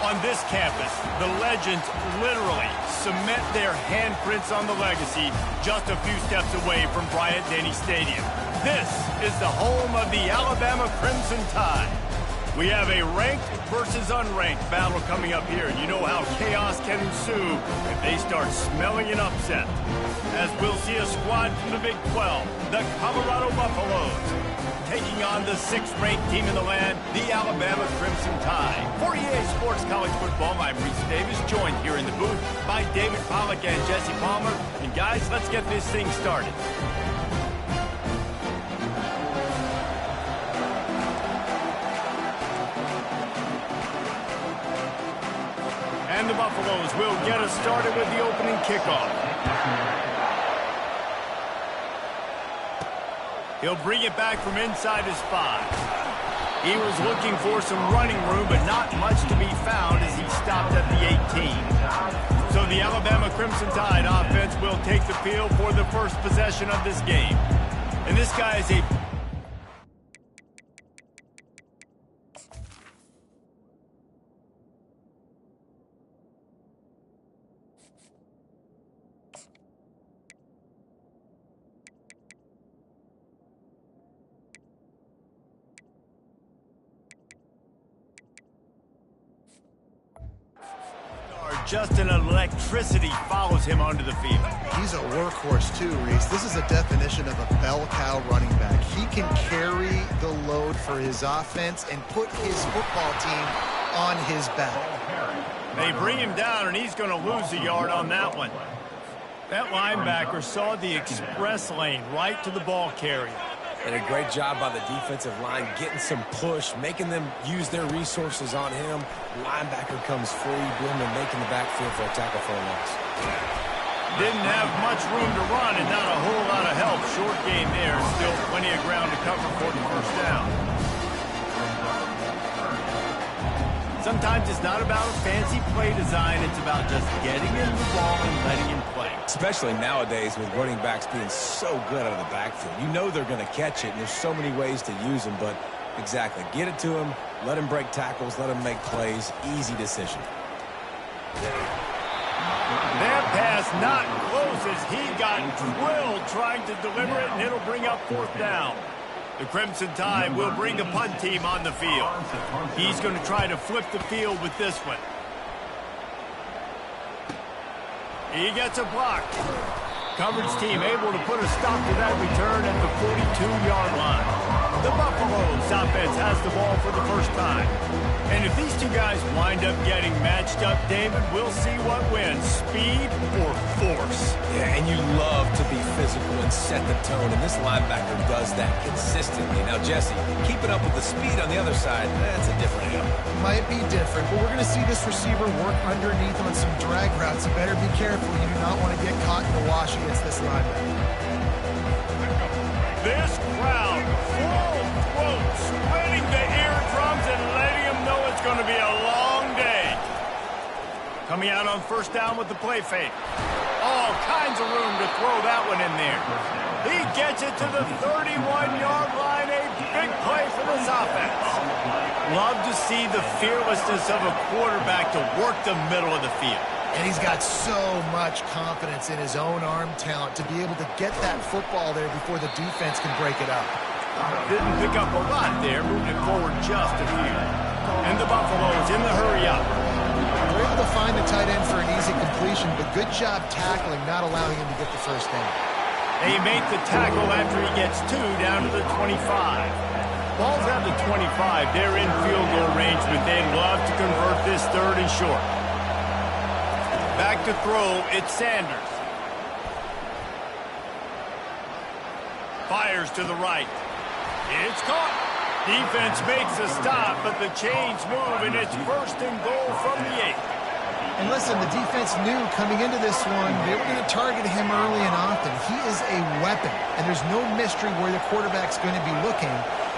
On this campus, the legends literally cement their handprints on the legacy just a few steps away from Bryant-Denny Stadium. This is the home of the Alabama Crimson Tide. We have a ranked versus unranked battle coming up here, and you know how chaos can ensue if they start smelling an upset. As we'll see a squad from the Big 12, the Colorado Buffaloes, taking on the 6th-ranked team in the land, the Alabama Crimson Tide. For EA Sports College Football, I'm Reese Davis, joined here in the booth by David Pollack and Jesse Palmer. And guys, let's get this thing started. And the Buffaloes will get us started with the opening kickoff. He'll bring it back from inside his 5. He was looking for some running room, but not much to be found as he stopped at the 18. So the Alabama Crimson Tide offense will take the field for the first possession of this game. And this guy is a just an electricity follows him onto the field. He's a workhorse too, Reese. This is a definition of a bell cow running back. He can carry the load for his offense and put his football team on his back. They bring him down, and he's going to lose a yard on that one. That linebacker saw the express lane right to the ball carrier. And a great job by the defensive line, getting some push, making them use their resources on him. Linebacker comes free, boom, and making the backfield for a tackle for a loss. Didn't have much room to run and not a whole lot of help. Short gain there. Still plenty of ground to cover for the first down. Sometimes it's not about a fancy play design. It's about just getting him the ball and letting him play. Especially nowadays with running backs being so good out of the backfield. You know they're going to catch it, and there's so many ways to use them. But exactly, get it to him, let him break tackles, let him make plays. Easy decision. That pass not close as he got drilled trying to deliver it, and it'll bring up 4th down. The Crimson Tide will bring the punt team on the field. He's going to try to flip the field with this one. He gets a block. Coverage team able to put a stop to that return at the 42-yard line. The Buffaloes offense has the ball for the first time. And if these two guys wind up getting matched up, David, we'll see what wins, speed or force. Yeah, and you love to be physical and set the tone, and this linebacker does that consistently. Now, Jesse, keeping up with the speed on the other side, that's a different animal. Might be different, but we're going to see this receiver work underneath on some drag routes. You better be careful. You do not want to get caught in the wash against this linebacker. This crowd, full throat, spreading the eardrums and letting them know it's going to be a long day. Coming out on first down with the play fake. All kinds of room to throw that one in there. He gets it to the 31-yard line. A big play for this offense. Love to see the fearlessness of a quarterback to work the middle of the field. And he's got so much confidence in his own arm talent to be able to get that football there before the defense can break it up. Didn't pick up a lot there, moving it forward just a few. And the Buffaloes in the hurry up. They're able to find the tight end for an easy completion, but good job tackling, not allowing him to get the first down. They make the tackle after he gets 2 down to the 25. Ball's at the 25. They're in field goal range, but they'd love to convert this 3rd and short. Back to throw, it's Sanders. Fires to the right. It's caught. Defense makes a stop, but the chains move, and it's 1st and goal from the 8. And listen, the defense knew coming into this one, they were going to target him early and often. He is a weapon, and there's no mystery where the quarterback's going to be looking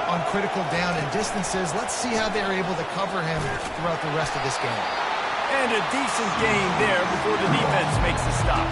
on critical down and distances. Let's see how they're able to cover him throughout the rest of this game. And a decent gain there before the defense makes the stop.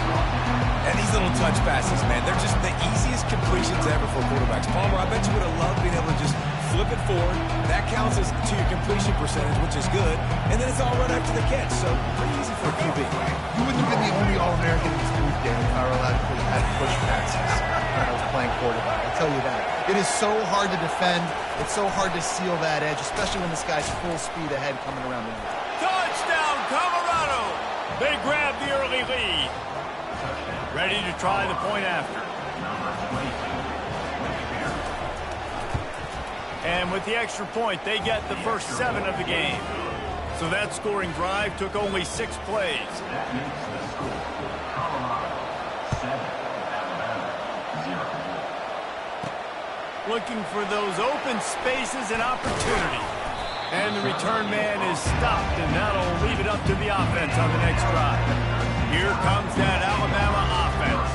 And these little touch passes, man, they're just the easiest completions ever for quarterbacks. Palmer, I bet you would have loved being able to just flip it forward. That counts as to your completion percentage, which is good. And then it's all right after the catch, so pretty easy for a QB. You wouldn't have been the only All-American in this group, Dan, if I were allowed to have push passes when I was playing quarterback. I'll tell you that. It is so hard to defend. It's so hard to seal that edge, especially when this guy's full speed ahead coming around the edge. Touchdown, Colorado! They grab the early lead. Ready to try the point after. And with the extra point, they get the first 7 of the game. So that scoring drive took only 6 plays. Looking for those open spaces and opportunity. And the return man is stopped, and that'll leave it up to the offense on the next drive. Here comes that Alabama offense.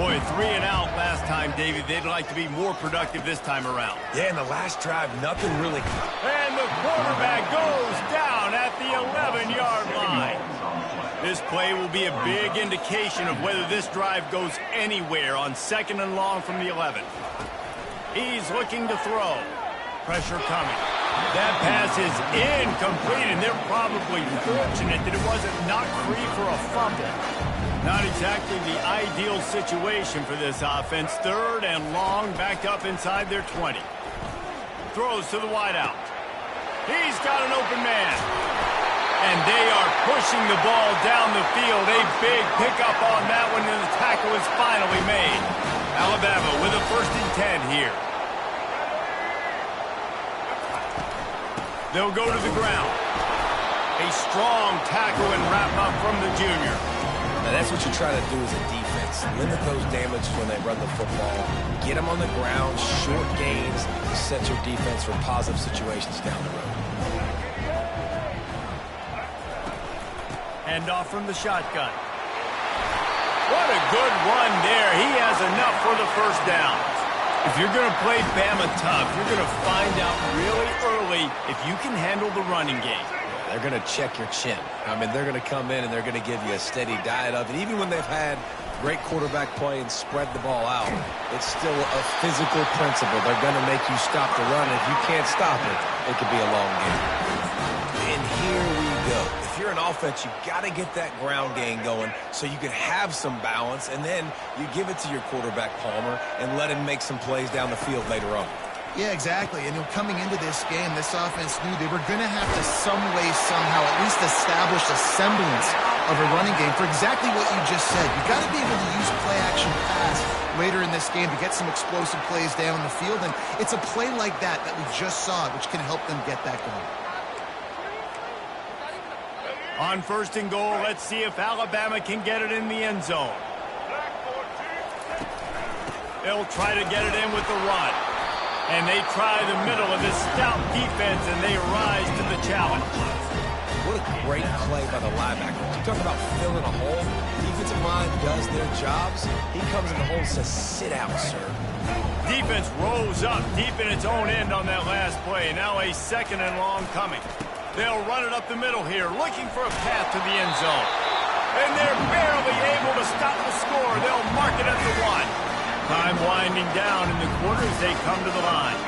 Boy, 3 and out last time, David. They'd like to be more productive this time around. Yeah, in the last drive, nothing really. And the quarterback goes down at the 11-yard line. This play will be a big indication of whether this drive goes anywhere on 2nd and long from the 11. He's looking to throw. Pressure coming. That pass is incomplete, and they're probably fortunate that it wasn't knocked free for a fumble. Not exactly the ideal situation for this offense. 3rd and long, backed up inside their 20. Throws to the wideout. He's got an open man. And they are pushing the ball down the field. A big pickup on that one, and the tackle is finally made. Alabama with a 1st and 10 here. They'll go to the ground. A strong tackle and wrap up from the junior. Now, that's what you try to do as a defense. Limit those damages when they run the football. Get them on the ground, short gains to set your defense for positive situations down the road. Hand off from the shotgun. What a good run there. He has enough for the 1st down. If you're going to play Bama tough, you're going to find out really early if you can handle the running game. They're going to check your chin. I mean, they're going to come in and they're going to give you a steady diet of it. Even when they've had great quarterback play and spread the ball out, it's still a physical principle. They're going to make you stop the run. If you can't stop it, it could be a long game. And here we go. If you're an offense, you got to get that ground game going so you can have some balance, and then you give it to your quarterback, Palmer, and let him make some plays down the field later on. Yeah, exactly. And coming into this game, this offense knew they were going to have to some way, somehow, at least establish a semblance of a running game for exactly what you just said. You got to be able to use play-action pass later in this game to get some explosive plays down the field. And it's a play like that we just saw, which can help them get that going. On 1st and goal, let's see if Alabama can get it in the end zone. They'll try to get it in with the run. And they try the middle of this stout defense, and they rise to the challenge. What a great play by the linebacker. You talk about filling a hole. Defensive line does their jobs. He comes in the hole and says, sit out, sir. Defense rose up deep in its own end on that last play. Now a 2nd and long coming. They'll run it up the middle here, looking for a path to the end zone. And they're barely able to stop the score. They'll mark it at the 1. Time winding down in the quarter as they come to the line.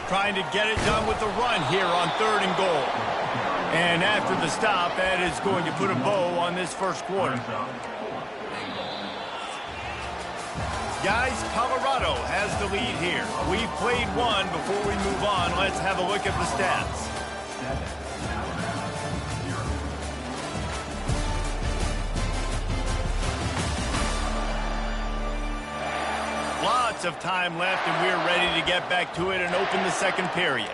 Trying to get it done with the run here on 3rd and goal. And after the stop, that is going to put a bow on this 1st quarter. Guys, Colorado has the lead here. We've played one. Before we move on, let's have a look at the stats. Lots of time left, and we're ready to get back to it and open the 2nd period.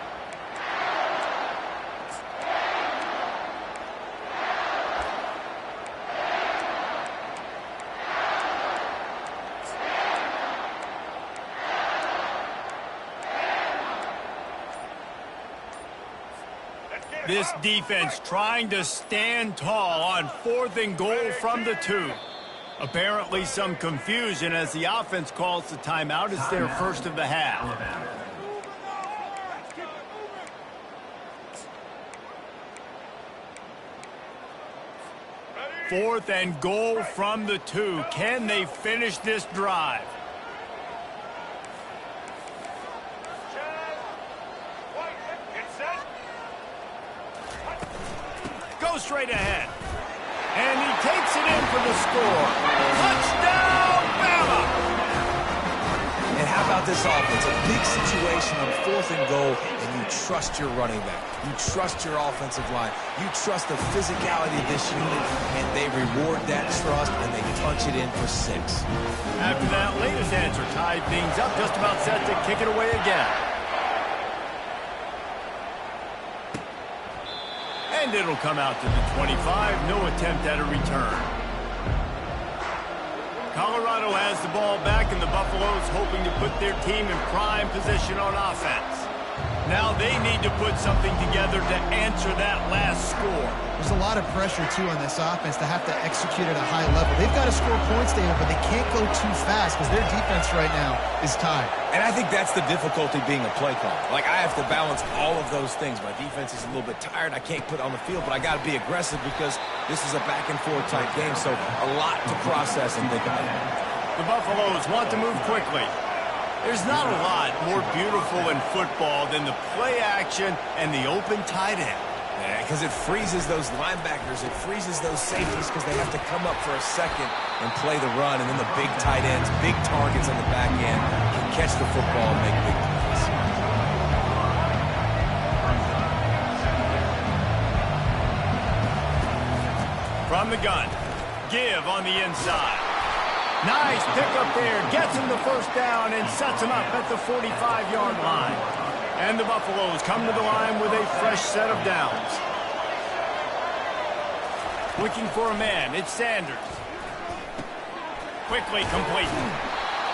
This defense trying to stand tall on 4th and goal from the 2. Apparently some confusion as the offense calls the timeout. It's their 1st of the half. 4th and goal from the 2. Can they finish this drive? goes straight ahead. And he takes it in for the score. Touchdown, Bama! And how about this offense? A big situation on 4th and goal, and you trust your running back. You trust your offensive line. You trust the physicality of this unit, and they reward that trust, and they punch it in for 6. After that latest answer tied things up, just about set to kick it away again. And it'll come out to the 25. No attempt at a return. Colorado has the ball back, and the Buffaloes hoping to put their team in prime position on offense. Now they need to put something together to answer that last score. There's a lot of pressure, too, on this offense to have to execute at a high level. They've got to score points, David, but they can't go too fast because their defense right now is tied. And I think that's the difficulty being a play caller. Like, I have to balance all of those things. My defense is a little bit tired. I can't put it on the field, but I got to be aggressive because this is a back-and-forth type game, so a lot to process and think about. The Buffaloes want to move quickly. There's not a lot more beautiful in football than the play action and the open tight end. Yeah, because it freezes those linebackers. It freezes those safeties because they have to come up for a second and play the run. And then the big tight ends, big targets on the back end can catch the football and make big plays. From the gun, give on the inside. Nice pickup there, gets him the first down and sets him up at the 45-yard line. And the Buffaloes come to the line with a fresh set of downs. Looking for a man, it's Sanders. Quickly complete.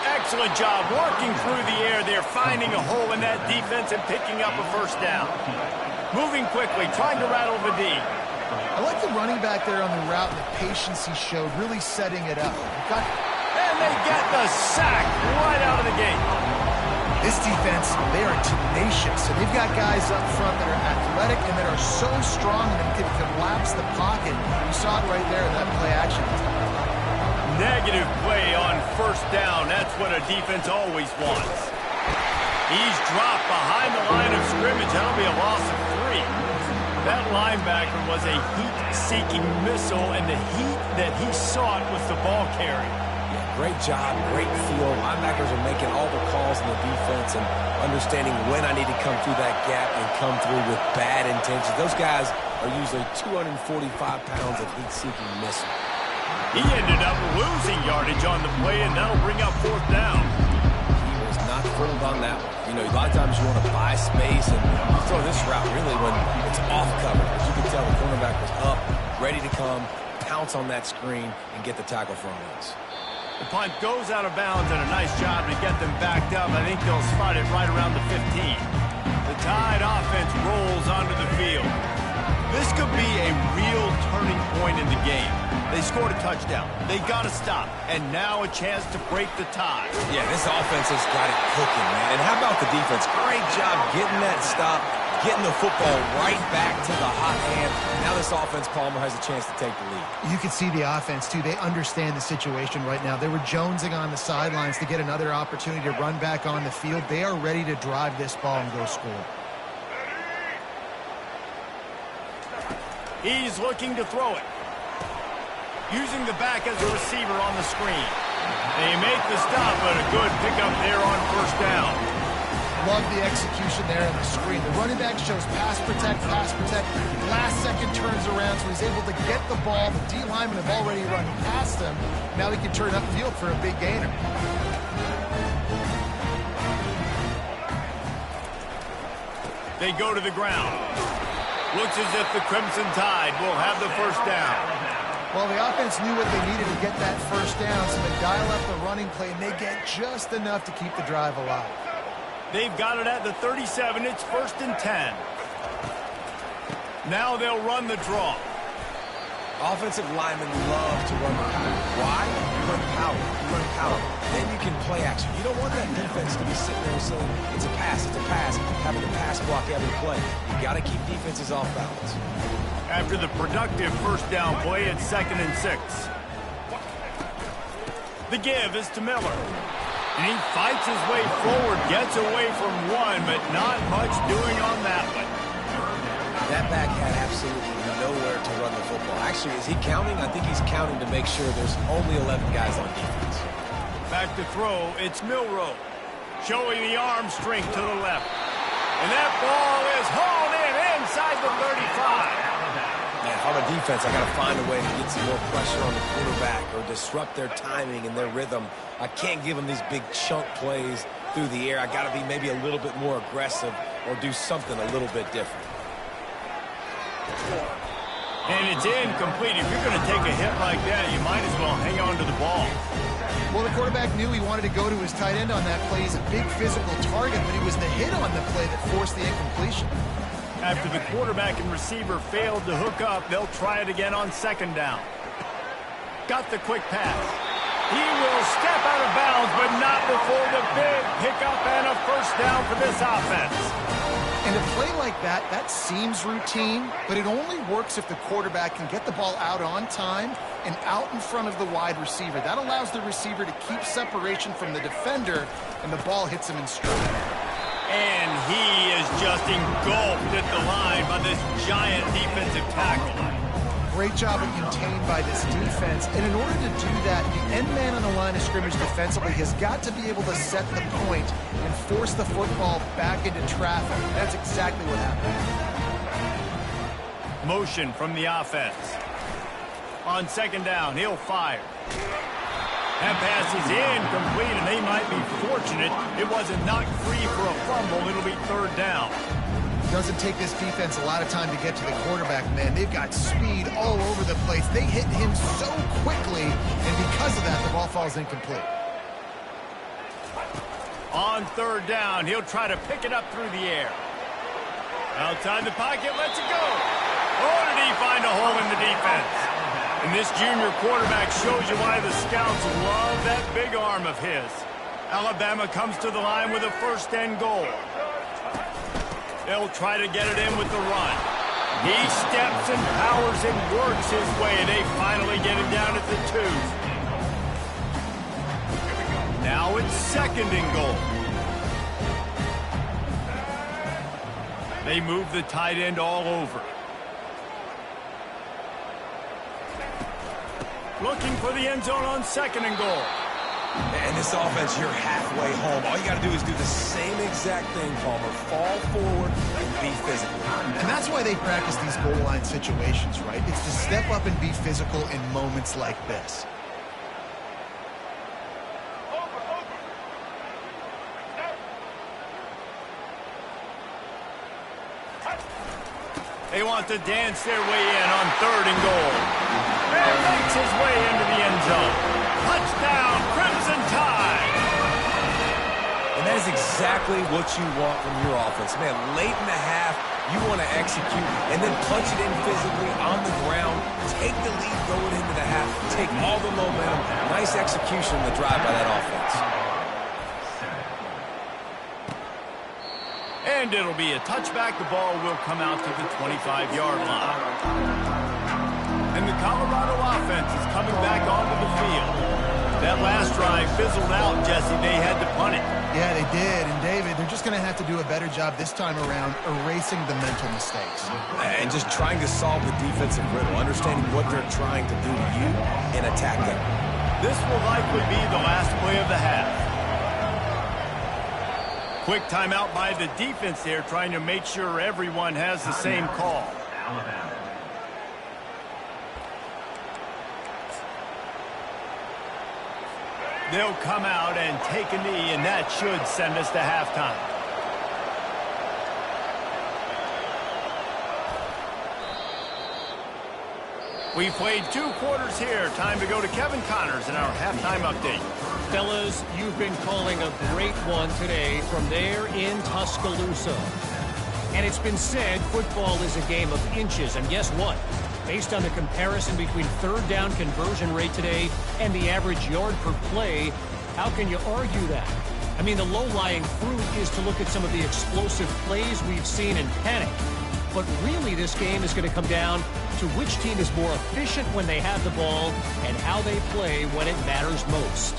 Excellent job working through the air there, finding a hole in that defense and picking up a first down. Moving quickly, trying to rattle the D. I like the running back there on the route and the patience he showed, really setting it up. And they get the sack right out of the gate. This defense, they are tenacious. So they've got guys up front that are athletic and that are so strong and can collapse the pocket. You saw it right there in that play action. Negative play on first down. That's what a defense always wants. He's dropped behind the line of scrimmage. That'll be a loss of 3. That linebacker was a heat-seeking missile, and the heat that he sought was the ball carry. Great job, great feel. Linebackers are making all the calls in the defense and understanding when I need to come through that gap and come through with bad intentions. Those guys are usually 245 pounds of heat-seeking missile. He ended up losing yardage on the play, and that'll bring up 4th down. He was not fooled on that one. You know, a lot of times you want to buy space and you throw this route really when it's off cover. As you can tell, the cornerback was up, ready to come, pounce on that screen, and get the tackle for us. The punt goes out of bounds, and a nice job to get them backed up. I think they'll spot it right around the 15. The Tide offense rolls onto the field. This could be a real turning point in the game. They scored a touchdown. They got to stop, and now a chance to break the tie. Yeah, this offense has got it cooking, man. And how about the defense? Great job getting that stop, getting the football right back to the hot hand. Now this offense, Palmer, has a chance to take the lead. You can see the offense, too. They understand the situation right now. They were jonesing on the sidelines to get another opportunity to run back on the field. They are ready to drive this ball and go score. He's looking to throw it. Using the back as a receiver on the screen. They make the stop, but a good pickup there on first down. Love the execution there on the screen. The running back shows pass protect, pass protect. Last second turns around, so he's able to get the ball. The D linemen have already run past him. Now he can turn upfield for a big gainer. They go to the ground. Looks as if the Crimson Tide will have the first down. Well, the offense knew what they needed to get that first down, so they dial up the running play, and they get just enough to keep the drive alive. They've got it at the 37. It's 1st and 10. Now they'll run the draw. Offensive linemen love to run the power. Why? You run power. You run power. Then you can play action. You don't want that defense to be sitting there saying, it's a pass, having to pass block every play. You got to keep defenses off balance. After the productive first down play, it's 2nd and 6. The give is to Miller. And he fights his way forward, gets away from one, but not much doing on that one. That back had absolutely no nowhere to run the football. Actually, is he counting? I think he's counting to make sure there's only 11 guys on defense. Back to throw, it's Milroe. Showing the arm strength to the left. And that ball is hauled in inside the 35. Man, if I'm a defense, I got to find a way to get some more pressure on the quarterback or disrupt their timing and their rhythm. I can't give them these big chunk plays through the air. I got to be maybe a little bit more aggressive or do something a little bit different. And it's incomplete. If you're going to take a hit like that, you might as well hang on to the ball. Well, the quarterback knew he wanted to go to his tight end on that play. He's a big physical target, but it was the hit on the play that forced the incompletion. After the quarterback and receiver failed to hook up, they'll try it again on second down. Got the quick pass. He will step out of bounds, but not before the big pickup and a first down for this offense. And a play like that, that seems routine, but it only works if the quarterback can get the ball out on time and out in front of the wide receiver. That allows the receiver to keep separation from the defender, and the ball hits him in stride. And he is just engulfed at the line by this giant defensive tackle. Great job of contained by this defense. And in order to do that, the end man on the line of scrimmage defensively has got to be able to set the point and force the football back into traffic. That's exactly what happened. Motion from the offense. On second down, he'll fire. That pass is incomplete, and they might be fortunate it wasn't knocked free for a fumble. It'll be third down. Doesn't take this defense a lot of time to get to the quarterback, man. They've got speed all over the place. They hit him so quickly, and because of that, the ball falls incomplete. On third down, he'll try to pick it up through the air. Outside the pocket, lets it go. Oh, did he find a hole in the defense? And this junior quarterback shows you why the scouts love that big arm of his. Alabama comes to the line with a first and goal. They'll try to get it in with the run. He steps and powers and works his way. They finally get it down at the 2. Now it's second and goal. They move the tight end all over. Looking for the end zone on second and goal. And this offense, you're halfway home. All you got to do is do the same exact thing, Palmer. Fall forward and be physical. And that's why they practice these goal line situations, right? It's to step up and be physical in moments like this. They want to dance their way in on third and goal. And makes his way into the end zone. Touchdown, Crimson Tide! And that is exactly what you want from your offense. Man, late in the half, you want to execute and then punch it in physically on the ground. Take the lead going into the half. Take all the momentum. Nice execution on the drive by that offense. And it'll be a touchback. The ball will come out to the 25-yard line. And the Colorado offense is coming back onto the field. That last drive fizzled out, Jesse. They had to punt it. Yeah, they did. And, David, they're just going to have to do a better job this time around erasing the mental mistakes. And just trying to solve the defensive riddle, understanding what they're trying to do to you and attack them. This will likely be the last play of the half. Quick timeout by the defense there, trying to make sure everyone has the same call. They'll come out and take a knee, and that should send us to halftime. We've played 2 quarters here. Time to go to Kevin Connors in our halftime update. Fellas, you've been calling a great one today from there in Tuscaloosa. And it's been said football is a game of inches. And guess what? Based on the comparison between third down conversion rate today and the average yard per play, how can you argue that? I mean, the low-lying fruit is to look at some of the explosive plays we've seen and panic. But really, this game is going to come down to which team is more efficient when they have the ball and how they play when it matters most.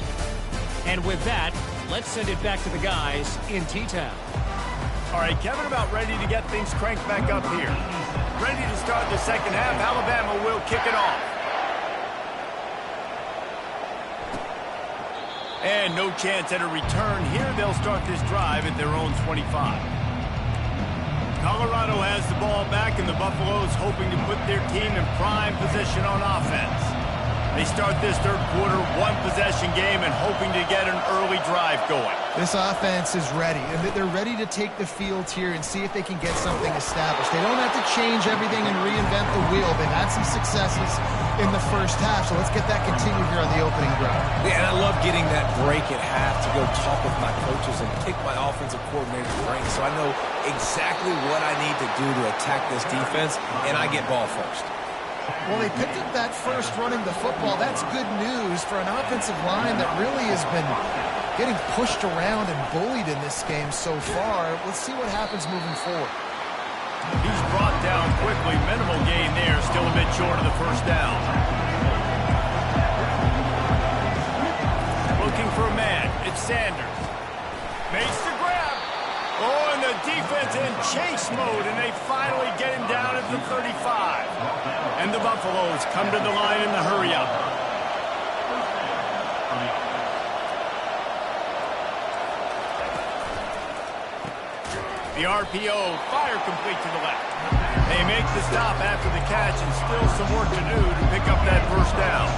And with that, let's send it back to the guys in T-Town. All right, Kevin, about ready to get things cranked back up here. Ready to start the second half. Alabama will kick it off. And no chance at a return here. They'll start this drive at their own 25. Colorado has the ball back, and the Buffaloes hoping to put their team in prime position on offense. They start this third quarter one-possession game and hoping to get an early drive going. This offense is ready, and they're ready to take the field here and see if they can get something established. They don't have to change everything and reinvent the wheel. They've had some successes in the first half, so let's get that continued here on the opening drive. Yeah, and I love getting that break at half to go talk with my coaches and pick my offensive coordinator's brain so I know exactly what I need to do to attack this defense, and I get ball first. Well, they picked up that first running the football. That's good news for an offensive line that really has been getting pushed around and bullied in this game so far. Let's see what happens moving forward. He's brought down quickly. Minimal gain there. Still a bit short of the first down. Looking for a man. It's Sanders. Makes the grab. Oh, and the defense in chase mode, and they finally get him down at the 35. And the Buffaloes come to the line in the hurry-up. The RPO, fire complete to the left. They make the stop after the catch, and still some work to do to pick up that first down.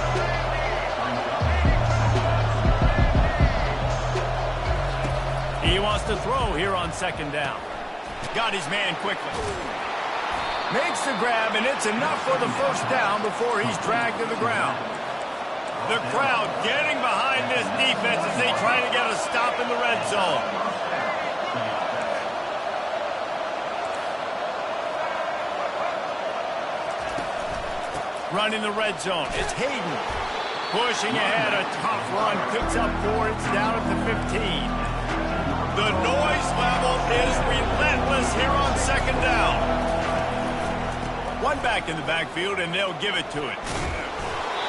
He wants to throw here on second down. Got his man quickly. Makes the grab, and it's enough for the first down before he's dragged to the ground. The crowd getting behind this defense as they try to get a stop in the red zone. Running the red zone. It's Hayden. Pushing ahead, a tough run. Picks up 4. It's down at the 15. The noise level is relentless here on second down. One back in the backfield, and they'll give it to it.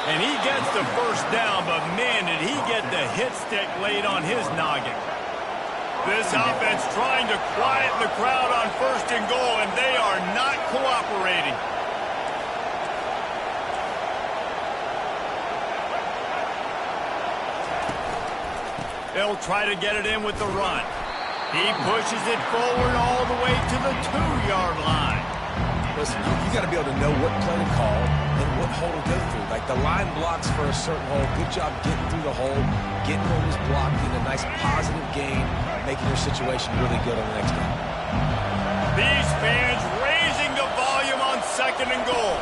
And he gets the first down, but man, did he get the hit stick laid on his noggin. This offense trying to quiet the crowd on first and goal, and they are not cooperating. They'll try to get it in with the run. He pushes it forward all the way to the 2-yard line. Listen, you got to be able to know what play to call and what hole to go through. Like the line blocks for a certain hole. Good job getting through the hole, getting what was blocked in a nice positive gain, making your situation really good on the next game. These fans raising the volume on second and goal.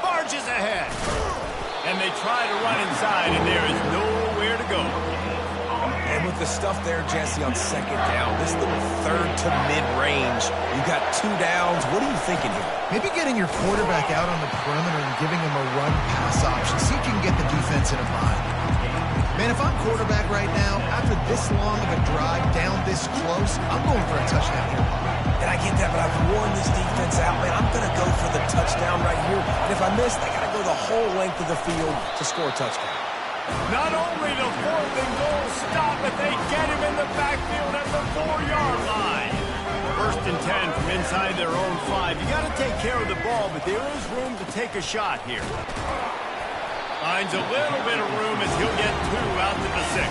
Barges ahead. And they try to run inside, and there is nowhere to go. And with the stuff there, Jesse, on second down, this little third to mid-range, you got 2 downs. What are you thinking here? Maybe getting your quarterback out on the perimeter and giving him a run-pass option. See if you can get the defense in a bind. Man, if I'm quarterback right now, after this long of a drive down this close, I'm going for a touchdown here. And I get that, but I've worn this defense out, man. I'm going to go for the touchdown right here. And if I miss, they got to go the whole length of the field to score a touchdown. Not only the 4th and goal stop, but they get him in the backfield at the 4-yard line. First and 10 from inside their own 5. You got to take care of the ball, but there is room to take a shot here. Finds a little bit of room as he'll get 2 out to the 6.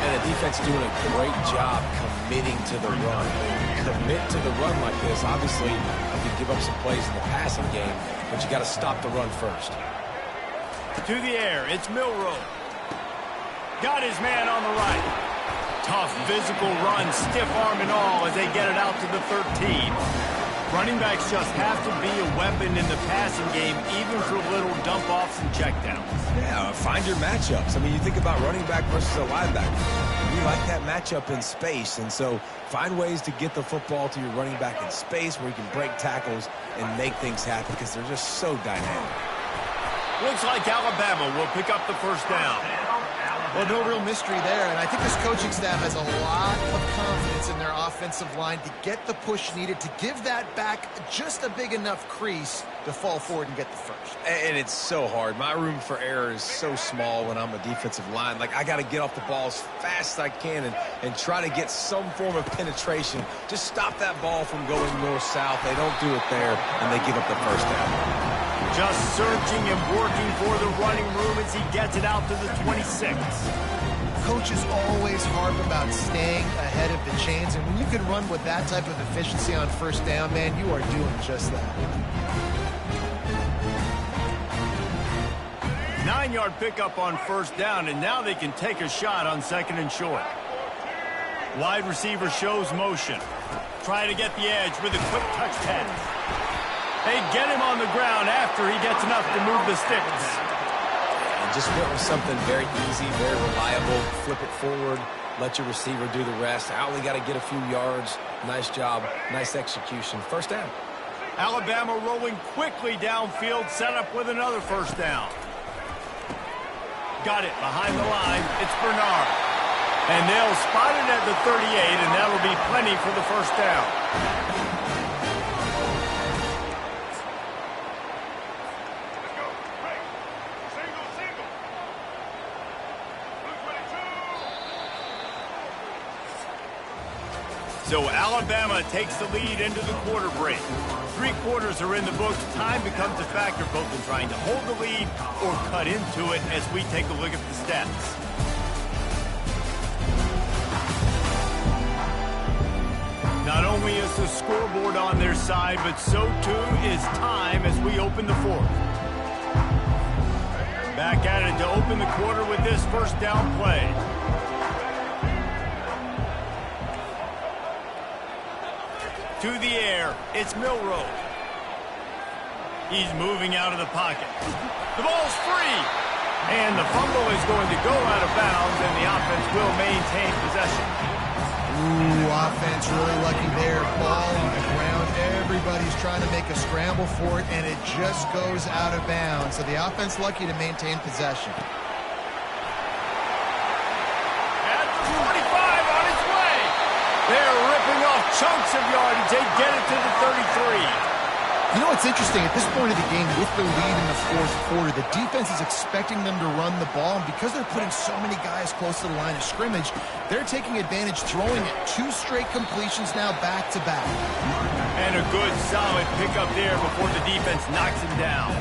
And the defense doing a great job committing to the run. Commit to the run like this. Obviously, you can give up some plays in the passing game, but you got to stop the run first. To the air, it's Milroe. Got his man on the right. Tough physical run, stiff arm and all as they get it out to the 13. Running backs just have to be a weapon in the passing game, even for little dump-offs and checkdowns. Yeah, find your matchups. I mean, you think about running back versus a linebacker. You like that matchup in space, and so find ways to get the football to your running back in space where you can break tackles and make things happen because they're just so dynamic. Looks like Alabama will pick up the first down. Well, no real mystery there, and I think this coaching staff has a lot of confidence in their offense. offensive line to get the push needed to give that back just a big enough crease to fall forward and get the first. And it's so hard. My room for error is so small when I'm a defensive line. Like, I got to get off the ball as fast as I can and try to get some form of penetration. Just stop that ball from going north-south. They don't do it there, and they give up the first down. Just searching and working for the running room as he gets it out to the 26. Coaches always harp about staying ahead of the chains, and when you can run with that type of efficiency on first down, man, you are doing just that. 9-yard pickup on first down, and now they can take a shot on second and short. Wide receiver shows motion. Trying to get the edge with a quick touch pass. They get him on the ground after he gets enough to move the sticks. And just went with something very easy, very reliable. Flip it forward, let your receiver do the rest. I only got to get a few yards. Nice job, nice execution. First down. Alabama rolling quickly downfield, set up with another first down. Got it behind the line. It's Bernard. And they'll spot it at the 38, and that'll be plenty for the first down. So Alabama takes the lead into the quarter break. 3 quarters are in the books. Time becomes a factor both in trying to hold the lead or cut into it as we take a look at the stats. Not only is the scoreboard on their side, but so too is time as we open the fourth. Back at it to open the quarter with this first down play. To the air, it's Milroe. He's moving out of the pocket. The ball's free. And the fumble is going to go out of bounds, and the offense will maintain possession. Ooh, offense really lucky there. Ball on the ground. Everybody's trying to make a scramble for it, and it just goes out of bounds. So the offense lucky to maintain possession. They're ripping off chunks of yardage. They get it to the 33. You know what's interesting? At this point of the game, with the lead in the fourth quarter, the defense is expecting them to run the ball. And because they're putting so many guys close to the line of scrimmage, they're taking advantage, throwing it. 2 straight completions now back-to-back. And a good, solid pickup there before the defense knocks him down.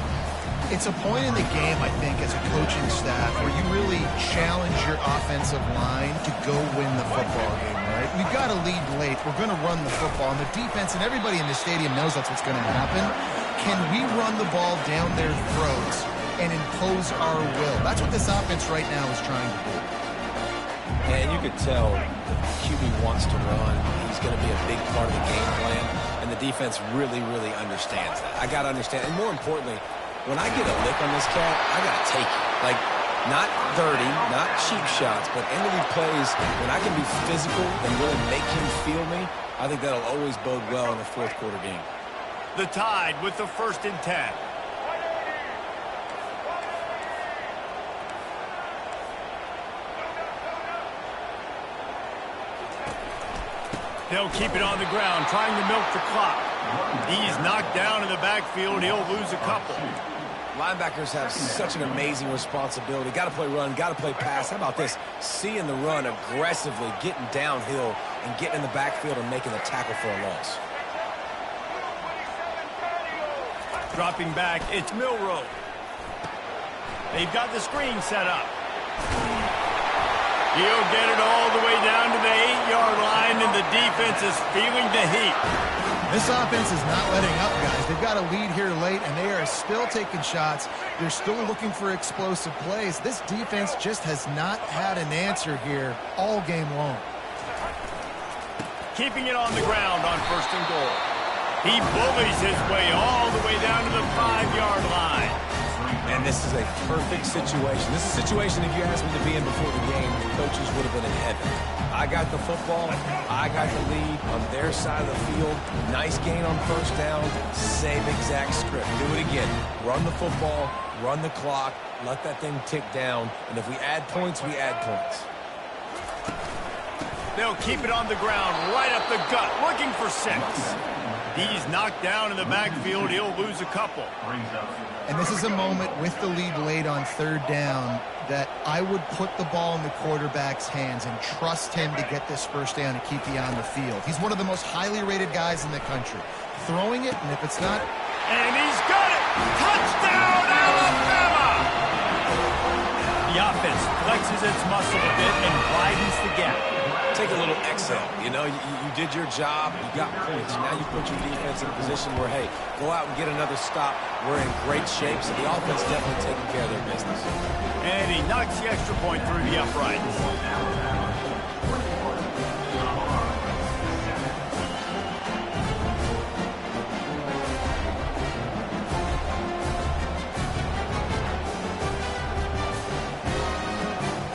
It's a point in the game, I think, as a coaching staff, where you really challenge your offensive line to go win the football game, right? We've got to lead late. We're going to run the football. And the defense and everybody in the stadium knows that's what's going to happen. Can we run the ball down their throats and impose our will? That's what this offense right now is trying to do. And you could tell QB wants to run. He's going to be a big part of the game plan. And the defense really, really understands that. I got to understand. And more importantly, when I get a lick on this cat, I got to take it. Like, not dirty, not cheap shots, but end-of-the plays, when I can be physical and really make him feel me, I think that'll always bode well in a fourth quarter game. The Tide with the 1st and 10. They'll keep it on the ground, trying to milk the clock. He's knocked down in the backfield. He'll lose a couple. Linebackers have such an amazing responsibility. Got to play run, got to play pass. How about this? Seeing the run aggressively, getting downhill, and getting in the backfield and making the tackle for a loss. Dropping back, it's Milroe. They've got the screen set up. He'll get it all the way down to the 8-yard line, and the defense is feeling the heat. This offense is not letting up, guys. They've got a lead here late, and they are still taking shots. They're still looking for explosive plays. This defense just has not had an answer here all game long. Keeping it on the ground on 1st and goal. He bullies his way all the way down to the 5-yard line. And this is a perfect situation. This is a situation, if you asked me to be in before the game, the coaches would have been in heaven. I got the football. I got the lead on their side of the field. Nice gain on first down. Same exact script. Do it again. Run the football, run the clock, let that thing tick down. And if we add points, we add points. They'll keep it on the ground, right up the gut, looking for 6. He's knocked down in the backfield. He'll lose a couple. And this is a moment with the lead late on 3rd down that I would put the ball in the quarterback's hands and trust him to get this 1st down and keep you on the field. He's one of the most highly rated guys in the country. Throwing it, and if it's not... And he's got it! Touchdown, Alabama! The offense flexes its muscle a bit and widens the gap. Take a little exhale. You know, you did your job. You got points. Now you put your defense in a position where, hey, go out and get another stop. We're in great shape, so the offense definitely taking care of their business. And he knocks the extra point through the uprights.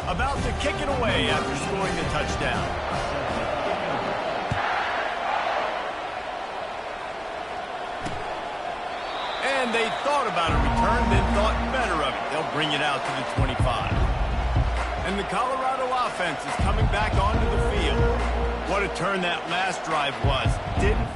About to kick it away after scoring the touchdown. And they thought about a return, then thought better of it. They'll bring it out to the 25. And the Colorado offense is coming back onto the field. What a turn that last drive was. Didn't...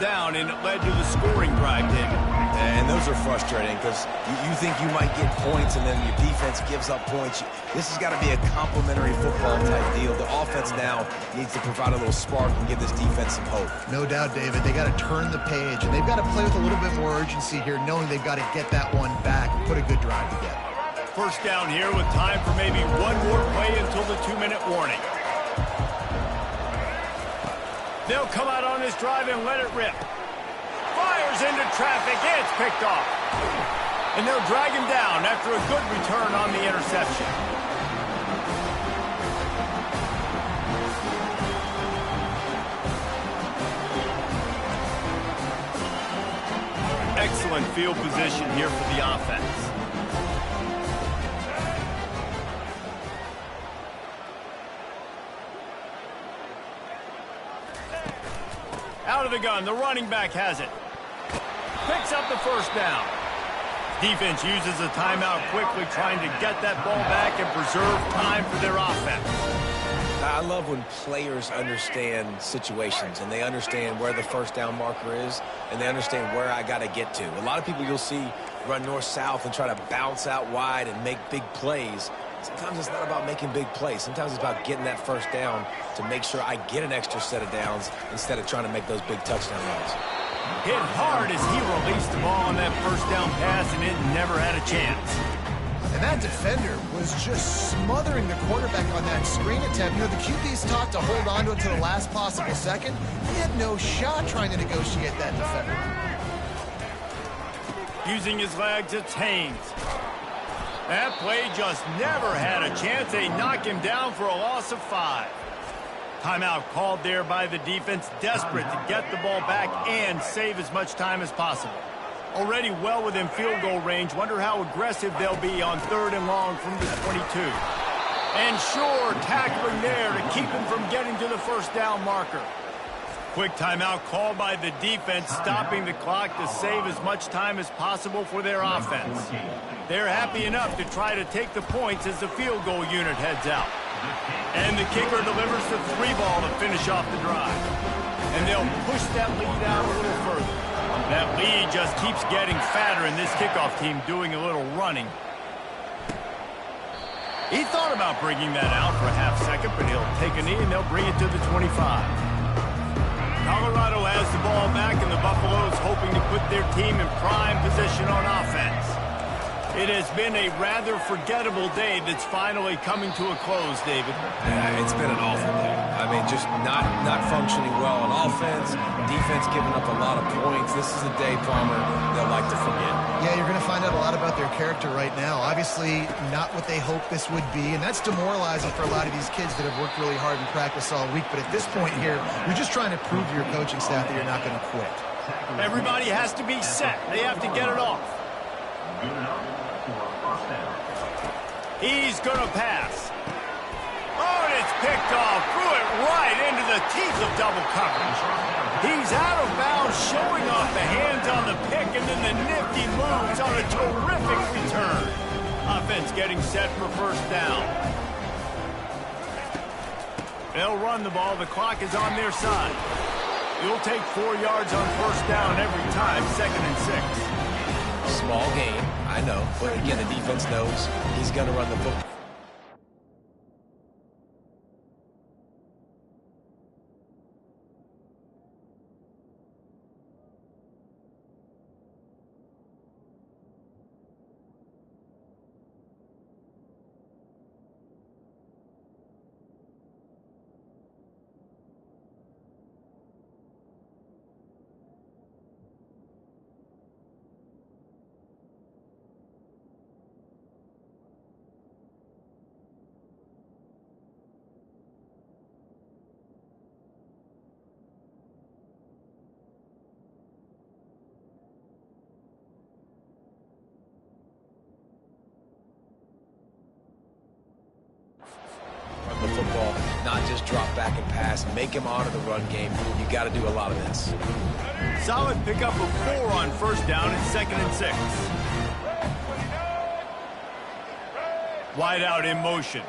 down, and it led to the scoring drive, David. And those are frustrating because you think you might get points and then your defense gives up points. This has got to be a complementary football type deal. The offense now needs to provide a little spark and give this defense some hope. No doubt, David. They got to turn the page, and they've got to play with a little bit more urgency here, knowing they've got to get that one back and put a good drive together. 1st down here with time for maybe one more play until the 2-minute warning. They'll come out on this drive and let it rip. Fires into traffic. It's picked off. And they'll drag him down after a good return on the interception. Excellent field position here for the offense. Out of the gun, the running back has it. Picks up the 1st down. Defense uses a timeout quickly, trying to get that ball back and preserve time for their offense. I love when players understand situations and they understand where the 1st down marker is and they understand where I got to get to. A lot of people you'll see run north-south and try to bounce out wide and make big plays. Sometimes it's not about making big plays. Sometimes it's about getting that 1st down to make sure I get an extra set of downs instead of trying to make those big touchdown runs. Hit hard as he released the ball on that 1st down pass, and it never had a chance. And that defender was just smothering the quarterback on that screen attempt. You know, the QB's taught to hold on to it to the last possible second. He had no shot trying to negotiate that defender. Using his legs, it's Haynes. That play just never had a chance. They knock him down for a loss of 5. Timeout called there by the defense, desperate to get the ball back and save as much time as possible. Already well within field goal range. Wonder how aggressive they'll be on 3rd and long from the 22. And sure, tackling there to keep him from getting to the 1st down marker. Quick timeout called by the defense, stopping the clock to save as much time as possible for their offense. They're happy enough to try to take the points as the field goal unit heads out. And the kicker delivers the 3-ball to finish off the drive. And they'll push that lead out a little further. That lead just keeps getting fatter, and this kickoff team doing a little running. He thought about bringing that out for a half second, but he'll take a knee and they'll bring it to the 25. Colorado has the ball back, and the Buffaloes hoping to put their team in prime position on offense. It has been a rather forgettable day that's finally coming to a close, David. Yeah, it's been an awful day. I mean, just not functioning well on offense, defense giving up a lot of points. This is a day, Palmer, they'll like to forget. Yeah, you're going to find out a lot about their character right now. Obviously, not what they hoped this would be, and that's demoralizing for a lot of these kids that have worked really hard in practice all week. But at this point here, you're just trying to prove to your coaching staff that you're not going to quit. Everybody has to be set. They have to get it off. He's going to pass. Oh, and it's picked off. Threw it right into the teeth of double coverage. He's out of bounds, showing off the hands on the pick, and then the nifty moves on a terrific return. Offense getting set for first down. They'll run the ball. The clock is on their side. You'll take 4 yards on first down every time, 2nd and 6. Small game, I know, but again, the defense knows he's going to run the football. The football, not just drop back and pass, make him honor the run game. You got to do a lot of this. Solid pickup of 4 on first down and 2nd and 6. Wide out in motion.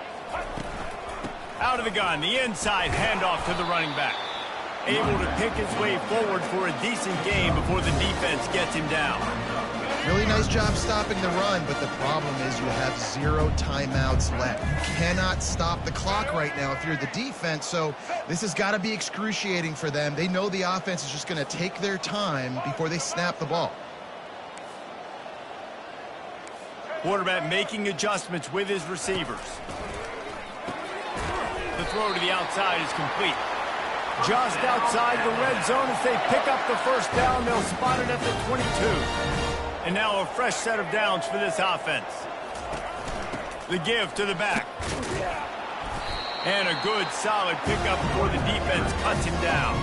Out of the gun, the inside handoff to the running back. Able to pick his way forward for a decent gain before the defense gets him down. Really nice job stopping the run, but the problem is you have 0 timeouts left. You cannot stop the clock right now if you're the defense, so this has got to be excruciating for them. They know the offense is just going to take their time before they snap the ball. Quarterback making adjustments with his receivers. The throw to the outside is complete. Just outside the red zone as they pick up the first down. They'll spot it at the 22. And now a fresh set of downs for this offense. The give to the back. And a good, solid pickup before the defense cuts him down.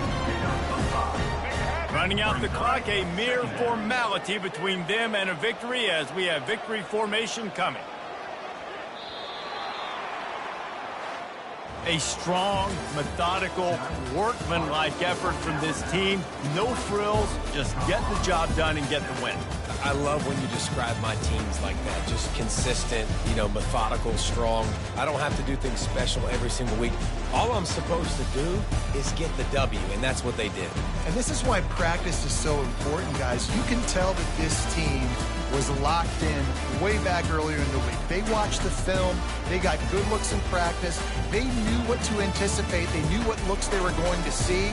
Running out the clock, a mere formality between them and a victory as we have victory formation coming. A strong, methodical, workmanlike effort from this team. No frills, just get the job done and get the win. I love when you describe my teams like that. Just consistent, methodical, strong. I don't have to do things special every single week. All I'm supposed to do is get the W, and that's what they did. And this is why practice is so important, guys. You can tell that this team was locked in way back earlier in the week. They watched the film. They got good looks in practice. They knew what to anticipate. They knew what looks they were going to see.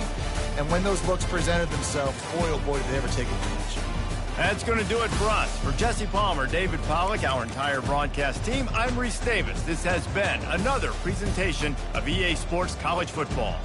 And when those looks presented themselves, boy, oh boy, did they ever take advantage. That's going to do it for us. For Jesse Palmer, David Pollack, our entire broadcast team, I'm Reese Davis. This has been another presentation of EA Sports College Football.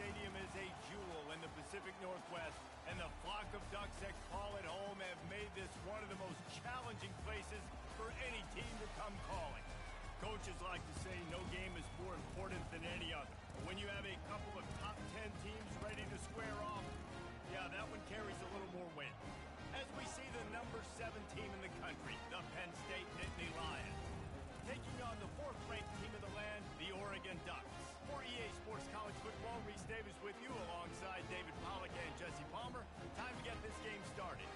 Stadium is a jewel in the Pacific Northwest, and the flock of Ducks that call it home have made this one of the most challenging places for any team to come calling. Coaches like to say no game is more important than any other. But when you have a couple of top 10 teams ready to square off, yeah, that one carries a little more weight. As we see the number 7 team in the country, the Penn State Nittany Lions, taking on the 4th-ranked team of the land, the Oregon Ducks. For EA Sports College Football, Reese Davis with you alongside David Pollack and Jesse Palmer. Time to get this game started.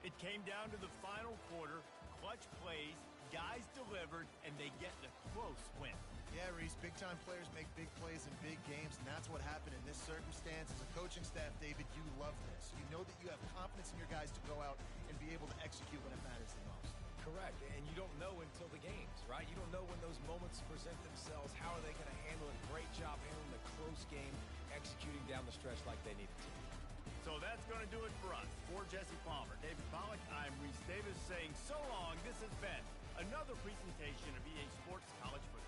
It came down to the final quarter, clutch plays, guys delivered, and they get the close win. Yeah, Reese, big-time players make big plays in big games, and that's what happened in this circumstance. As a coaching staff, David, you love this. You know that you have confidence in your guys to go out and be able to execute when it matters the most. Correct, and you don't know until the games, right? You don't know when those moments present themselves. How are they going to handle it? Great job handling the close game, executing down the stretch like they needed to. So that's going to do it for us. For Jesse Palmer, David Pollack, I'm Reese Davis saying so long. This has been another presentation of EA Sports College Football.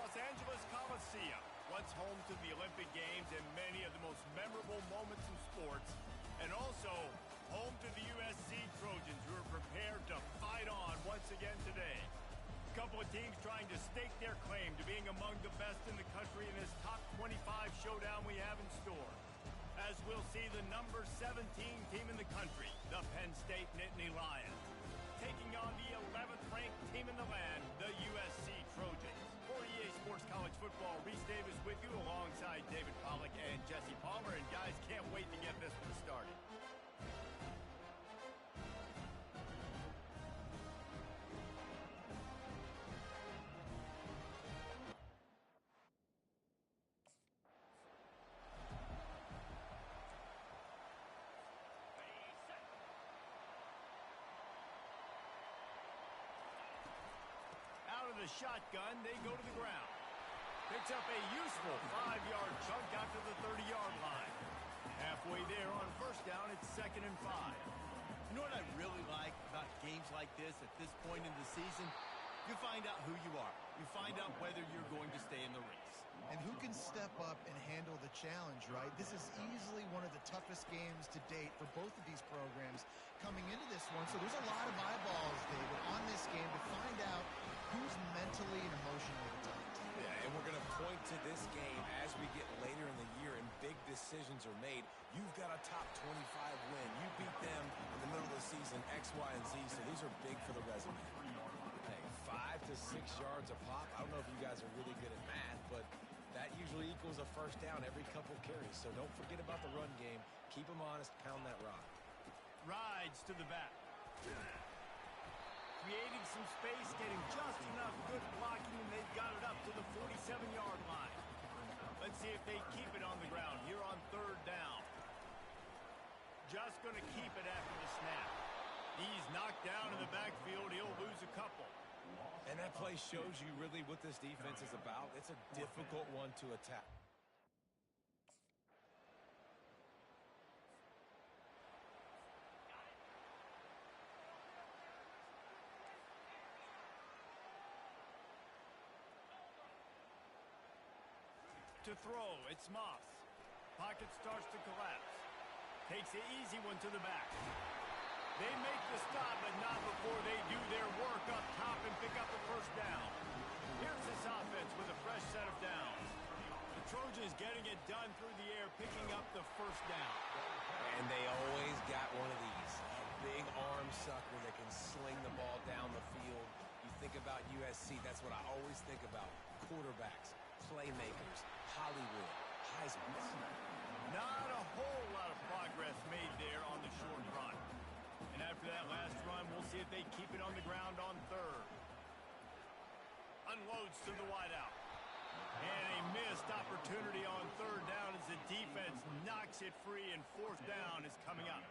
Los Angeles Coliseum, once home to the Olympic Games and many of the most memorable moments in sports, and also home to the USC Trojans, who are prepared to fight on once again today. A couple of teams trying to stake their claim to being among the best in the country in this top 25 showdown we have in store. As we'll see the number 17 team in the country, the Penn State Nittany Lions, taking on the 11th ranked team in the land, the USC Trojans. For EA Sports College Football, Reese Davis with you alongside David Pollack and Jesse Palmer. And guys, can't wait to get this one started. Out of the shotgun, they go to the ground. Picks up a useful 5-yard chunk out to the 30-yard line. Halfway there on first down, it's 2nd and 5. You know what I really like about games like this at this point in the season? You find out who you are. You find out whether you're going to stay in the race. And who can step up and handle the challenge, right? This is easily one of the toughest games to date for both of these programs coming into this one. So there's a lot of eyeballs, David, on this game to find out who's mentally and emotionally the top team. Yeah, and we're going to point to this game as we get later in the year and big decisions are made. You've got a top 25 win. You beat them in the middle of the season, X, Y, and Z, so these are big for the resume. Hey, 5 to 6 yards a pop. I don't know if you guys are really good at math, but that usually equals a first down every couple carries. So don't forget about the run game. Keep them honest, pound that rock. Rides to the back. Creating some space, getting just enough good blocking, and they've got it up to the 47-yard line. Let's see if they keep it on the ground here on 3rd down. Just going to keep it after the snap. He's knocked down in the backfield. He'll lose a couple. And that play shows you really what this defense is about. It's a difficult one to attack. To throw, it's Moss. Pocket starts to collapse. Takes the easy one to the back. They make the stop, but not before they do their work up top and pick up the first down. Here's this offense with a fresh set of downs. The Trojans getting it done through the air, picking up the first down. And they always got one of these. A big arm sucker that can sling the ball down the field. You think about USC, that's what I always think about. Quarterbacks, playmakers, Hollywood, Heisman. Not a whole lot of progress made there on the short run. And after that last run, we'll see if they keep it on the ground on 3rd. Unloads to the wideout. And a missed opportunity on 3rd down as the defense knocks it free, and 4th down is coming up.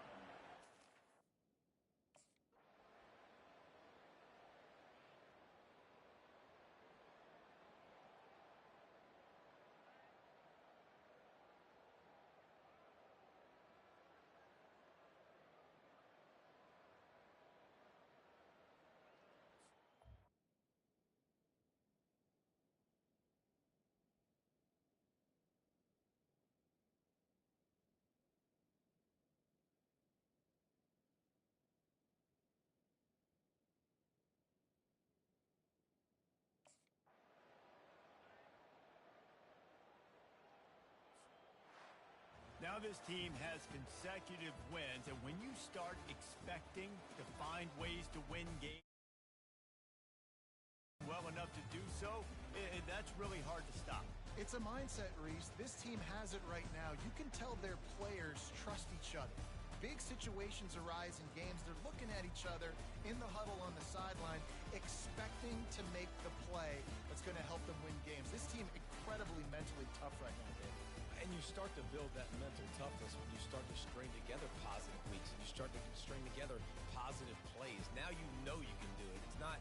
Now this team has consecutive wins, and when you start expecting to find ways to win games well enough to do so, that's really hard to stop. It's a mindset, Reese. This team has it right now. You can tell their players trust each other. Big situations arise in games. They're looking at each other in the huddle on the sideline, expecting to make the play that's going to help them win games. This team incredibly mentally tough right now, David. And you start to build that mental toughness when you start to string together positive weeks and you start to string together positive plays. Now you know you can do it. It's not,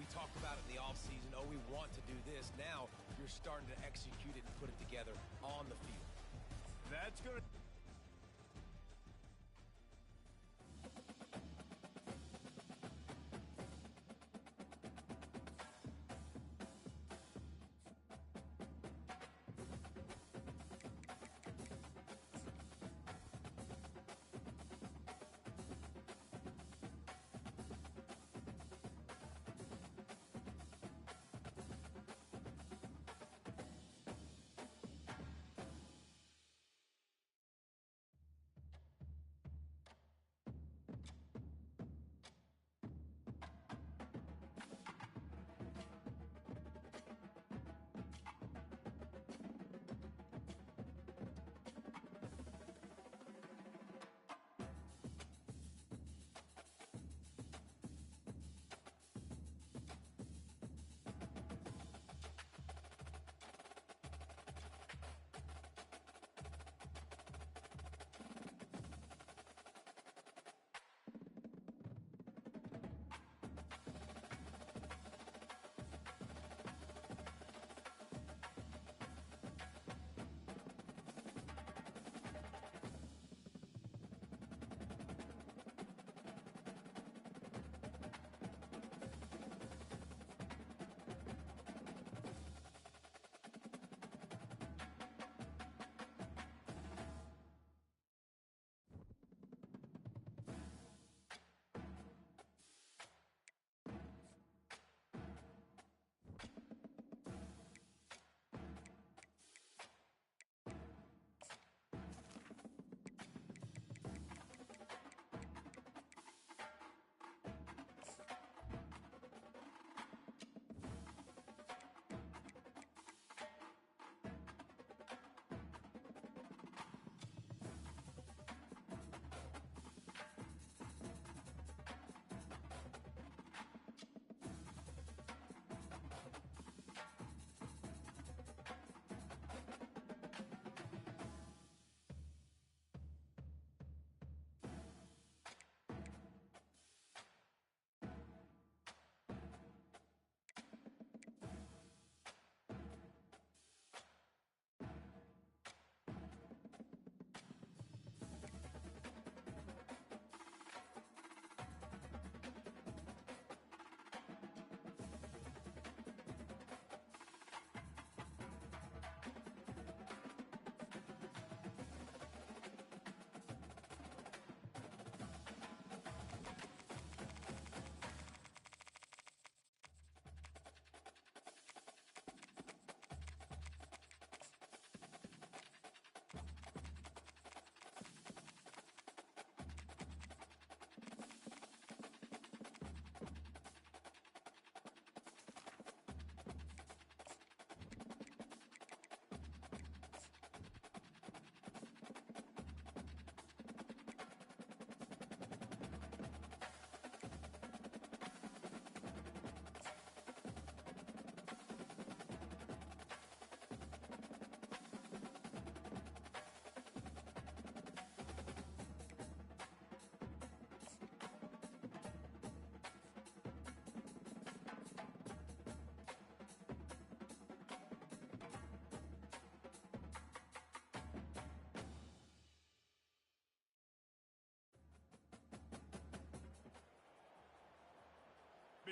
we talked about it in the offseason, oh, we want to do this. Now you're starting to execute it and put it together on the field. That's going to...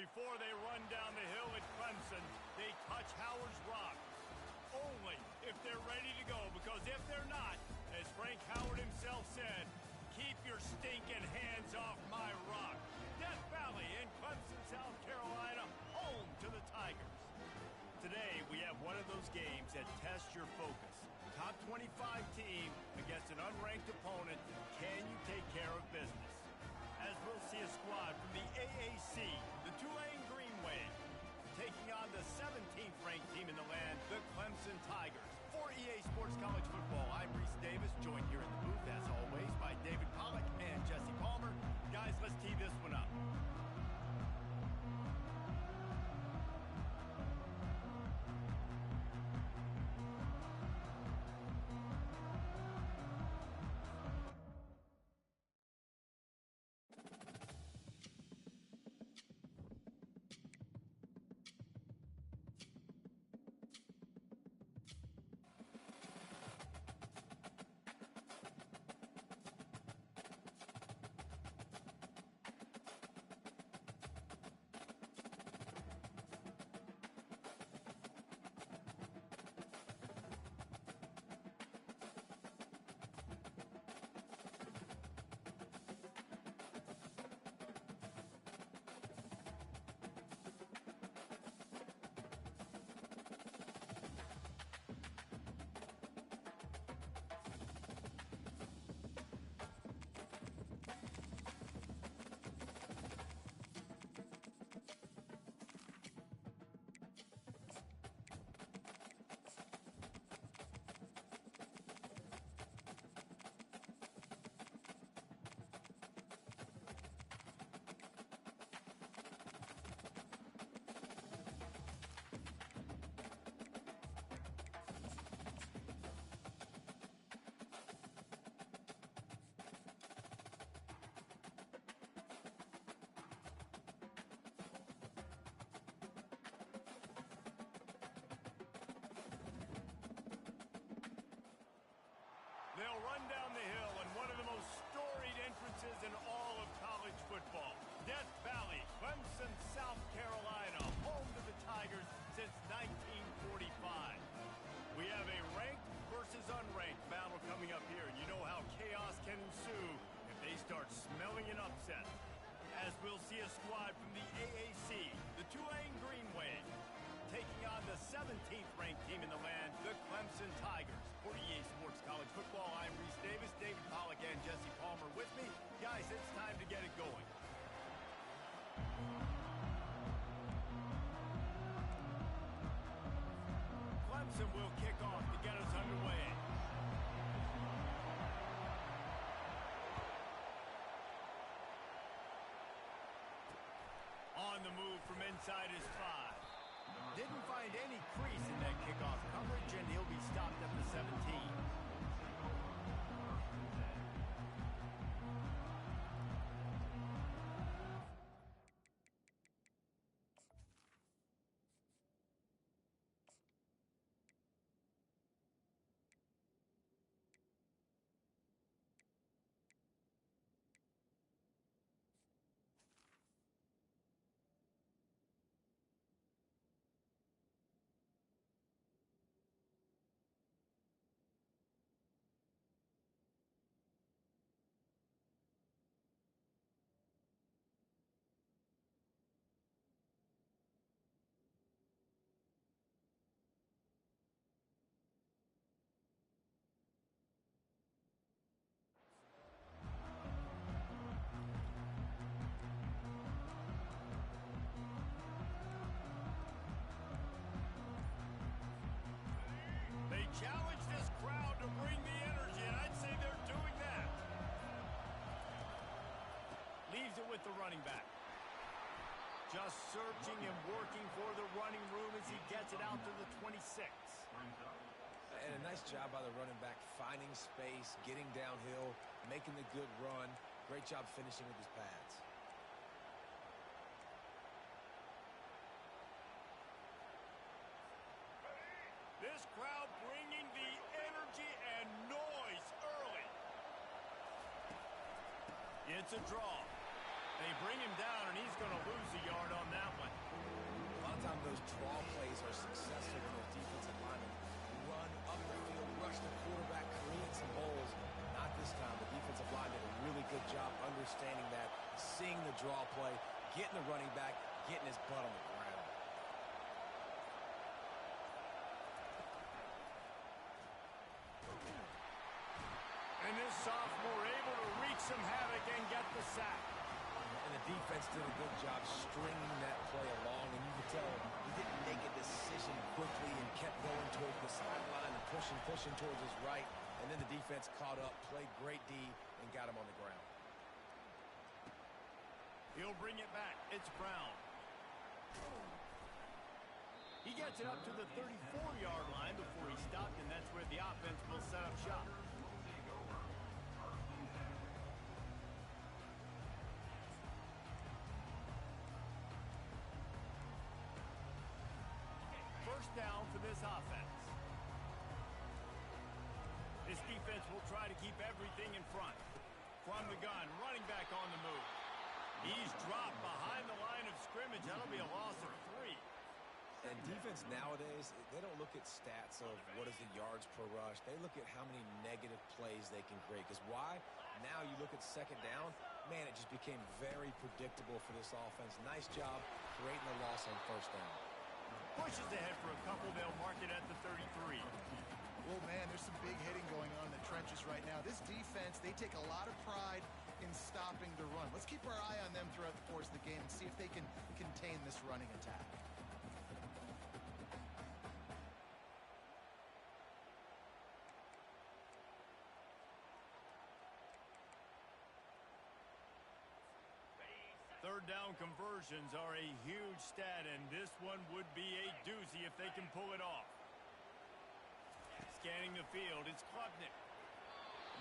Before they run down the hill at Clemson, they touch Howard's rock. Only if they're ready to go, because if they're not, as Frank Howard himself said, keep your stinking hands off my rock. Death Valley in Clemson, South Carolina, home to the Tigers. Today, we have one of those games that tests your focus. Top 25 team against an unranked opponent. Can you take care of business? As we'll see a squad from the AAC, the Tulane Green Wave, taking on the 17th ranked team in the land, the Clemson Tigers. For EA Sports College Football, I'm Reese Davis, joined here in the booth, as always, by David Pollack and Jesse Palmer. Guys, let's tee this one up. They'll run down the hill in one of the most storied entrances in all of college football. Death Valley, Clemson, South Carolina, home to the Tigers since 1945. We have a ranked versus unranked battle coming up here, and you know how chaos can ensue if they start smelling an upset. As we'll see a squad from the AAC, the Tulane Green Wave, taking on the 17th ranked team in the land, the Clemson Tigers. For EA Sports College Football, I'm Reese Davis, David Pollack, and Jesse Palmer with me. Guys, it's time to get it going. Clemson will kick off to get us underway. On the move from inside his 5. Didn't find any crease in that kickoff coverage, and he'll be stopped at the 17. Challenge this crowd to bring the energy, and I'd say they're doing that. Leaves it with the running back. Just searching and working for the running room as he gets it out to the 26. And a nice job by the running back, finding space, getting downhill, making the good run. Great job finishing with his pads. This crowd bringing the energy and noise early. It's a draw. They bring him down, and he's going to lose a yard on that one. A lot of times those draw plays are successful when those defensive linemen run up the field, rush the quarterback, create some holes. Not this time. The defensive line did a really good job understanding that, seeing the draw play, getting the running back, getting his butt on the ground. And this sophomore able to wreak some havoc and get the sack. And the defense did a good job stringing that play along, and you could tell he didn't make a decision quickly and kept going towards the sideline and pushing towards his right. And then the defense caught up, played great D, and got him on the ground. He'll bring it back. It's Brown. He gets it up to the 34-yard line before he stopped, and that's where the offense will set up shop. First down for this offense. This defense will try to keep everything in front. From the gun, running back on the move. He's dropped behind the line of scrimmage. That'll be a loss of 3. And defense nowadays, they don't look at stats of what is the yards per rush. They look at how many negative plays they can create. Because why? Now you look at second down, man, it just became very predictable for this offense. Nice job creating the loss on first down. Pushes ahead for a couple. They'll mark it at the 33. Well, man, there's some big hitting going on in the trenches right now. This defense, they take a lot of pride in stopping the run. Let's keep our eye on them throughout the course of the game and see if they can contain this running attack. Third down conversions are a huge stat, and this one would be a doozy if they can pull it off. Scanning the field, it's Klubnik.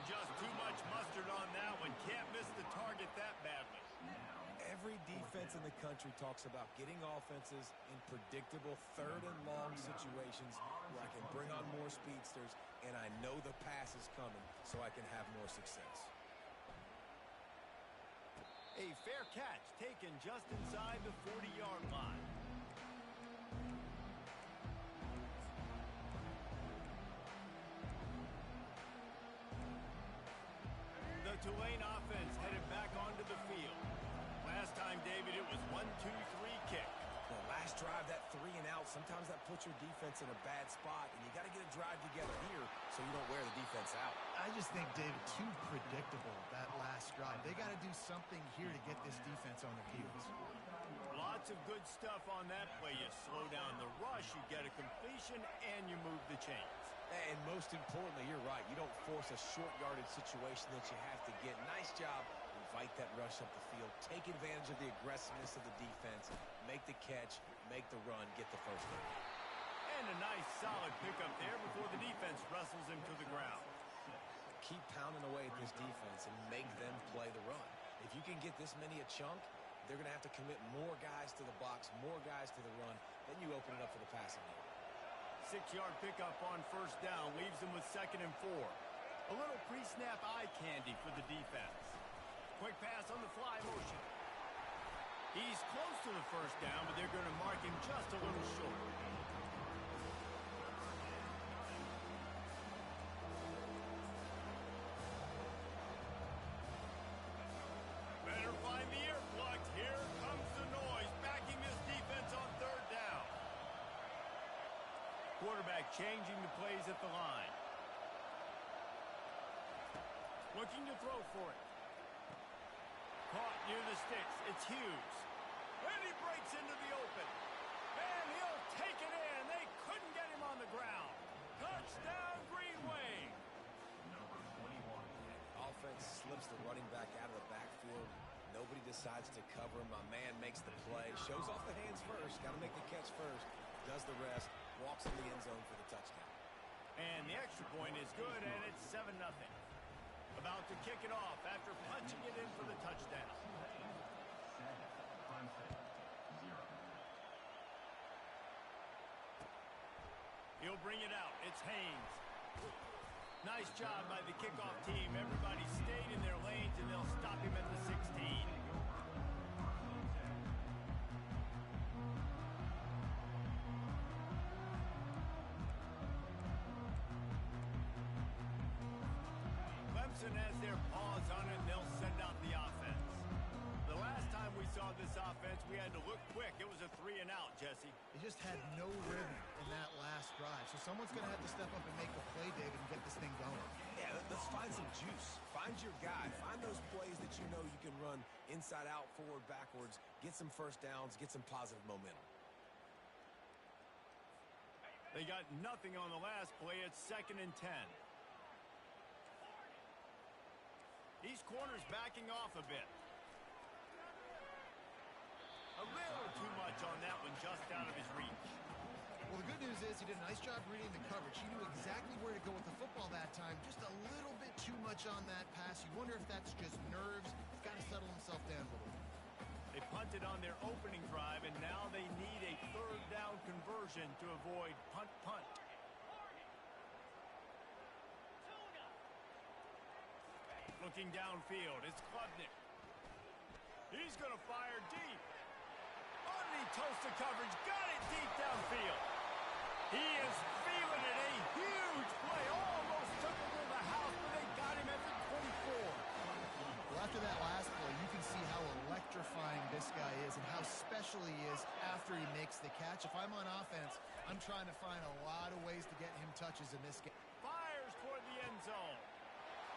Just too much mustard on that one. Can't miss the target that badly. Every defense in the country talks about getting offenses in predictable third and long situations where I can bring on more speedsters and I know the pass is coming so I can have more success. A fair catch taken just inside the 40-yard line. The Tulane offense headed back onto the field. Last time, David, it was 1-2-3 kick. The last drive, that 3 and out, sometimes that puts your defense in a bad spot, and you got to get a drive together here so you don't wear the defense out. I just think, David, too predictable, that last drive. They got to do something here to get this defense on their heels. Lots of good stuff on that play. You slow down the rush, you get a completion, and you move the chains. And most importantly, you're right. You don't force a short yardage situation that you have to get. Nice job. Invite that rush up the field. Take advantage of the aggressiveness of the defense. Make the catch. Make the run. Get the first down. And a nice solid pickup there before the defense wrestles him to the ground. Keep pounding away at this defense and make them play the run. If you can get this many a chunk, they're going to have to commit more guys to the box, more guys to the run. Then you open it up for the passing game. 6-yard pickup on first down leaves them with 2nd and 4. A little pre-snap eye candy for the defense. Quick pass on the fly motion. He's close to the first down, but they're going to mark him just a little short. Better find the earplugs. Here comes the noise, backing this defense on third down. Quarterback changing the plays at the line. Looking to throw for it. Caught near the sticks. It's Hughes. And he breaks into the open. And he'll take it in. They couldn't get him on the ground. Touchdown, Green Wave. Offense slips the running back out of the backfield. Nobody decides to cover him. My man makes the play. Shows off the hands first. Got to make the catch first. Does the rest. Walks in the end zone for the touchdown. And the extra point is good, and it's 7-0. About to kick it off after punching it in for the touchdown. He'll bring it out. It's Haynes. Nice job by the kickoff team. Everybody stayed in their lanes, and they'll stop him at the 16. Wilson has their paws on it, and they'll send out the offense. The last time we saw this offense, we had to look quick. It was a 3-and-out, Jesse. They just had no rhythm in that last drive. So someone's going to have to step up and make a play, David, and get this thing going. Yeah, let's find some juice. Find your guy. Find those plays that you know you can run inside out, forward, backwards, get some first downs, get some positive momentum. They got nothing on the last play. It's 2nd and 10. These corners backing off a bit. A little too much on that one, just out of his reach. Well, the good news is he did a nice job reading the coverage. He knew exactly where to go with the football that time. Just a little bit too much on that pass. You wonder if that's just nerves. He's got to settle himself down a little bit. They punted on their opening drive, and now they need a 3rd down conversion to avoid punt. Looking downfield, it's Klubnik. He's going to fire deep. Underneath toast of coverage, got it deep downfield. He is feeling it. A huge play. Almost took him to the house, but they got him at the 24. Well, after that last play, you can see how electrifying this guy is and how special he is after he makes the catch. If I'm on offense, I'm trying to find a lot of ways to get him touches in this game. Fires toward the end zone.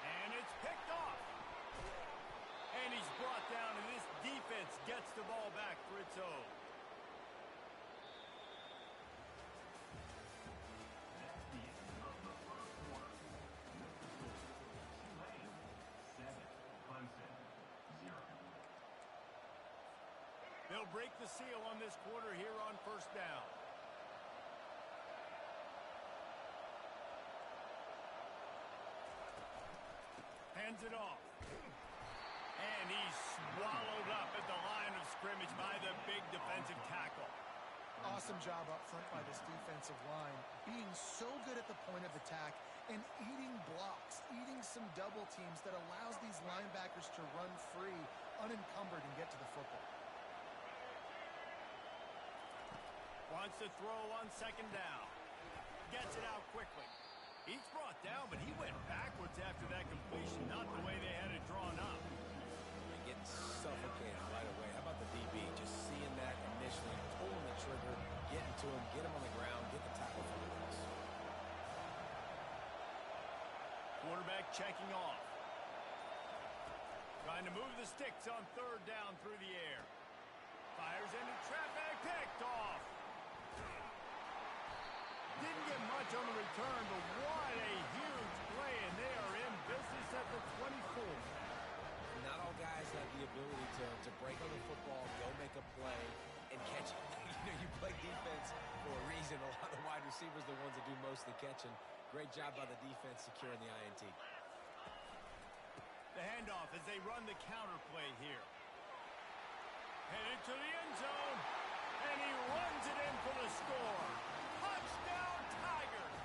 And it's picked off. And he's brought down, and this defense gets the ball back for its own. They'll break the seal on this quarter here on 1st down. Hands it off. And he's swallowed up at the line of scrimmage by the big defensive tackle. Awesome job up front by this defensive line, being so good at the point of attack and eating blocks, eating some double teams that allows these linebackers to run free, unencumbered, and get to the football. Wants to throw on 2nd down. Gets it out quickly. He's brought down, but he went backwards after that completion, not the way they had it drawn up. Getting suffocated right away. How about the DB? Just seeing that initially, pulling the trigger, getting to him, get him on the ground, get the tackle for the loss. Quarterback checking off. Trying to move the sticks on 3rd down through the air. Fires into traffic, picked off. Didn't get much on the return, but what a huge play, and they are in business at the 24. Not all guys have the ability to break on the football, go make a play, and catch it. You play defense for a reason. A lot of the wide receivers are the ones that do most of the catching. Great job by the defense securing the INT. The handoff as they run the counter play here. Headed to the end zone, and he runs it in for the score. Touchdown, Tigers!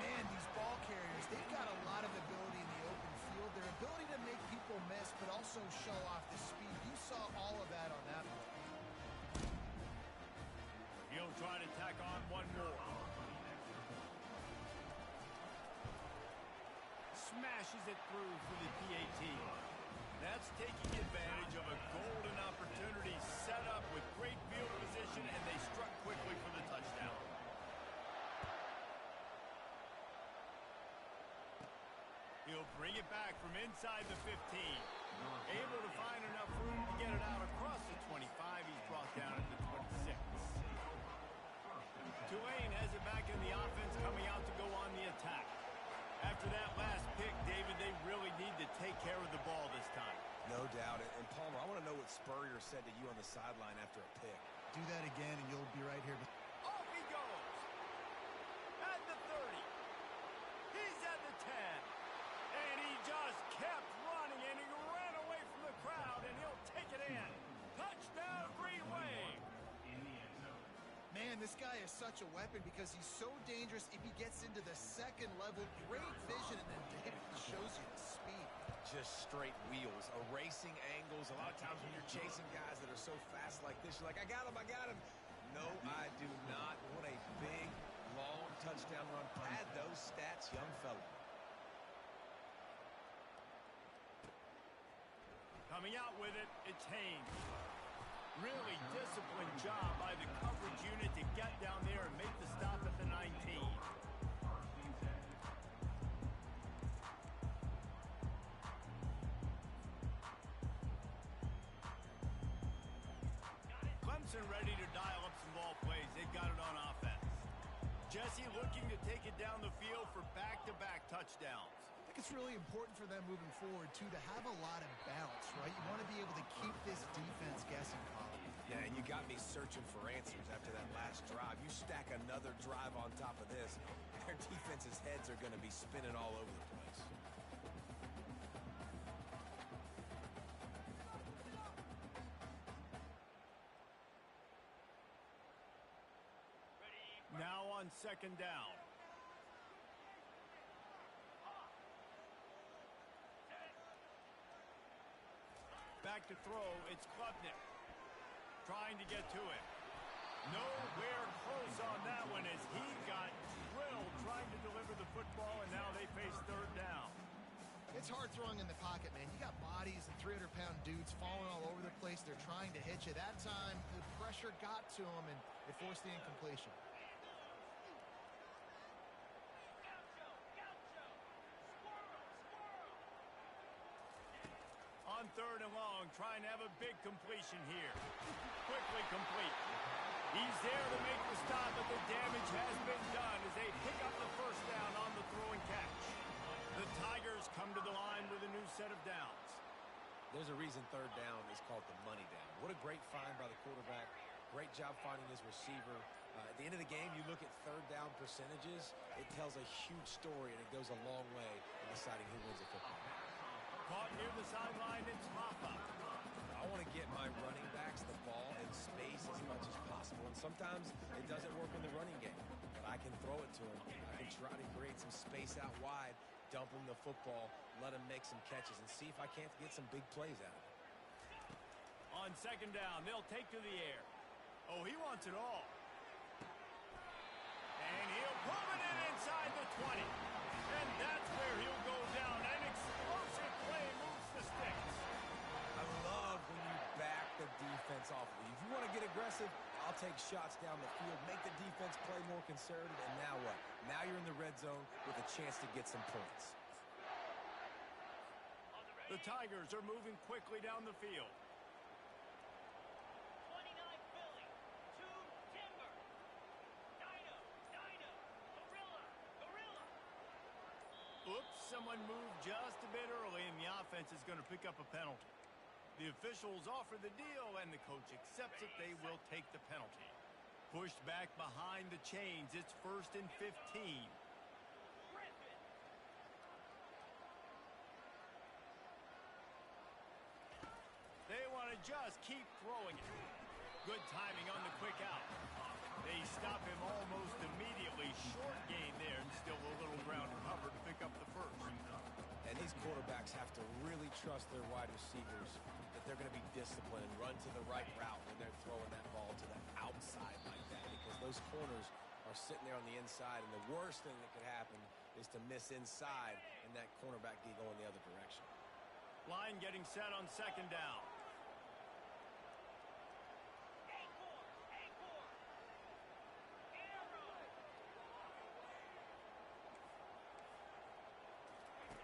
Man, these ball carriers, they've got a lot of ability in the open field. Their ability to make people miss, but also show off the speed. You saw all of that on that play. He'll try to tack on one more. Smashes it through for the PAT. That's taking advantage of a golden opportunity set up with great field position, and they struck quickly for the touchdown. He'll bring it back from inside the 15. Able to find enough room to get it out across the 25. He's brought down at the 26. Tulane has it back in the offense, coming out to go on the attack. After that last pick, David, they really need to take care of the ball this time. No doubt. And Palmer, I want to know what Spurrier said to you on the sideline after a pick. Do that again, and you'll be right here. Off he goes. At the 30. He's at the 10. And he just kept running, and he ran away from the crowd, and he'll take it in. Touchdown, Green Wave. Man, this guy is such a weapon because he's so dangerous if he gets into the second level. Great vision, and then David shows you the speed. Just straight wheels, erasing angles. A lot of times when you're chasing guys that are so fast like this, you're like, I got him, I got him. No, I do not. What a big, long touchdown run. Pad those stats, young fella. Coming out with it, it's Haynes. Really disciplined job by the coverage unit to get down there and make the stop at the 19. Clemson ready to dial up some ball plays. They've got it on offense. Jesse looking to take it down the field for back-to-back touchdowns. I think it's really important for them moving forward, too, to have a lot of balance, right? You want to be able to keep this defense guessing, Colin. Yeah, and you got me searching for answers after that last drive. You stack another drive on top of this, their defense's heads are going to be spinning all over the place. Now on second down. Back to throw, it's Klubnik. Trying to get to it. Nowhere close on that one as he got drilled trying to deliver the football, and now they face third down. It's hard throwing in the pocket, man. You got bodies and 300-pound dudes falling all over the place. They're trying to hit you. That time, the pressure got to them, and it forced the incompletion. On third and long, trying to have a big completion here. Quickly complete. He's there to make the stop, but the damage has been done as they pick up the first down on the throw and catch. The Tigers come to the line with a new set of downs. There's a reason third down is called the money down. What a great find by the quarterback. Great job finding his receiver. At the end of the game, you look at third down percentages. It tells a huge story, and it goes a long way in deciding who wins a football game. Caught near the sideline, it's Hoffa. I want to get my running backs the ball in space as much as possible. And sometimes it doesn't work in the running game. But I can throw it to him. I can try to create some space out wide, dump him the football, let him make some catches, and see if I can't get some big plays out of it. On second down, they'll take to the air. Oh, he wants it all. And he'll pull it in inside the 20. And that's where he'll go down. An explosive play moves the sticks. I love when you back the defense off. If you want to get aggressive, I'll take shots down the field, make the defense play more conservative, and now what? Now you're in the red zone with a chance to get some points. The Tigers are moving quickly down the field. Oops, someone moved just a bit early, and the offense is going to pick up a penalty. The officials offer the deal, and the coach accepts it. They will take the penalty. Pushed back behind the chains. It's 1st and 15. They want to just keep throwing it. Good timing on the quick out. They stop him almost immediately. Short gain there, and still a little ground to cover to pick up the first. And these quarterbacks have to really trust their wide receivers that they're going to be disciplined and run to the right route when they're throwing that ball to the outside like that, because those corners are sitting there on the inside, and the worst thing that could happen is to miss inside and that cornerback be going the other direction. Line getting set on second down.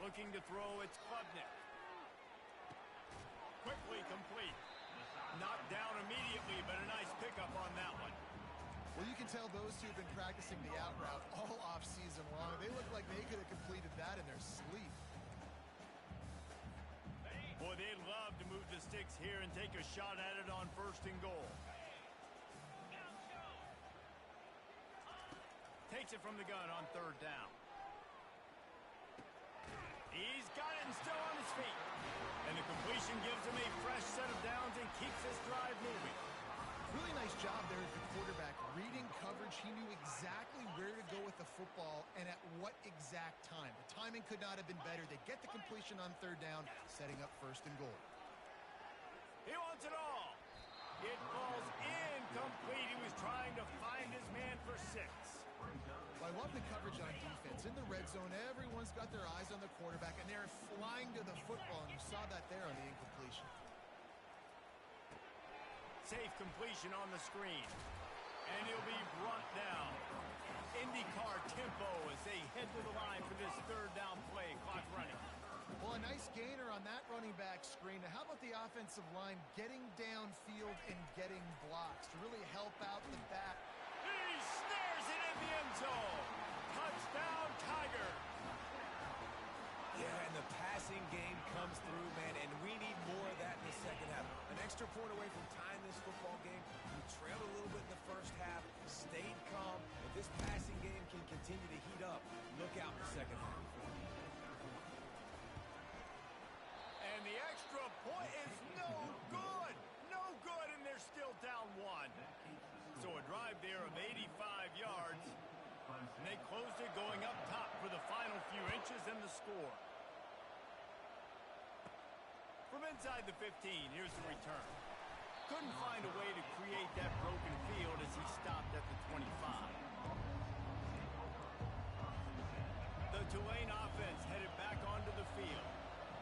Looking to throw, it's Klubnik. Quickly complete. Knocked down immediately, but a nice pickup on that one. Well, you can tell those two have been practicing the out route all off-season long. They look like they could have completed that in their sleep. Boy, they'd love to move the sticks here and take a shot at it on 1st and goal. Takes it from the gun on 3rd down. He's got it and still on his feet. And the completion gives him a fresh set of downs and keeps this drive moving. Really nice job there as the quarterback. Reading coverage, he knew exactly where to go with the football and at what exact time. The timing could not have been better. They get the completion on 3rd down, setting up 1st and goal. He wants it all. It falls incomplete. He was trying to find his man for 6. Well, I love the coverage on defense. In the red zone, everyone's Everyone's got their eyes on the quarterback, and they're flying to the football, and you saw that there on the incompletion. Safe completion on the screen. And he'll be brought down. IndyCar tempo as they head to the line for this third down play. Clock running. Well, a nice gainer on that running back screen. Now, how about the offensive line getting downfield and getting blocks to really help out the back? He snares it in the end zone. Touchdown, Tiger. Yeah, and the passing game comes through, man, and we need more of that in the second half. An extra point away from tying this football game. We trailed a little bit in the first half, stayed calm. If this passing game can continue to heat up, look out in the second half. And the extra point is no good. No good, and they're still down one. So a drive there of 85 yards. And they closed it going up top for the final few inches and the score. From inside the 15, here's the return. Couldn't find a way to create that broken field as he stopped at the 25. The Tulane offense headed back onto the field.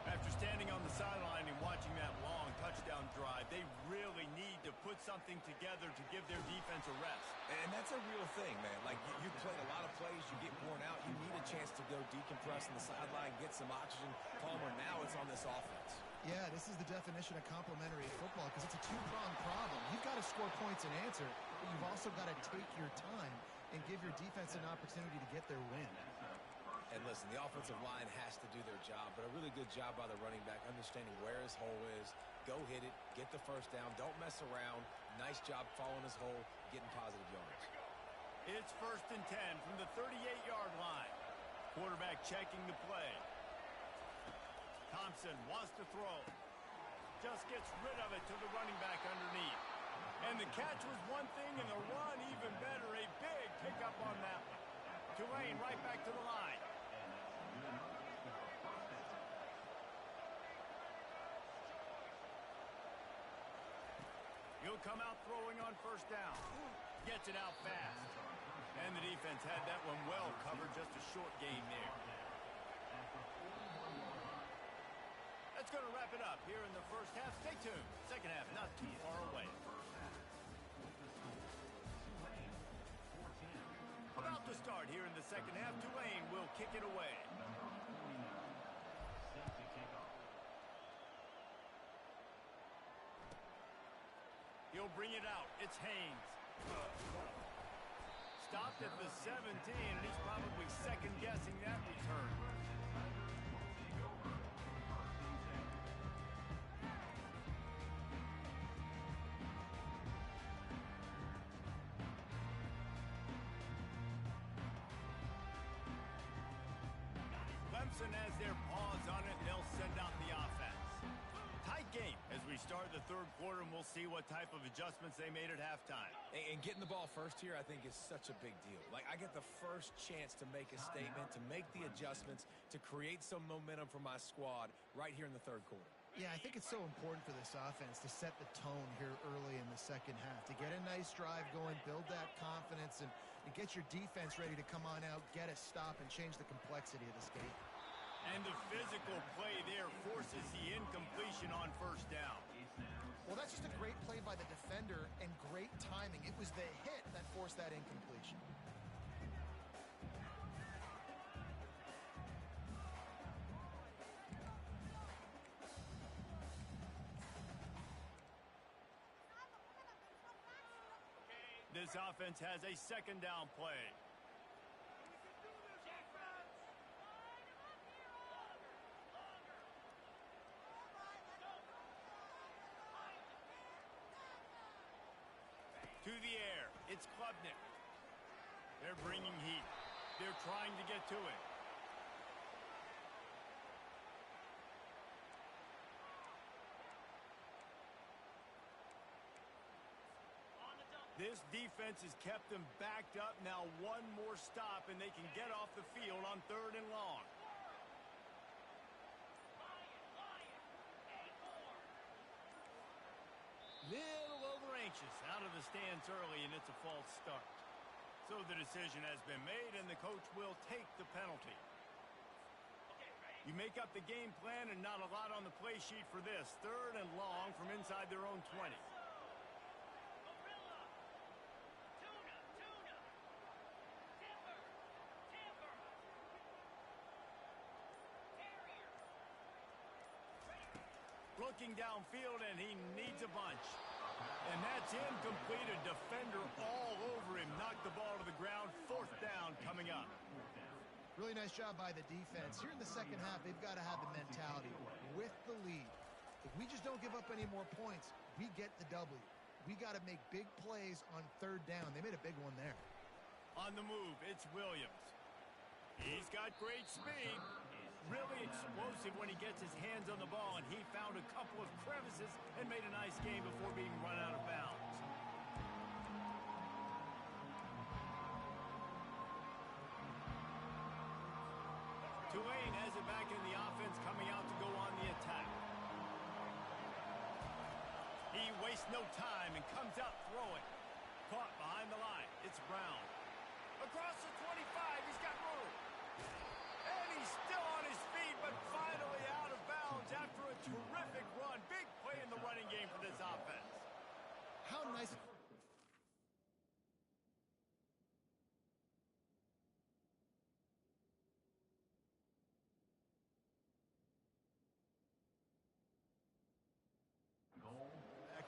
After standing on the sideline and watching that long touchdown drive, they really need to put something together to give their defense a rest. And that's a real thing, man. Like, you played a lot of plays, you get worn out, you need a chance to go decompress on the sideline, get some oxygen. Palmer, now it's on this offense. Yeah, this is the definition of complementary football because it's a two-pronged problem. You've got to score points and answer, but you've also got to take your time and give your defense an opportunity to get their win. And listen, the offensive line has to do their job, but a really good job by the running back, understanding where his hole is, go hit it, get the first down, don't mess around. Nice job following his hole, getting positive yards. It's 1st and 10 from the 38-yard line. Quarterback checking the play. Thompson wants to throw. Just gets rid of it to the running back underneath. And the catch was one thing, and the run even better. A big pickup on that one. Tulane right back to the line. He'll come out throwing on 1st down. Gets it out fast. And the defense had that one well covered. Just a short gain there. That's going to wrap it up here in the first half. Stay tuned. Second half not too far away. About to start here in the second half. Tulane will kick it away. He'll bring it out. It's Haynes. Stopped at the 17, and he's probably second-guessing that return. Clemson has their paws on it, and they'll send out the offense. Tight game as we start the third quarter, and we'll see what type of adjustments they made at halftime. And getting the ball first here, I think, is such a big deal. Like, I get the first chance to make a statement, to make the adjustments, to create some momentum for my squad right here in the third quarter. Yeah, I think it's so important for this offense to set the tone here early in the second half, to get a nice drive going, build that confidence, and get your defense ready to come on out, get a stop, and change the complexity of this game. And the physical play there forces the incompletion on 1st down. Well, that's just a great play by the defender and great timing. It was the hit that forced that incompletion. This offense has a 2nd down play. To the air, it's Klubnik. They're bringing heat. They're trying to get to it. This defense has kept them backed up. Now one more stop, and they can get off the field on 3rd and long. Little over anxious out of the stands early, and it's a false start. So the decision has been made, and the coach will take the penalty. You make up the game plan and not a lot on the play sheet for this. 3rd and long from inside their own 20. Looking downfield, and he needs a bunch. And that's incomplete. A defender all over him. Knocked the ball to the ground. 4th down coming up. Really nice job by the defense. Here in the second half, they've got to have the mentality with the lead. If we just don't give up any more points, we get the W. We got to make big plays on 3rd down. They made a big one there. On the move, it's Williams. He's got great speed. Really explosive when he gets his hands on the ball, and he found a couple of crevices and made a nice game before being run out of bounds. Tulane has it back in the offense, coming out to go on the attack. He wastes no time and comes out throwing. Caught behind the line. It's Brown. Across the 25, he's got room. And he's still on his feet, but finally out of bounds after a terrific run. Big play in the running game for this offense. How nice.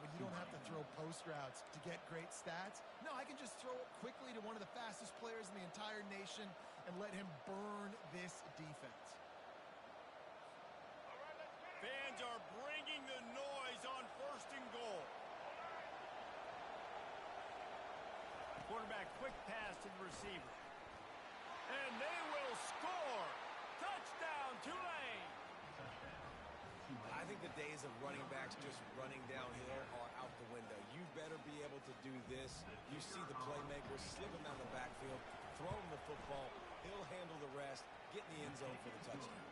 When you don't have to throw post routes to get great stats. No, I can just throw it quickly to one of the fastest players in the entire nation and let him burn this defense. Fans are bringing the noise on 1st and goal. Quarterback quick pass to the receiver. And they will score. Touchdown, Tulane. I think the days of running backs just running downhill are out the window. You better be able to do this. You see the playmaker, slip him out of the backfield, throw him the football. He'll handle the rest, get in the end zone for the touchdown.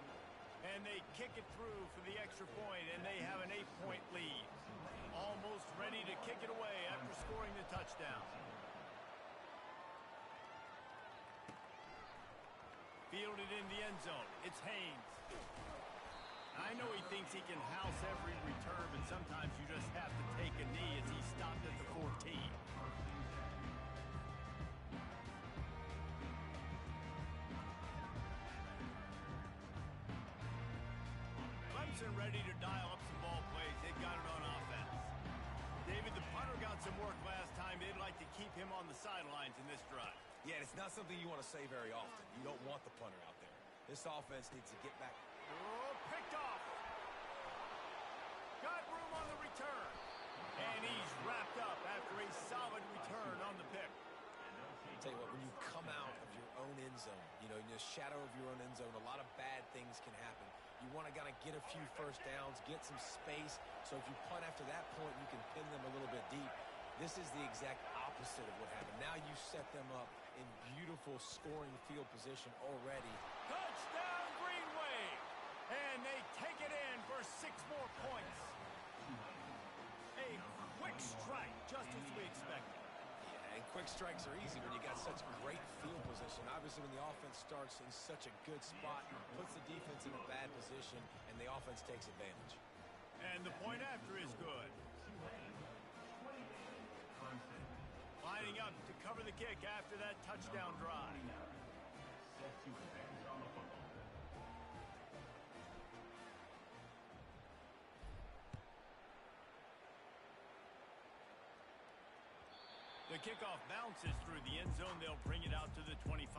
And they kick it through for the extra point, and they have an 8-point lead. Almost ready to kick it away after scoring the touchdown. Fielded in the end zone. It's Haynes. I know he thinks he can house every return, but sometimes you just have to take a knee as he stopped at the 14. Clemson ready to dial up some ball plays. They got it on offense. David, the punter got some work last time. They'd like to keep him on the sidelines in this drive. Yeah, it's not something you want to say very often. You don't want the punter out there. This offense needs to get back. Oh, picked off. Got room on the return. And he's wrapped up after a solid return on the pick. I'll tell you what, when you come out of your own end zone, in the shadow of your own end zone, a lot of bad things can happen. You want to kind of get a few first downs, get some space, so if you punt after that point, you can pin them a little bit deep. This is the exact opposite of what happened. Now you set them up in beautiful scoring field position already. Touchdown, Greenway! And they take it in for 6 more points. A quick strike, just as we expected. Yeah, and quick strikes are easy when you got such great field position. Obviously, when the offense starts in such a good spot, puts the defense in a bad position, and the offense takes advantage. And the point after is good. Lining up to cover the kick after that touchdown drive. The kickoff bounces through the end zone. They'll bring it out to the 25.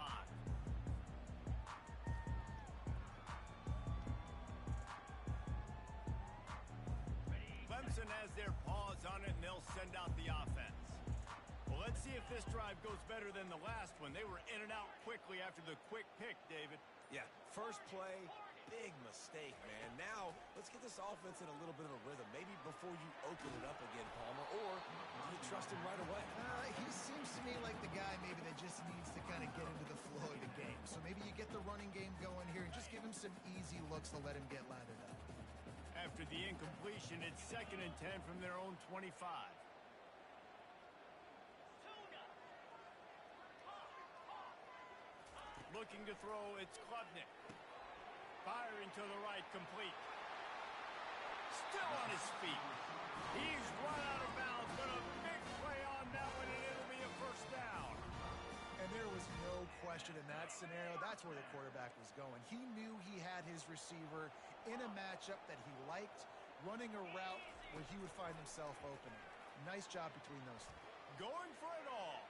Clemson has their paws on it, and they'll send out the offense. Well, let's see if this drive goes better than the last one. They were in and out quickly after the quick pick, David. Yeah, first play, big mistake, man. Now, let's get this offense in a little bit of a rhythm. Maybe before you open it up again, Palmer, or do you trust him right away? He seems to me like the guy maybe that just needs to kind of get into the flow of the game. So maybe you get the running game going here and just give him some easy looks to let him get landed up. After the incompletion, it's 2nd and 10 from their own 25. Looking to throw, it's Klubnik. Firing to the right, complete. Still on his feet. He's run out of bounds, but a big play on that one, and it'll be a first down. And there was no question in that scenario. That's where the quarterback was going. He knew he had his receiver in a matchup that he liked, running a route where he would find himself opening. Nice job between those two. Going for it all.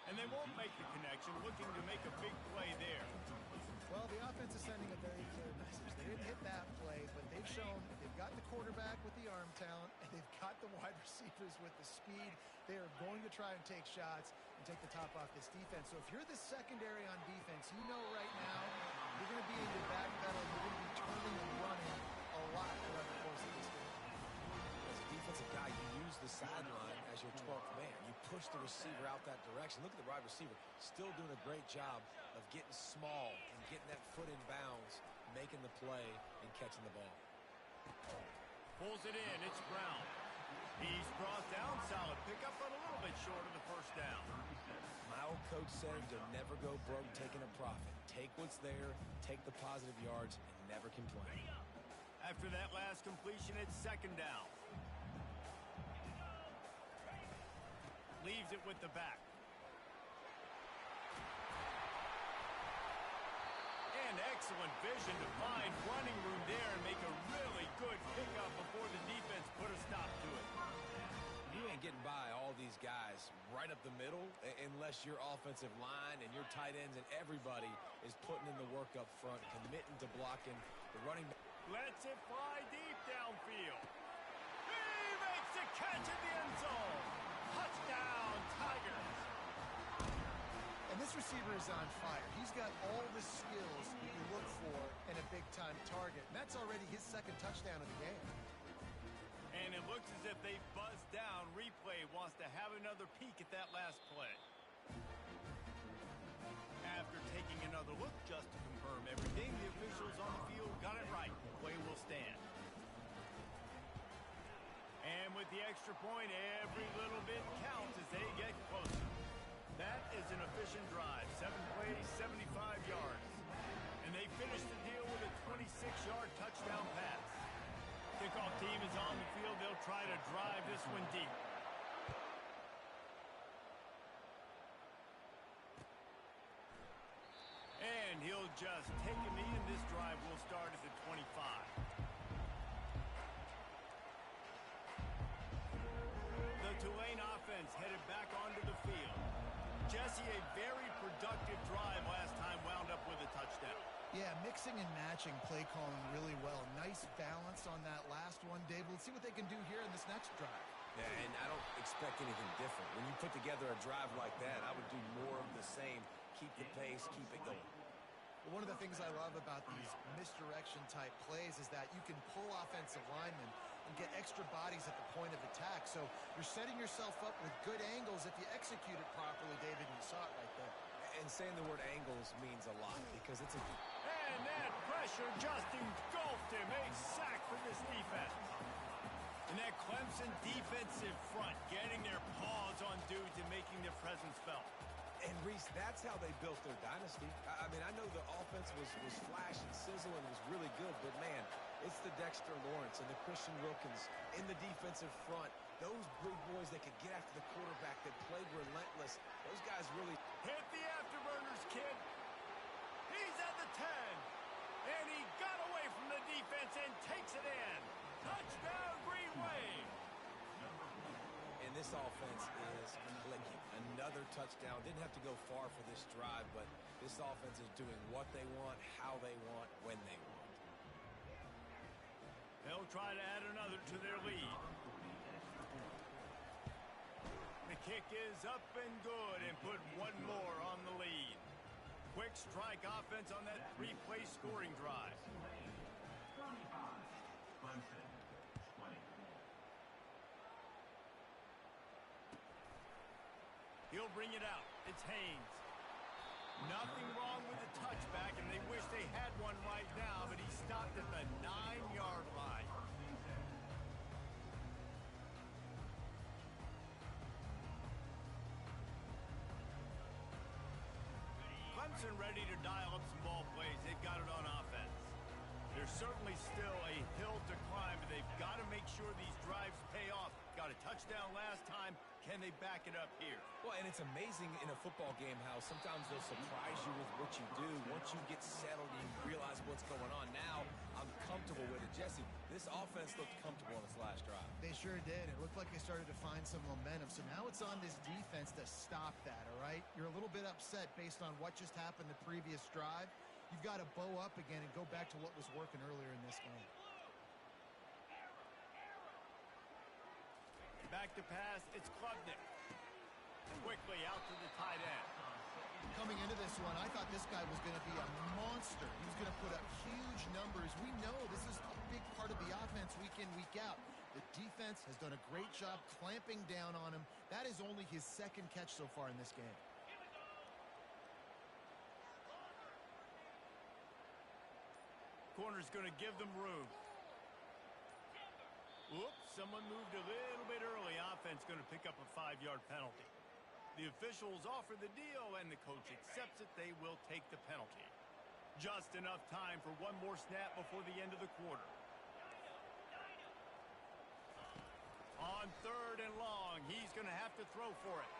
And they won't make the connection, looking to make a big play there. Well, the offense is sending a very clear message. They didn't hit that play, but they've shown they've got the quarterback with the arm talent, and they've got the wide receivers with the speed. They are going to try and take shots and take the top off this defense. So if you're the secondary on defense, you know right now you're going to be in your back pedal. You're going to be turning and running a lot throughout the course of this game. As a defensive guy, you use the sideline as your 12th man. You push the receiver out that direction. Look at the wide receiver. Still doing a great job of getting small and getting that foot in bounds, making the play, and catching the ball. Pulls it in. It's Brown. He's brought down. Solid pickup, but a little bit short of the first down. My old coach said you'll never go broke taking a profit. Take what's there, take the positive yards, and never complain. After that last completion, it's second down. Leaves it with the back. And excellent vision to find running room there and make a really good pickup before the defense put a stop to it. You ain't getting by all these guys right up the middle unless your offensive line and your tight ends and everybody is putting in the work up front, committing to blocking the running back. Lets it fly deep downfield. He makes the catch in the end zone. Touchdown, Tigers. And this receiver is on fire. He's got all the skills you look for in a big-time target. And that's already his second touchdown of the game. And it looks as if they buzzed down. Replay wants to have another peek at that last play. After taking another look just to confirm everything, the officials on the field got it right. The play will stand. And with the extra point, every little bit counts as they get closer. That is an efficient drive. 7 plays, 75 yards. And they finish the deal with a 26-yard touchdown pass. Kickoff team is on the field. They'll try to drive this one deep. And he'll just take him in. This drive will start at the 25. The Tulane offense headed back onto the field. Jesse, a very productive drive last time, wound up with a touchdown. Yeah, mixing and matching play calling really well. Nice balance on that last one, Dave. Let's see what they can do here in this next drive. Yeah, and I don't expect anything different. When you put together a drive like that, I would do more of the same. Keep the pace, keep it going. Well, one of the things I love about these misdirection-type plays is that you can pull offensive linemen and get extra bodies at the point of attack. So you're setting yourself up with good angles if you execute it properly, David, and you saw it right there. And saying the word angles means a lot because it's a... And that pressure just engulfed him. A sack for this defense. And that Clemson defensive front getting their paws on dudes and making their presence felt. And, Reese, that's how they built their dynasty. I mean, I know the offense was flash and sizzle and was really good, but, man, it's the Dexter Lawrence and the Christian Wilkins in the defensive front. Those big boys that could get after the quarterback, that played relentless. Those guys really... Hit the afterburners, kid. He's at the 10. And he got away from the defense and takes it in. Touchdown, Green Wave. And this offense is clicking. Another touchdown. Didn't have to go far for this drive, but this offense is doing what they want, how they want, when they want. They'll try to add another to their lead. The kick is up and good and put one more on the lead. Quick strike offense on that three-play scoring drive. 25, Clemson, 20. He'll bring it out. It's Haynes. Nothing wrong with the touchback, and they wish they had one right now, but he stopped at the 9-yard line. Clemson ready to dial up some ball plays. They've got it on sure these drives pay off. Got a touchdown last time. Can they back it up here? Well, and it's amazing in a football game how sometimes they'll surprise you with what you do. Once you get settled and you realize what's going on, now I'm comfortable with it. Jesse, this offense looked comfortable on its last drive. They sure did. It looked like they started to find some momentum. So now it's on this defense to stop that, all right? You're a little bit upset based on what just happened the previous drive. You've got to bow up again and go back to what was working earlier in this game. Back to pass, it's Klubnik. Quickly out to the tight end. Coming into this one, I thought this guy was going to be a monster. He was going to put up huge numbers. We know this is a big part of the offense week in, week out. The defense has done a great job clamping down on him. That is only his second catch so far in this game. Corner's going to give them room. Whoops, someone moved a little bit early. Offense going to pick up a 5-yard penalty. The officials offer the deal, and the coach accepts it. They will take the penalty. Just enough time for one more snap before the end of the quarter. On 3rd and long, he's going to have to throw for it.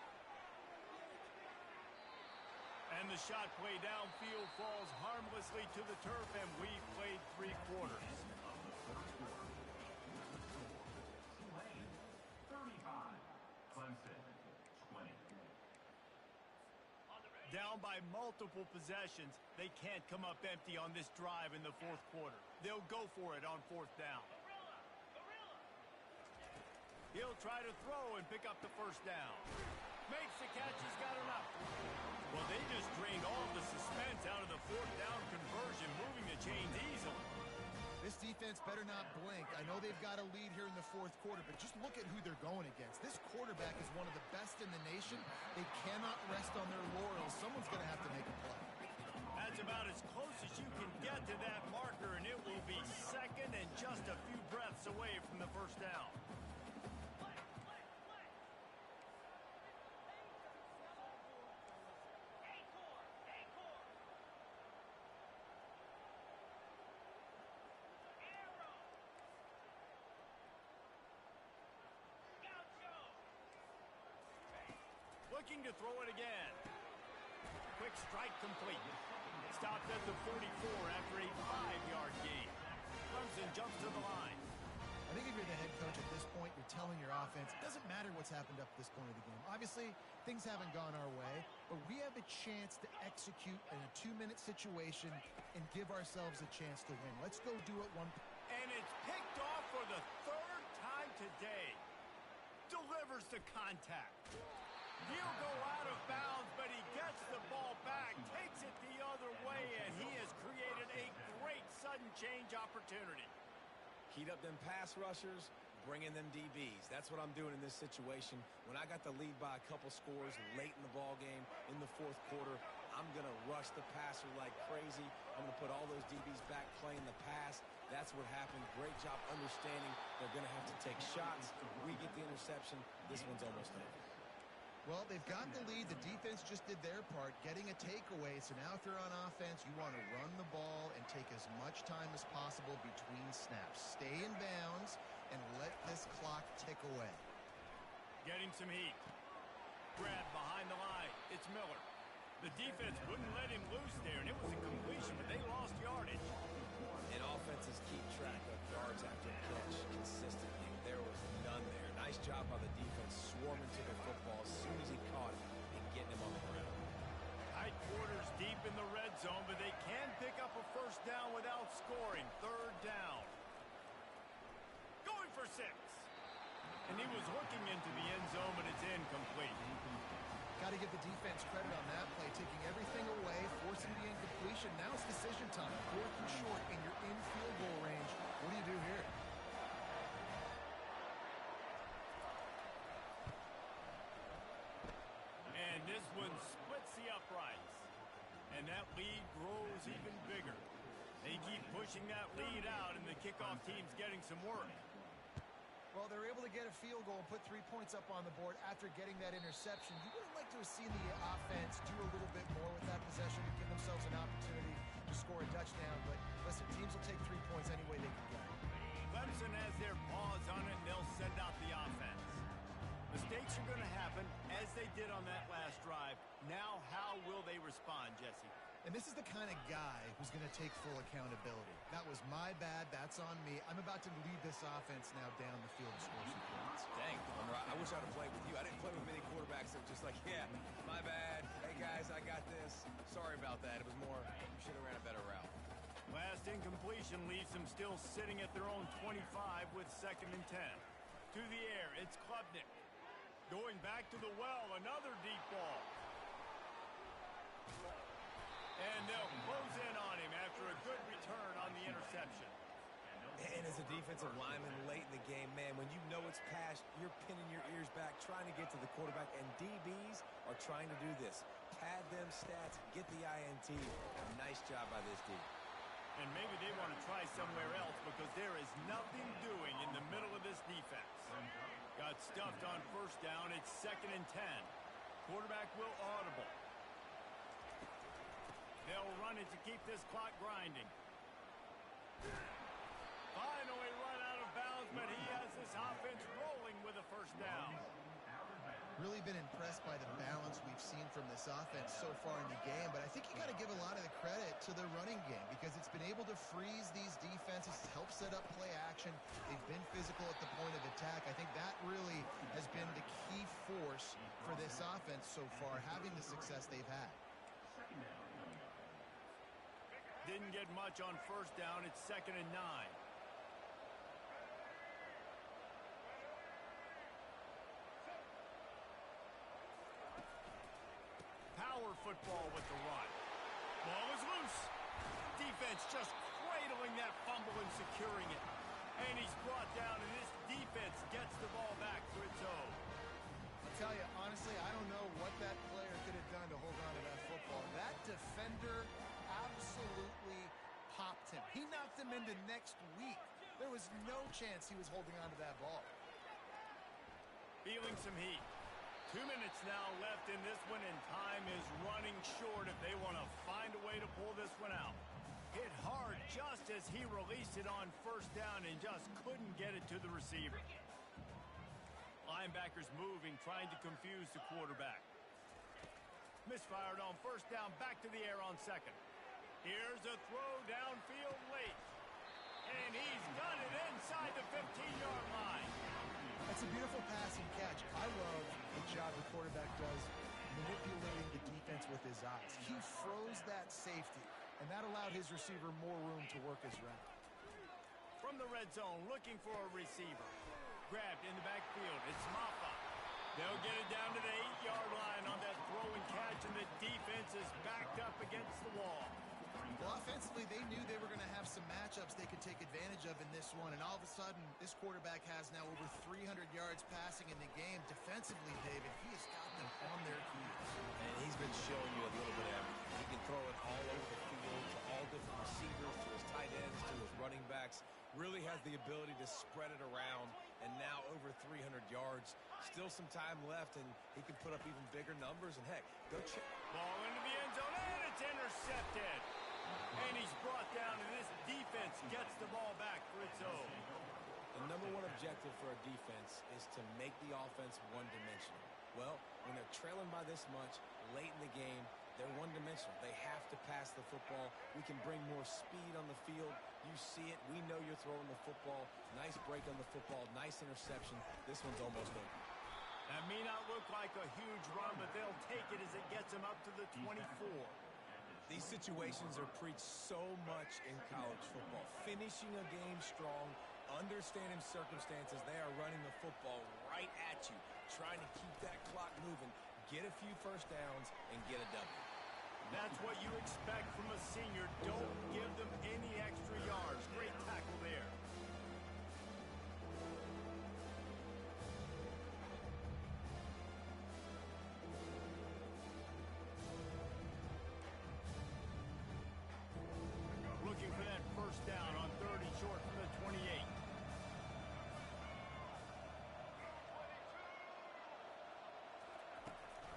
And the shot play downfield falls harmlessly to the turf, and we've played 3 quarters. 35, Clemson, 20. Down by multiple possessions, they can't come up empty on this drive in the 4th quarter. They'll go for it on 4th down. He'll try to throw and pick up the 1st down. Makes the catch, he's got enough. Well, they just drained all the suspense out of the 4th down conversion, moving the chains easily. This defense better not blink. I know they've got a lead here in the 4th quarter, but just look at who they're going against. This quarterback is one of the best in the nation. They cannot rest on their laurels. Someone's going to have to make a play. That's about as close as you can get to that marker, and it will be 2nd and just a few breaths away from the 1st down. Looking to throw it again. Quick strike complete. Stopped at the 44 after a 5-yard gain. Clemson jumps to the line. I think if you're the head coach at this point, you're telling your offense, it doesn't matter what's happened up to this point of the game. Obviously, things haven't gone our way, but we have a chance to execute in a 2-minute situation and give ourselves a chance to win. Let's go do it one. And it's picked off for the 3rd time today. Delivers the contact. He'll go out of bounds, but he gets the ball back, takes it the other way, and he has created a great sudden change opportunity. Heat up them pass rushers, bring in them DBs. That's what I'm doing in this situation. When I got the lead by a couple scores late in the ball game, in the 4th quarter, I'm going to rush the passer like crazy. I'm going to put all those DBs back playing the pass. That's what happened. Great job understanding they're going to have to take shots. We get the interception. This one's almost over. Well, they've got the lead. The defense just did their part, getting a takeaway. So now if you're on offense, you want to run the ball and take as much time as possible between snaps. Stay in bounds and let this clock tick away. Getting some heat. Grab behind the line. It's Miller. The defense wouldn't let him loose there, and it was a completion, but they lost yardage. And offenses keep track of yards after catch consistently. There was none there. Nice job by the defense swarming to the football as soon as he caught it and getting him on the ground. Tight quarters deep in the red zone, but they can pick up a 1st down without scoring. 3rd down. Going for 6. And he was looking into the end zone, but it's incomplete. Got to give the defense credit on that play, taking everything away, forcing the incompletion. Now it's decision time. 4th and short, and you're in field goal range. What do you do here? And this one splits the uprights. And that lead grows even bigger. They keep pushing that lead out, and the kickoff team's getting some work. Well, they're able to get a field goal and put 3 points up on the board after getting that interception. You would have liked to have seen the offense do a little bit more with that possession and give themselves an opportunity to score a touchdown. But listen, teams will take 3 points any way they can get. Clemson Wilson has their paws on it, and they'll send out the offense. Mistakes are going to happen, as they did on that last drive. Now, how will they respond, Jesse? And this is the kind of guy who's going to take full accountability. That was my bad. That's on me. I'm about to lead this offense now down the field and score some points. Dang, I wish I'd have played with you. I didn't play with many quarterbacks that were just like, yeah, my bad. Hey, guys, I got this. Sorry about that. It was more, you should have ran a better route. Last incompletion leaves them still sitting at their own 25 with 2nd and 10. To the air, it's Klubnik. Going back to the well, another deep ball. And they'll close in on him after a good return on the interception. And as a defensive lineman late in the game, man, when you know it's passed, you're pinning your ears back, trying to get to the quarterback, and DBs are trying to do this. Pad them stats, get the INT. Nice job by this D. And maybe they want to try somewhere else because there is nothing doing in the middle of this defense. Got stuffed on 1st down. It's 2nd and 10. Quarterback will audible. They'll run it to keep this clock grinding. Finally run out of bounds, but he has this offense rolling with a 1st down. Really been impressed by the balance we've seen from this offense so far in the game, but I think you got to give a lot of the credit to the running game because it's been able to freeze these defenses, help set up play action. They've been physical at the point of attack. I think that really has been the key force for this offense so far, having the success they've had. Didn't get much on 1st down. It's 2nd and 9. Power football with the run. Ball is loose. Defense just cradling that fumble and securing it. And he's brought down, and this defense gets the ball back for its own. I'll tell you, honestly, I don't know what that player could have done to hold on to that football. That defender absolutely popped him. He knocked him into next week. There was no chance he was holding on to that ball. Feeling some heat. 2 minutes now left in this one, and time is running short if they want to find a way to pull this one out. Hit hard just as he released it on 1st down and just couldn't get it to the receiver. Linebackers moving, trying to confuse the quarterback. Misfired on 1st down, back to the air on 2nd. Here's a throw downfield late. And he's got it inside the 15-yard line. That's a beautiful passing catch. I love the job the quarterback does manipulating the defense with his eyes. He froze that safety, and that allowed his receiver more room to work his route. From the red zone, looking for a receiver. Grabbed in the backfield. It's Maffa. They'll get it down to the 8-yard line on that throw and catch, and the defense is backed up against the wall. Well, offensively, they knew they were going to have some matchups they could take advantage of in this one, and all of a sudden, this quarterback has now over 300 yards passing in the game. Defensively, David, he has got them on their heels. And he's been showing you a little bit of everything. He can throw it all over the field to all different receivers, to his tight ends, to his running backs. Really has the ability to spread it around, and now over 300 yards. Still some time left, and he can put up even bigger numbers, and heck, go check. Ball into the end zone, and it's intercepted. And he's brought down, and this defense gets the ball back for its own. The number one objective for a defense is to make the offense one-dimensional. Well, when they're trailing by this much late in the game, they're one-dimensional. They have to pass the football. We can bring more speed on the field. You see it. We know you're throwing the football. Nice break on the football. Nice interception. This one's almost over. That may not look like a huge run, but they'll take it as it gets them up to the 24. These situations are preached so much in college football. Finishing a game strong, understanding circumstances. They are running the football right at you, trying to keep that clock moving, get a few 1st downs, and get a W. That's what you expect from a senior. Don't give them any extra yards. Great tackle there. Looking for that 1st down on 30 short from the 28.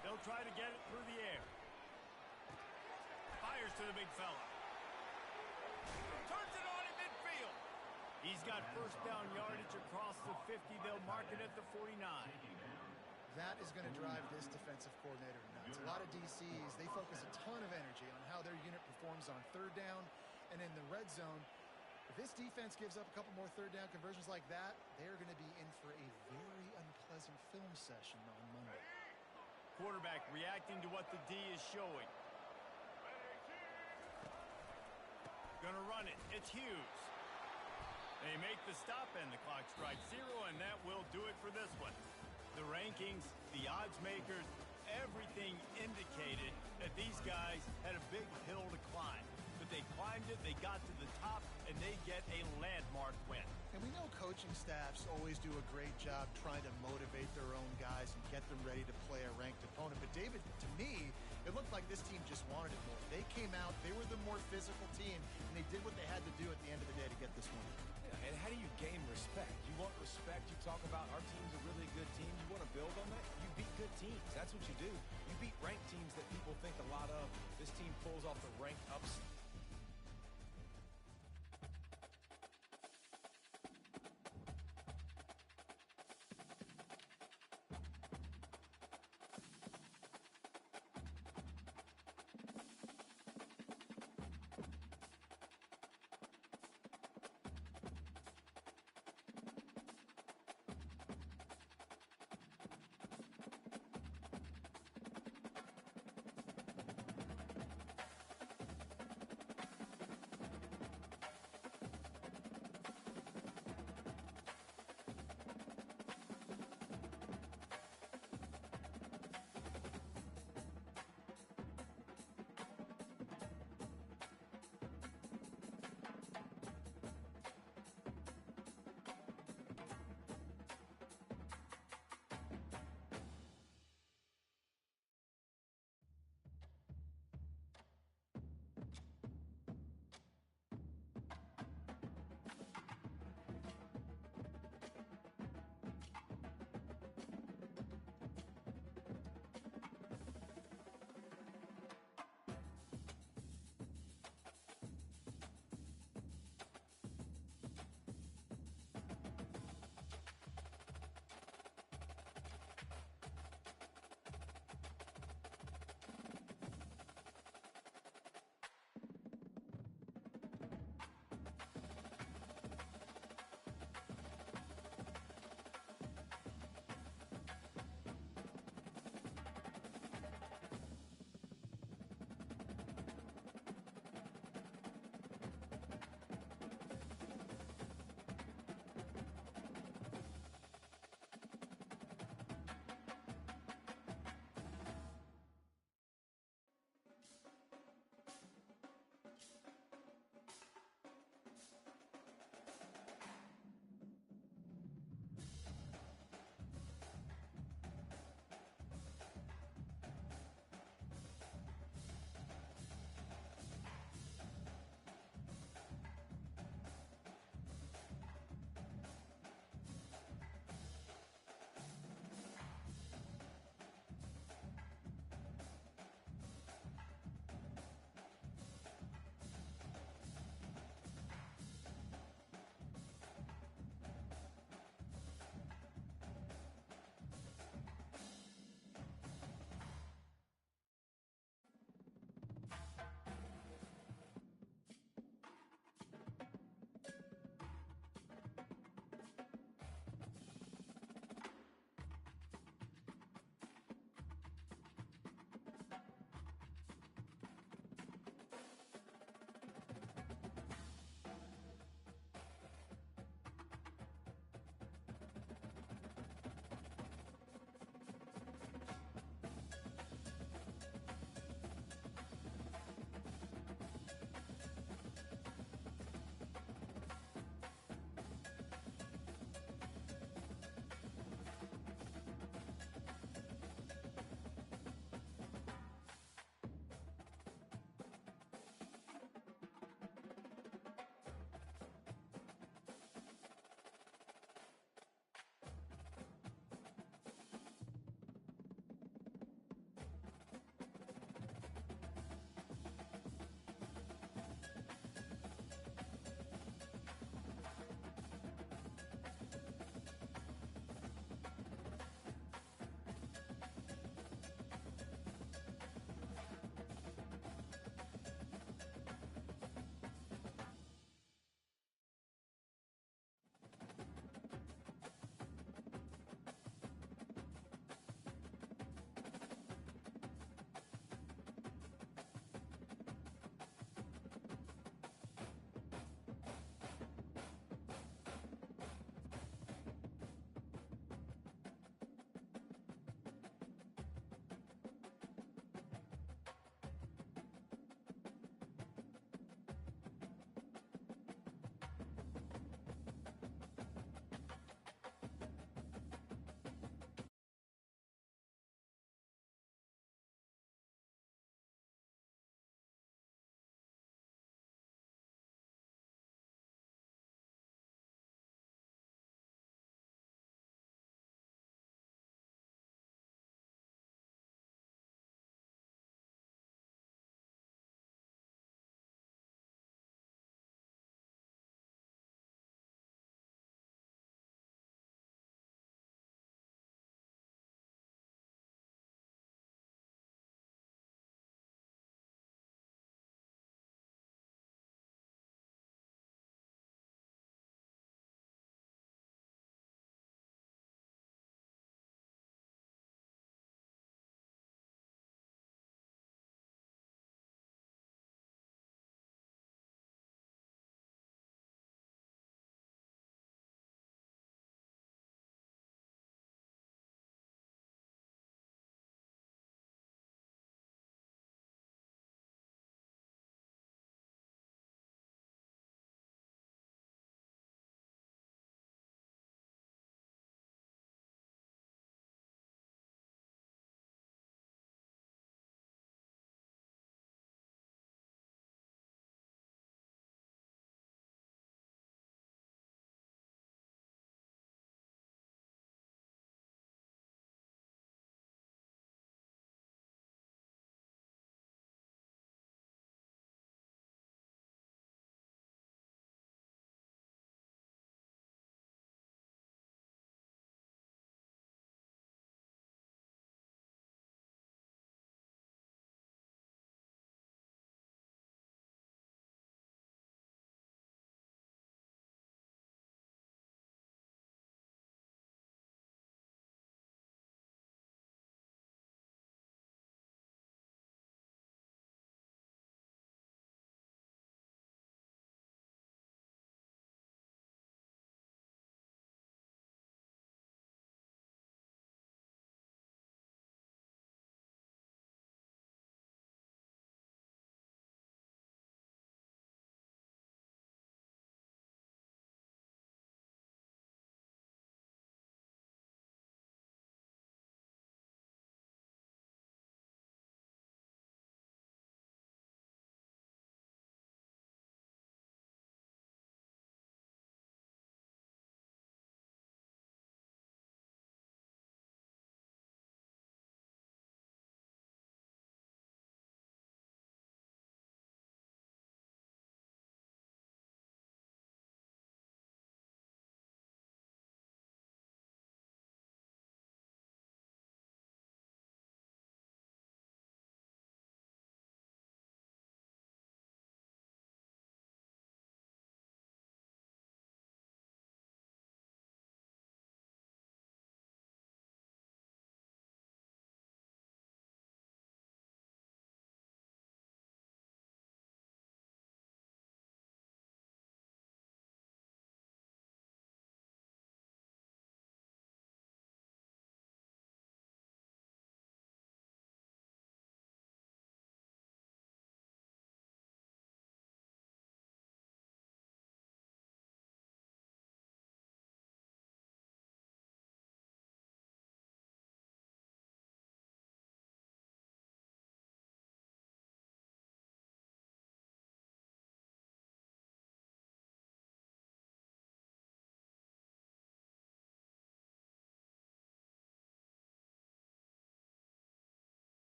They'll try to get it through the air. Fires to the big fella. Turns it on in midfield. He's got first down yardage across the 50. They'll mark it at the 49. That is going to drive this defensive coordinator nuts. A lot of DCs, they focus a ton of energy on how their unit performs on third down and in the red zone. If this defense gives up a couple more third down conversions like that, they're going to be in for a very unpleasant film session on Monday. Quarterback reacting to what the D is showing. Gonna run it. It's Hughes. They make the stop and the clock strikes 0, and that will do it for this one. The rankings, the odds makers, everything indicated that these guys had a big hill to climb. But they climbed it, they got to the top, and they get a landmark win. And we know coaching staffs always do a great job trying to motivate their own guys and get them ready to play a ranked opponent. But David, to me, it looked like this team just wanted it more. They came out, they were the more physical team, and they did what they had to do at the end of the day to get this win. Yeah, and how do you gain respect? You want respect, you talk about our team's a really good team. You want to build on that? You beat good teams. That's what you do. You beat ranked teams that people think a lot of. This team pulls off the ranked ups.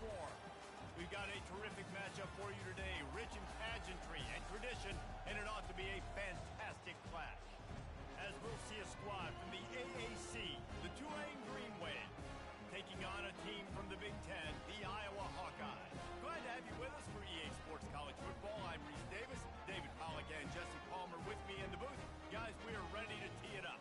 perform. We've got a terrific matchup for you today, rich in pageantry and tradition, and it ought to be a fantastic clash. As we'll see a squad from the AAC, the Tulane Green Wave, taking on a team from the Big Ten, the Iowa Hawkeyes. Glad to have you with us for EA Sports College Football. I'm Reese Davis, David Pollack and Jesse Palmer with me in the booth. Guys, we are ready to tee it up.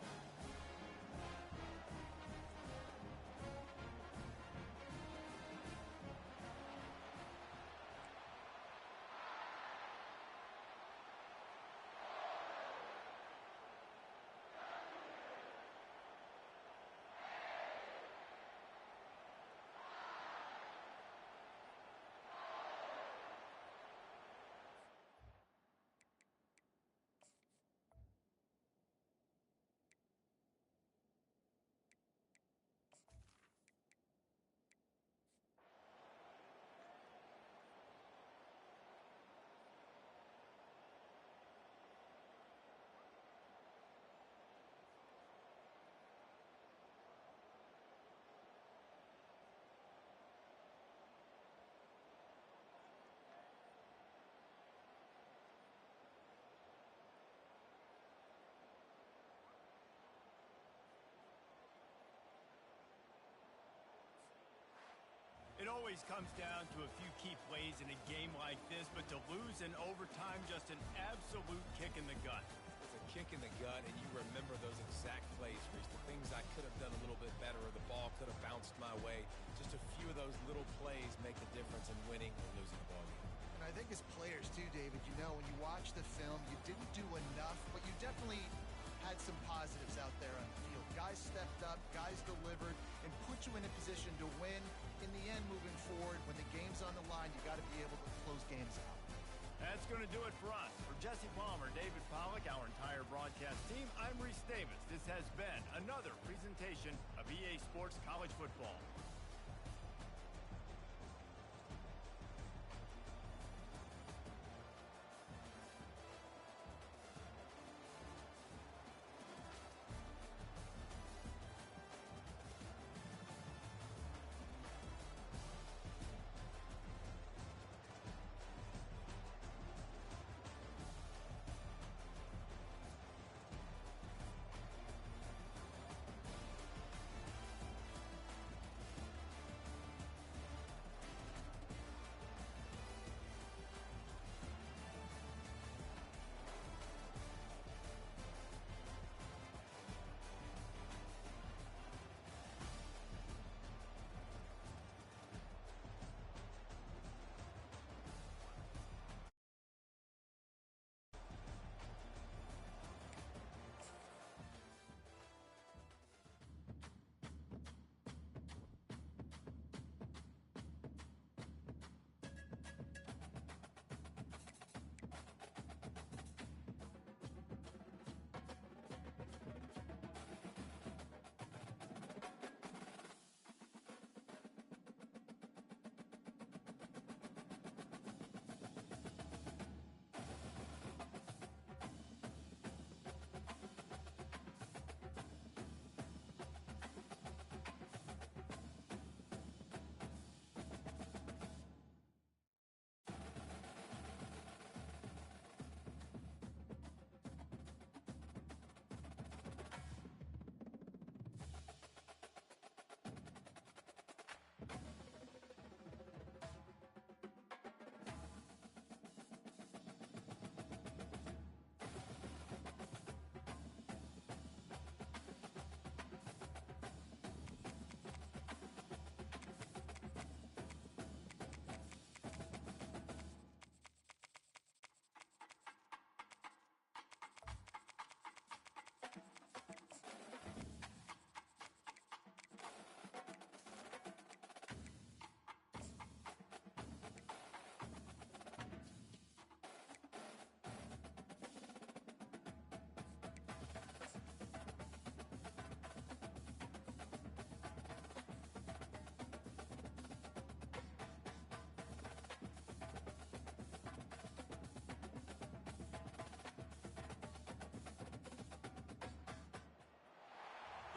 It always comes down to a few key plays in a game like this, but to lose in overtime, just an absolute kick in the gut. It's a kick in the gut, and you remember those exact plays, Reese. The things I could have done a little bit better, or the ball could have bounced my way. Just a few of those little plays make the difference in winning or losing the ball game. And I think as players too, David, you know, when you watch the film, you didn't do enough, but you definitely had some positives out there on the field. Guys stepped up, guys delivered, and put you in a position to win. In the end, moving forward, when the game's on the line, you got to be able to close games out. That's going to do it for us. For Jesse Palmer, David Pollack, our entire broadcast team, I'm Reese Davis. This has been another presentation of EA Sports College Football.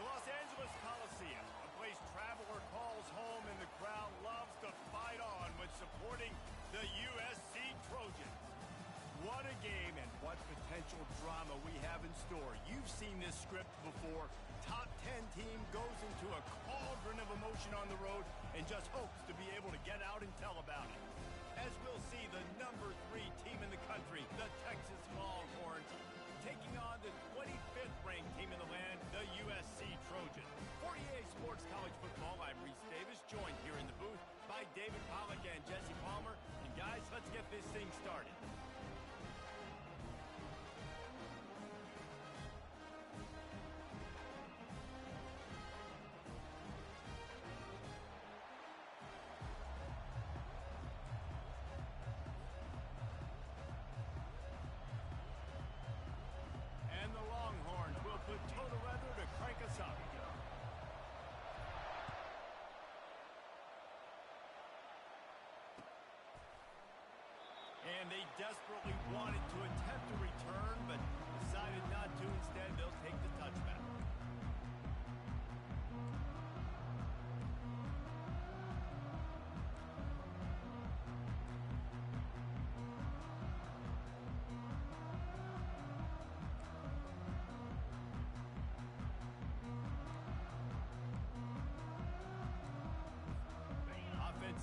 Los Angeles Coliseum, a place traveler calls home and the crowd loves to fight supporting the USC Trojans. What a game and what potential drama we have in store. You've seen this script before. Top 10 team goes into a cauldron of emotion on the road and just hopes to be able to get out and tell about it. As we'll see the number 3 team in the country, the Texas Longhorns, taking on the 25th ranked team in the land, the USC Trojans. For EA Sports College Football, I'm Reese Davis, joined here in the booth by David Pollack and Jesse Palmer. And guys, let's get this thing started. Put total weather to crank us up. And they desperately wanted to attempt a return, but decided not to. Instead, they'll take the touchback.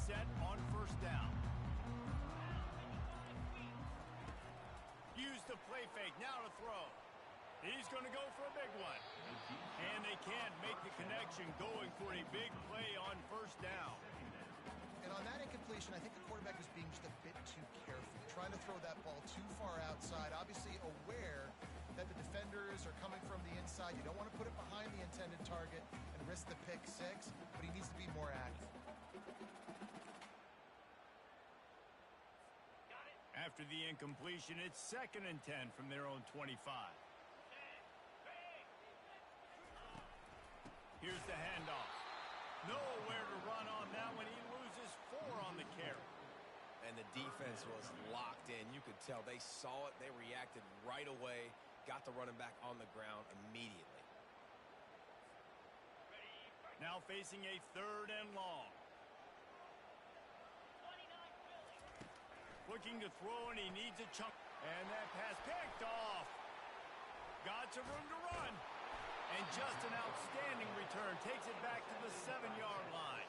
Set on first down. Use the play fake, now to throw. He's going to go for a big one. And they can't make the connection, going for a big play on first down. And on that incompletion, I think the quarterback was being just a bit too careful, trying to throw that ball too far outside, obviously aware that the defenders are coming from the inside. You don't want to put it behind the intended target and risk the pick six, but he needs to be more accurate. After the incompletion, it's 2nd and 10 from their own 25. Here's the handoff. Nowhere to run on that one. He loses 4 on the carry. And the defense was locked in. You could tell they saw it. They reacted right away. Got the running back on the ground immediately. Now facing a 3rd and long. Looking to throw, and he needs a chunk. And that pass picked off. Got some room to run. And just an outstanding return. Takes it back to the 7-yard line.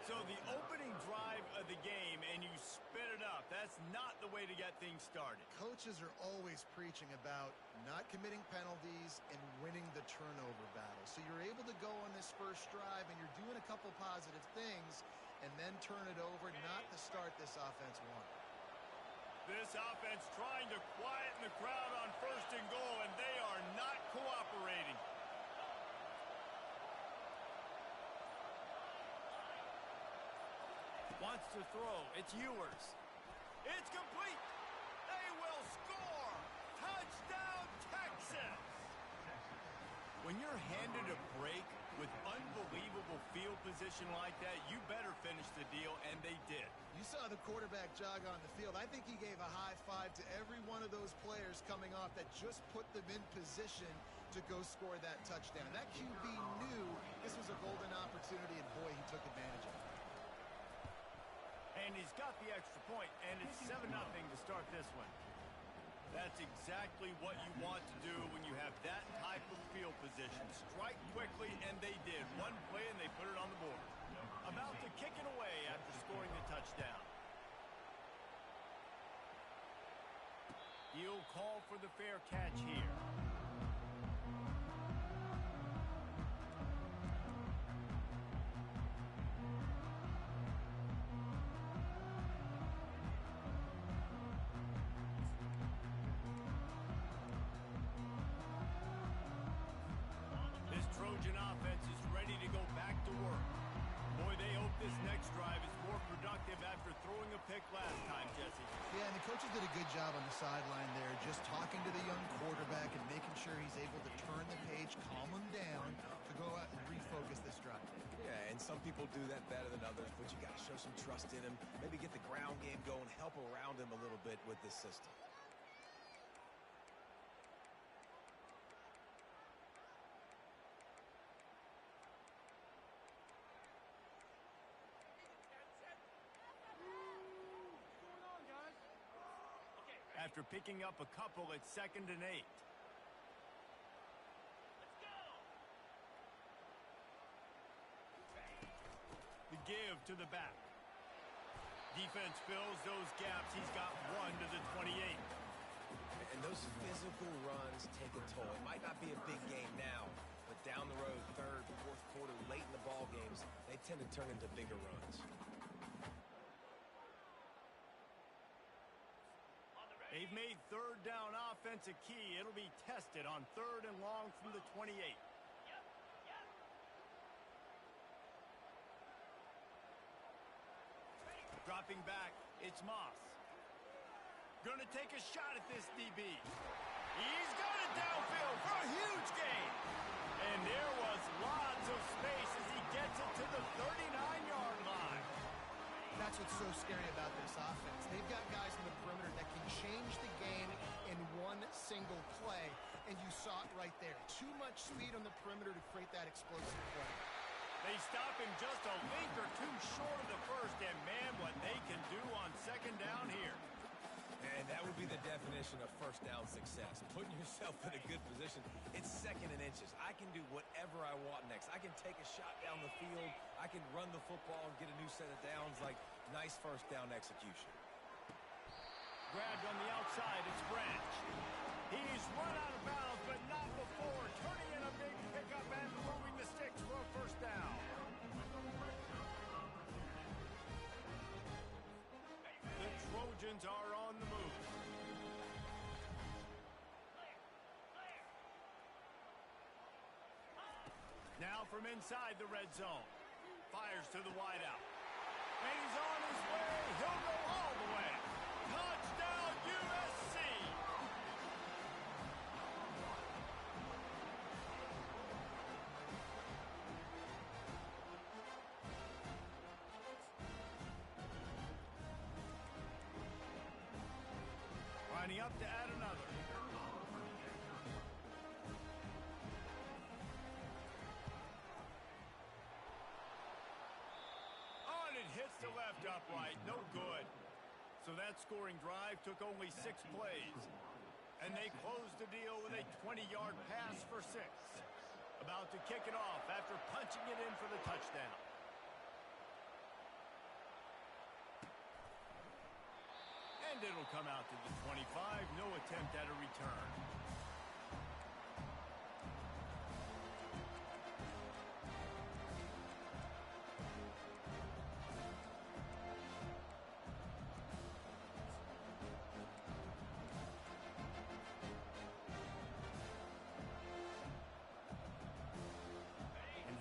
So the opening drive of the game, and you spit it up. That's not the way to get things started. Coaches are always preaching about not committing penalties and winning the turnover battle. So you're able to go on this first drive, and you're doing a couple positive things, and then turn it over, not to start this offense one. This offense trying to quieten the crowd on 1st and goal, and they are not cooperating. Wants to throw. It's Ewers. It's complete. They will score. Touchdown, Texas. When you're handed a break with unbelievable field position like that, you better finish the deal, and they did. You saw the quarterback jog on the field. I think he gave a high five to every one of those players coming off that just put them in position to go score that touchdown. That QB knew this was a golden opportunity, and boy, he took advantage of it. And he's got the extra point, and it's 7-0 to start this one. That's exactly what you want to do when you have that type of field position. Strike quickly, and they did. One play, and they put it on the board. About to kick it away after scoring the touchdown. He'll call for the fair catch here. Trojan offense is ready to go back to work. Boy, they hope this next drive is more productive after throwing a pick last time, Jesse. Yeah, and the coaches did a good job on the sideline there, just talking to the young quarterback and making sure he's able to turn the page, calm him down to go out and refocus this drive. Yeah, and some people do that better than others, but you got to show some trust in him. Maybe get the ground game going, help around him a little bit with this system. after picking up a couple at 2nd and 8. The give to the back. Defense fills those gaps. He's got 1 to the 28. And those physical runs take a toll. It might not be a big game now, but down the road, 3rd, 4th quarter, late in the ball games, they tend to turn into bigger runs. They've made 3rd down offense a key. It'll be tested on 3rd and long from the 28. Dropping back, it's Moss. Gonna take a shot at this DB. He's got it downfield for a huge gain. And there was lots of space as he gets it to the 39-yard line. That's what's so scary about this offense. They've got guys in the perimeter that can change the game in one single play, and you saw it right there. Too much speed on the perimeter to create that explosive play. They stop him just a link or two short of the first, and man, what they can do on 2nd down here. And that would be the definition of 1st down success. Putting yourself in a good position. It's 2nd and inches. I can do whatever I want next. I can take a shot down the field. I can run the football and get a new set of downs. Like, nice 1st down execution. Grabbed on the outside, it's Branch. He's run out of bounds, but not before turning in a big pickup and moving the sticks for a 1st down. The Trojans are on the move. Now from inside the red zone. Fires to the wideout. And he's on his way. He'll go all the way. Touchdown, USC! Lining up to add another. Oh, and it hits the left upright. No good. So that scoring drive took only 6 plays. And they closed the deal with a 20-yard pass for 6. About to kick it off after punching it in for the touchdown. And it'll come out to the 25. No attempt at a return.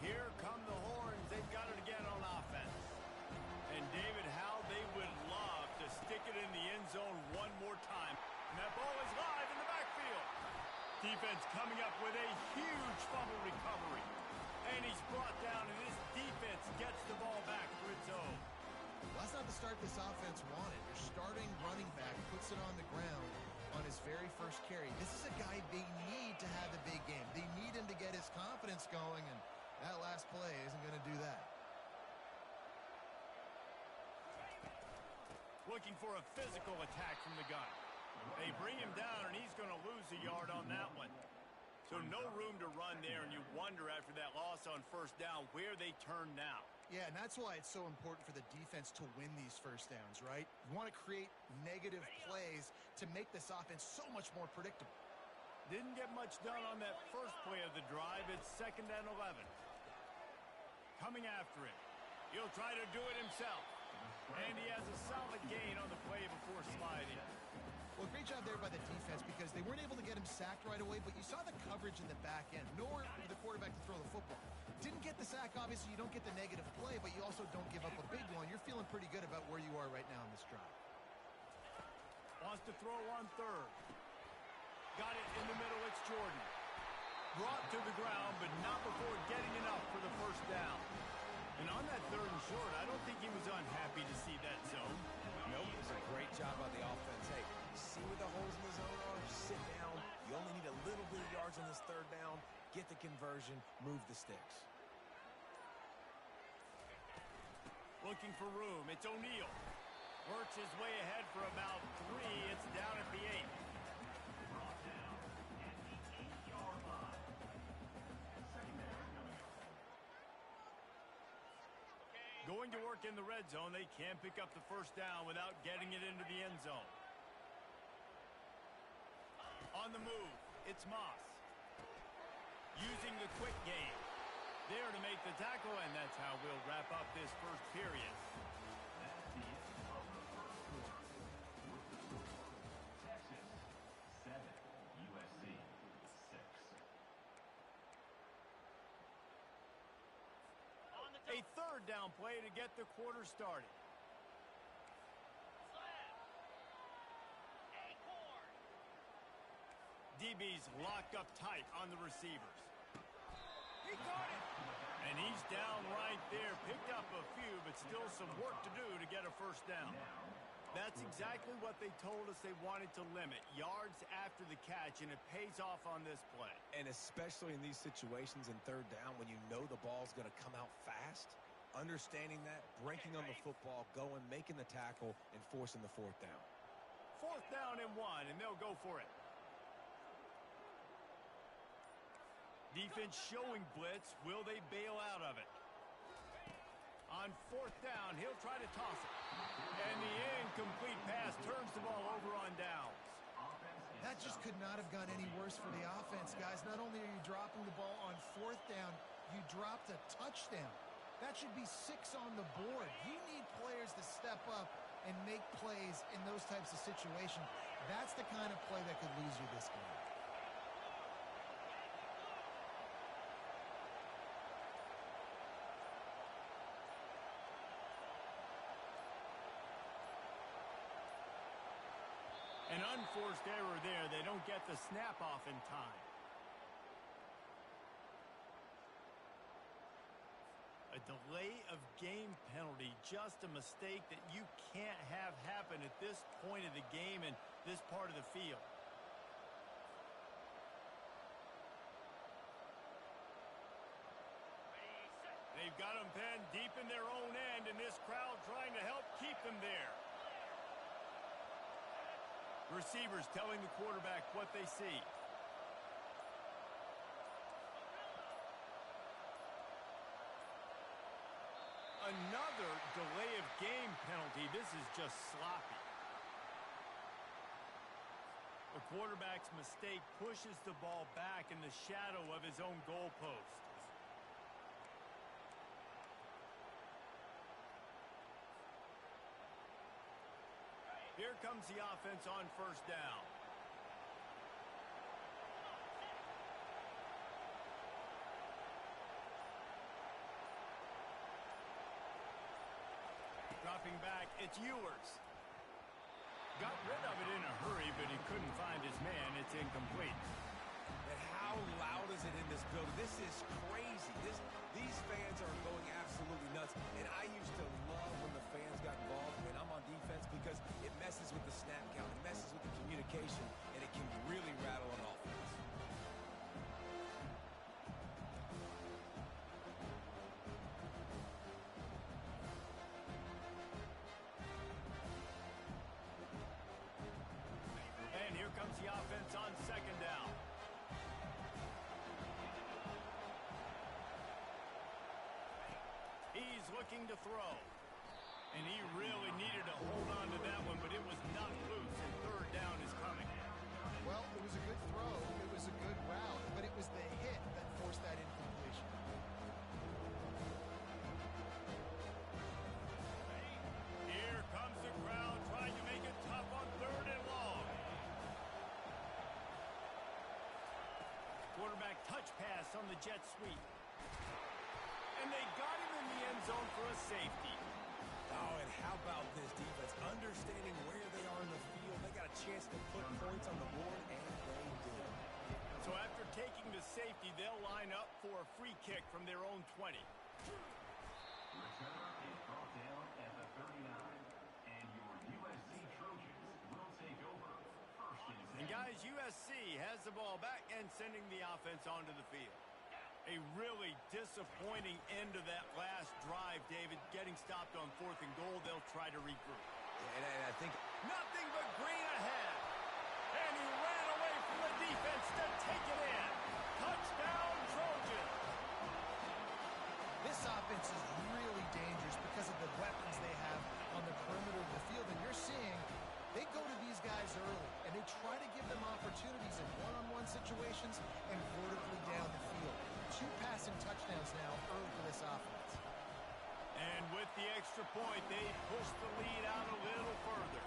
Here come the horns. They've got it again on offense. And David, how they would love to stick it in the end zone one more time. And that ball is live in the backfield. Defense coming up with a huge fumble recovery. And he's brought down, and this defense gets the ball back for its own. Well, that's not the start this offense wanted. Your starting running back puts it on the ground on his very first carry. This is a guy they need to have a big game. They need him to get his confidence going, and that last play isn't going to do that. Looking for a physical attack from the gun. They bring him down, and he's going to lose a yard on that one. So no room to run there, and you wonder after that loss on 1st down where they turn now. Yeah, and that's why it's so important for the defense to win these 1st downs, right? You want to create negative plays to make this offense so much more predictable. Didn't get much done on that first play of the drive. It's 2nd and 11. Coming after him. He'll try to do it himself. And he has a solid gain on the play before sliding. Well, great job there by the defense because they weren't able to get him sacked right away, but you saw the coverage in the back end. Nowhere for the quarterback to throw the football. Didn't get the sack, obviously. You don't get the negative play, but you also don't give up a big one. You're feeling pretty good about where you are right now in this drive. Wants to throw on 3rd. Got it in the middle. It's Jordan. Brought to the ground, but not before getting enough for the 1st down. And on that 3rd and short, I don't think he was unhappy to see that zone. Nope, it was a great job by the offense. Hey, see where the holes in the zone are? Sit down. You only need a little bit of yards on this 3rd down. Get the conversion. Move the sticks. Looking for room. It's O'Neal. Works his way ahead for about 3. It's down at the 8. Brought down at the 8-yard line. Second down coming up. Going to work in the red zone. They can pick up the first down without getting it into the end zone. On the move, it's Moss. Using the quick game. There to make the tackle, and that's how we'll wrap up this first period. That's the end of the first quarter. With the score, Texas 7, USC 6. A third down play to get the quarter started. DB's locked up tight on the receivers. He got it! And he's down right there. Picked up a few, but still some work to do to get a first down. That's exactly what they told us they wanted to limit. Yards after the catch, and it pays off on this play. And especially in these situations in third down when you know the ball's going to come out fast, understanding that, breaking on the football, going, making the tackle, and forcing the fourth down. Fourth down and 1, and they'll go for it. Defense showing blitz. Will they bail out of it? On fourth down, he'll try to toss it. And the incomplete pass turns the ball over on downs. That just could not have gone any worse for the offense, guys. Not only are you dropping the ball on fourth down, you dropped a touchdown. That should be 6 on the board. You need players to step up and make plays in those types of situations. That's the kind of play that could lose you this game. An unforced error there. They don't get the snap off in time. A delay of game penalty. Just a mistake that you can't have happen at this point of the game and this part of the field. They've got them pinned deep in their own end, and this crowd trying to help keep them there. Receivers telling the quarterback what they see. Another delay of game penalty. This is just sloppy. The quarterback's mistake pushes the ball back in the shadow of his own goalpost. Here comes the offense on first down. Dropping back, it's Ewers. Got rid of it in a hurry, but he couldn't find his man. It's incomplete. And how loud is it in this building? This is crazy. These fans are going absolutely nuts. And I used to love when the fans got involved when I'm on defense because it messes with the snap count. It messes with the communication, and it can really rattle an offense. And here comes the offense on second down. He's looking to throw. And he really needed to hold on to that one, but it was not loose, and third down is coming. Well, it was a good throw. It was a good route, but it was the hit that forced that incompletion. Here comes the crowd trying to make it tough on third and long. Quarterback touch pass on the jet sweep. And they got him in the end zone for a safety. Oh, and how about this defense? Understanding where they are in the field. They got a chance to put points on the board, and they did. So after taking the safety, they'll line up for a free kick from their own 20. Return is brought down at the 39. And your USC Trojans will take over first and 10. And guys, USC has the ball back and sending the offense onto the field. A really disappointing end to that last drive, David. Getting stopped on fourth and goal, they'll try to regroup. And I think Nothing but green ahead. And he ran away from the defense to take it in. Touchdown, Trojans. This offense is really dangerous because of the weapons they have on the perimeter of the field. And you're seeing they go to these guys early, and they try to give them opportunities in one-on-one situations and vertically down the field. 2 passing touchdowns now early for this offense. And with the extra point, they push the lead out a little further.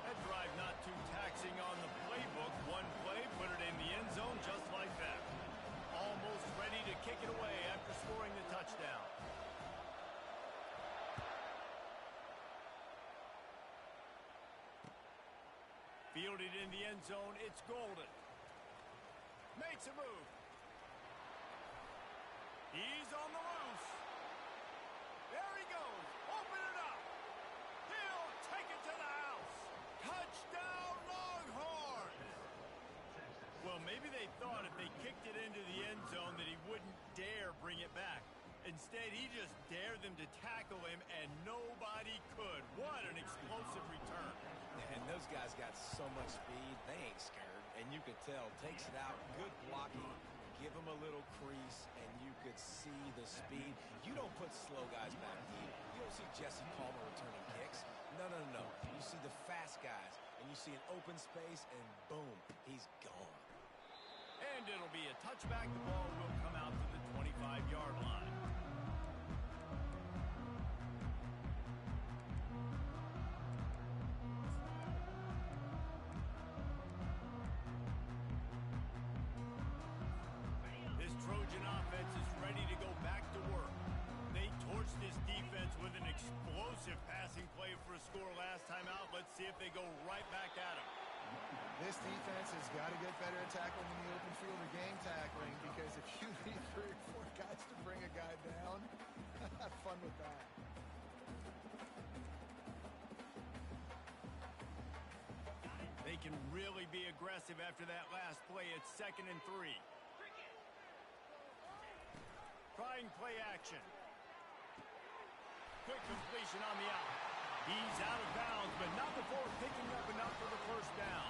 That drive not too taxing on the playbook. One play, put it in the end zone just like that. Almost ready to kick it away after scoring the touchdown. Fielded in the end zone, it's Golden. Makes a move. He's on the loose. There he goes. Open it up. He'll take it to the house. Touchdown, Longhorns. Well, maybe they thought if they kicked it into the end zone that he wouldn't dare bring it back. Instead, he just dared them to tackle him, and nobody could. What an explosive return. And those guys got so much speed, they ain't scared. And you could tell, takes it out, good blocking, give him a little crease, and you could see the speed. You don't put slow guys back deep. You don't see Jesse Palmer returning kicks. No. You see the fast guys, and you see an open space, and boom, he's gone. And it'll be a touchback. The ball will come out to the 25-yard line. This Trojan offense is ready to go back to work. They torched this defense with an explosive passing play for a score last time out. Let's see if they go right back at him. This defense has got to get better at tackling in the open field or game tackling, because if you need 3 or 4 guys to bring a guy down, have fun with that. They can really be aggressive after that last play. It's 2nd and 3. Trying play action. Quick completion on the out. He's out of bounds, but not before picking up enough for the first down.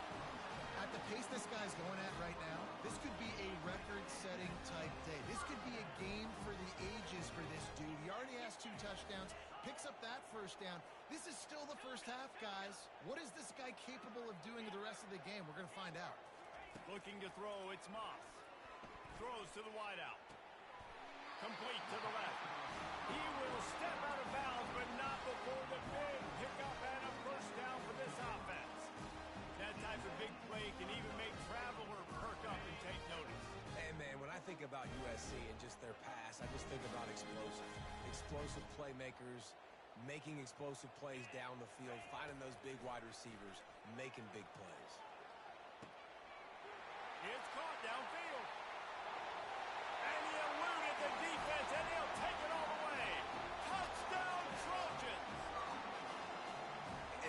At the pace this guy's going at right now, this could be a record-setting type day. This could be a game for the ages for this dude. He already has 2 touchdowns, picks up that first down. This is still the first half, guys. What is this guy capable of doing the rest of the game? We're going to find out. Looking to throw, it's Moss. Throws to the wideout. Complete to the left. He will step out of bounds, but not before the big pickup and a first down for this offense. That type of big play can even make Traveler perk up and take notice. And, man, when I think about USC and just their pass, I just think about explosive playmakers, making explosive plays down the field, finding those big wide receivers, making big plays. It's caught downfield. And he eluded the defense, and he'll take it all the way. Touchdown, Trojans!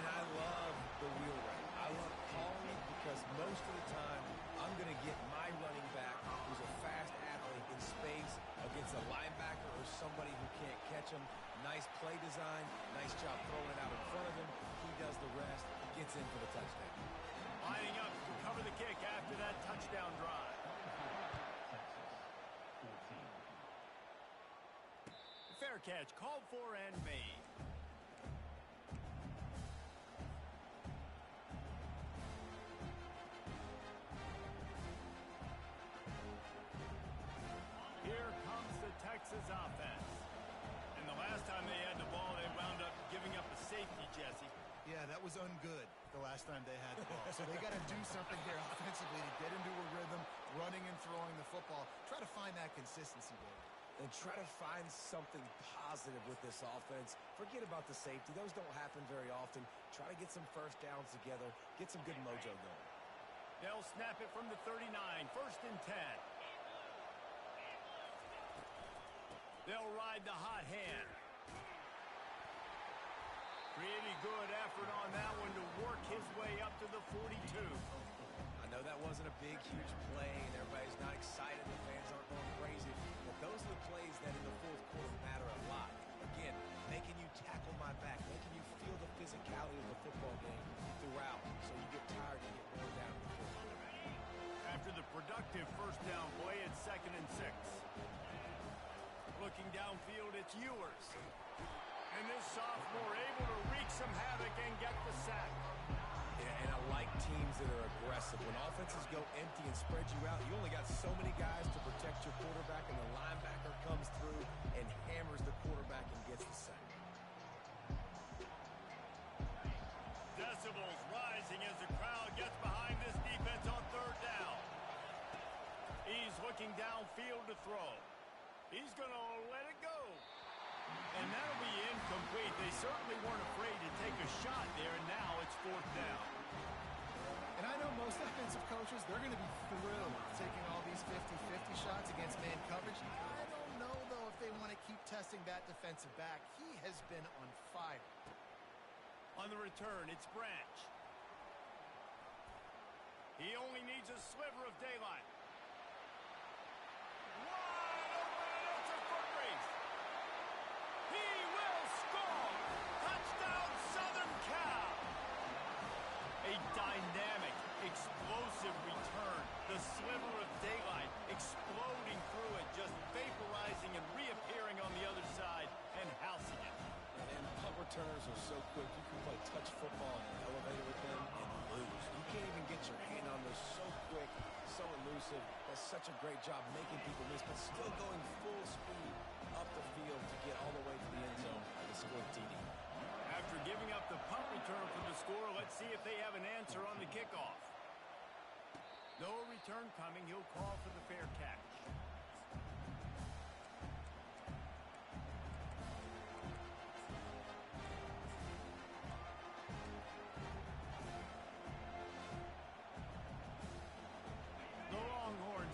And I love the wheel route. I love calling it because most of the time, I'm going to get my running back, who's a fast athlete, in space against a linebacker or somebody who can't catch him. Nice play design, nice job throwing it out in front of him. He does the rest, gets in for the touchdown. Lining up to cover the kick after that touchdown drive. Fair catch, called for and made. Here comes the Texas offense. And the last time they had the ball, they wound up giving up a safety, Jesse. Yeah, that was ungood the last time they had the ball. So they got to do something here offensively to get into a rhythm, running and throwing the football. Try to find that consistency, Dave. And try to find something positive with this offense. Forget about the safety. Those don't happen very often. Try to get some first downs together. Get some good mojo going. They'll snap it from the 39. 1st and 10. They'll ride the hot hand. Pretty good effort on that one to work his way up to the 42. I know that wasn't a big, huge play, and everybody's not excited. The fans aren't going crazy. But those are the plays that in the 4th quarter matter a lot. Again, making you tackle my back, making you feel the physicality of the down play at 2nd and 6. Looking downfield, it's Ewers. And this sophomore able to wreak some havoc and get the sack. Yeah, and I like teams that are aggressive. When offenses go empty and spread you out, you only got so many guys to protect your quarterback, and the linebacker comes through and hammers the quarterback and gets the sack. Decibels rising as the crowd gets behind this defense on 3rd down. He's looking downfield to throw. He's going to let it go. And that'll be incomplete. They certainly weren't afraid to take a shot there, and now it's 4th down. And I know most defensive coaches, they're going to be thrilled taking all these 50-50 shots against man coverage. I don't know, though, if they want to keep testing that defensive back. He has been on fire. On the return, it's Branch. He only needs a sliver of daylight. Wide open, and it's a foot race. He will score! Touchdown, Southern Cal! A dynamic, explosive return. The sliver of daylight exploding through it, just vaporizing and reappearing on the other side and housing it. And punt returners are so quick. You can play touch football in an elevator with them and lose. You can't even get your hand on those. So quick, so elusive. Does such a great job making people miss, but still going full speed up the field to get all the way to the end zone to score the TD. After giving up the punt return for the score, let's see if they have an answer on the kickoff. No return coming. He'll call for the fair catch.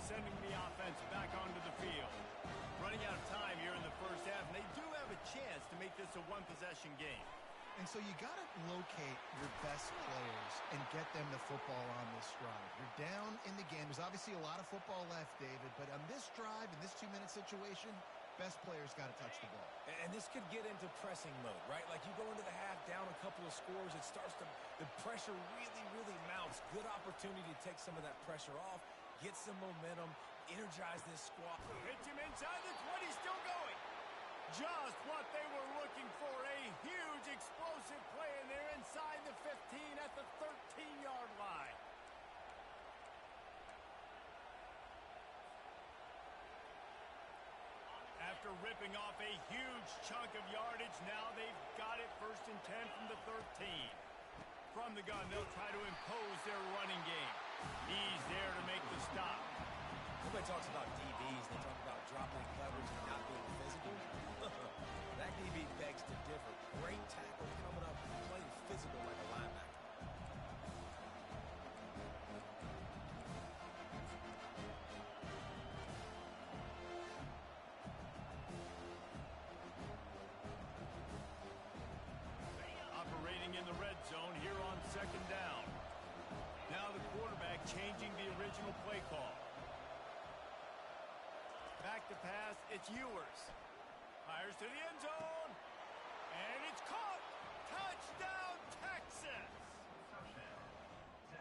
Sending the offense back onto the field. Running out of time here in the first half, and they do have a chance to make this a one-possession game. And so you got to locate your best players and get them the football on this drive. You're down in the game. There's obviously a lot of football left, David, but on this drive, in this 2-minute situation, best players got to touch the ball. And this could get into pressing mode, right? Like you go into the half down a couple of scores, it starts to, the pressure really mounts. Good opportunity to take some of that pressure off, get some momentum, energize this squad. Hits him inside the 20, still going. Just what they were looking for, a huge explosive play, and they're inside the 15 at the 13-yard line. After ripping off a huge chunk of yardage, now they've got it 1st and 10 from the 13. From the gun, they'll try to impose their running game. He's there to make the stop. Everybody talks about DBs. They talk about dropping coverage and not being physical. That DB begs to differ. Great tackle coming up, playing physical like a linebacker. Operating in the red zone here on 2nd down. Now the quarterback changing the original play call. Back to pass, it's Ewers. Fires to the end zone. And it's caught. Touchdown, Texas.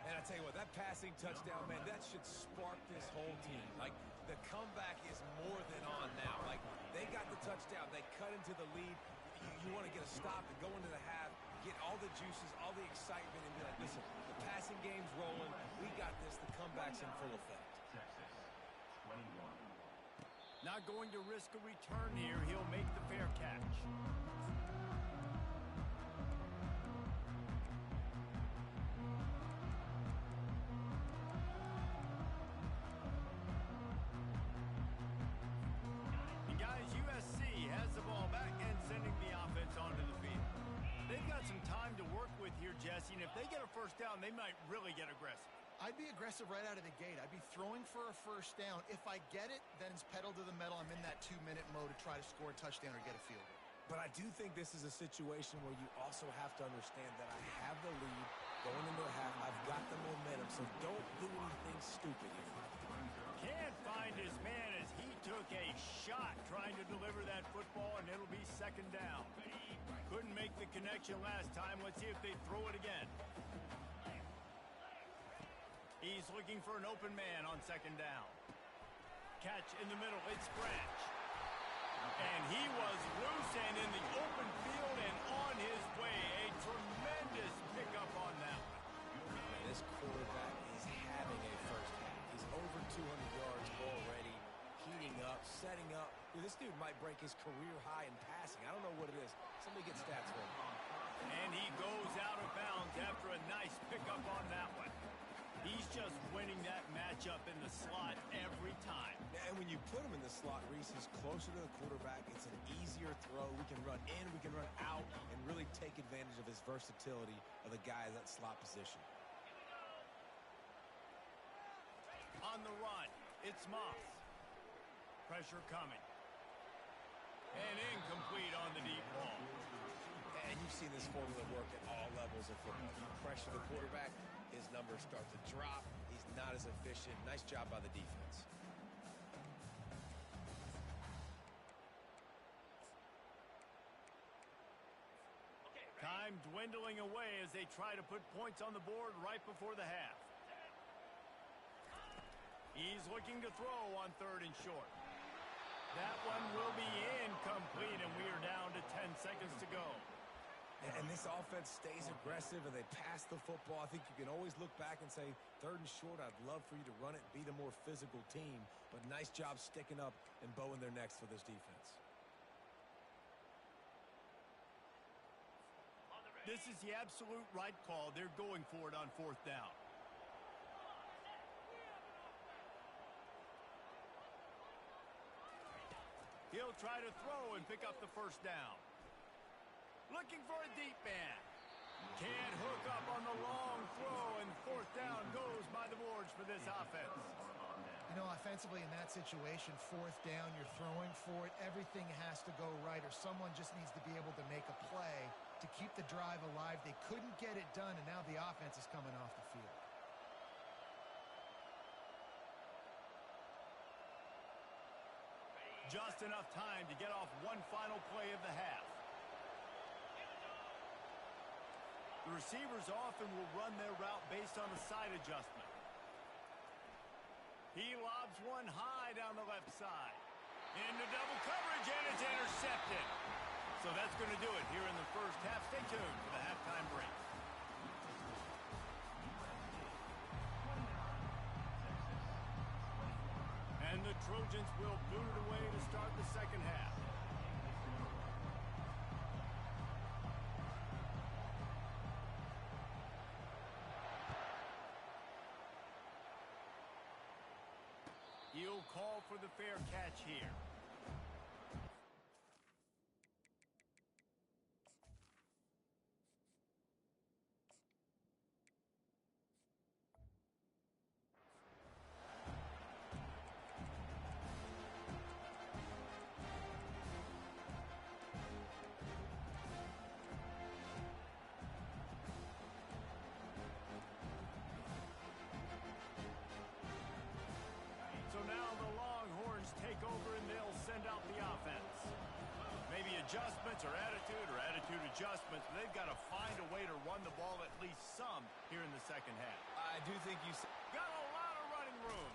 And I tell you what, that passing touchdown, man, that should spark this whole team. Like, the comeback is more than on now. Like, they got the touchdown. They cut into the lead. You want to get a stop and go into the half, get all the juices, all the excitement, and be like, listen, the passing game's rolling. We got this. The comeback's in full effect. Texas, 21. Not going to risk a return here. He'll make the fair catch. And guys, USC has the ball back and sending the offense onto the field. They've got some time to work with here, Jesse, and if they get a first down, they might really get aggressive. I'd be aggressive right out of the gate. I'd be throwing for a first down. If I get it, then it's pedal to the metal. I'm in that 2-minute mode to try to score a touchdown or get a field goal. But I do think this is a situation where you also have to understand that I have the lead going into the half. I've got the momentum, so don't do anything stupid here. Can't find his man as he took a shot trying to deliver that football, and it'll be 2nd down. Couldn't make the connection last time. Let's see if they throw it again. He's looking for an open man on 2nd down. catch in the middle. It's Branch. And he was loose and in the open field and on his way. A tremendous pickup on that one. Man, this quarterback is having a first half. He's over 200 yards already, heating up, setting up. Dude, this dude might break his career high in passing. I don't know what it is. Somebody get stats for him. And he goes out of bounds after a nice pickup on that one. He's just winning that matchup in the slot every time. And when you put him in the slot, Reese, he's closer to the quarterback. It's an easier throw. We can run in, we can run out, and really take advantage of his versatility of the guy at that slot position. On the run, it's Moss. Pressure coming. And incomplete on the deep ball. And you've seen this formula work at all levels of football. You pressure the quarterback, his numbers start to drop. He's not as efficient. Nice job by the defense. Time dwindling away as they try to put points on the board right before the half. He's looking to throw on 3rd and short. That one will be incomplete, and we are down to 10 seconds to go. And this offense stays aggressive, and they pass the football. I think you can always look back and say, 3rd and short, I'd love for you to run it, be the more physical team. But nice job sticking up and bowing their necks for this defense. This is the absolute right call. They're going for it on 4th down. He'll try to throw and pick up the 1st down. Looking for a deep man. Can't hook up on the long throw, and 4th down goes by the boards for this offense. You know, offensively in that situation, 4th down, you're throwing for it. Everything has to go right, or someone just needs to be able to make a play to keep the drive alive. They couldn't get it done, and now the offense is coming off the field. Just enough time to get off one final play of the half. The receivers often will run their route based on a side adjustment. He lobs one high down the left side. Into double coverage, and it's intercepted. So that's going to do it here in the first half. Stay tuned for the halftime break. And the Trojans will boot it away to start the second half. He'll call for the fair catch here. So now the Longhorns take over and they'll send out the offense. Maybe adjustments or attitude adjustments, but they've got to find a way to run the ball at least some here in the second half. I do think you got a lot of running room.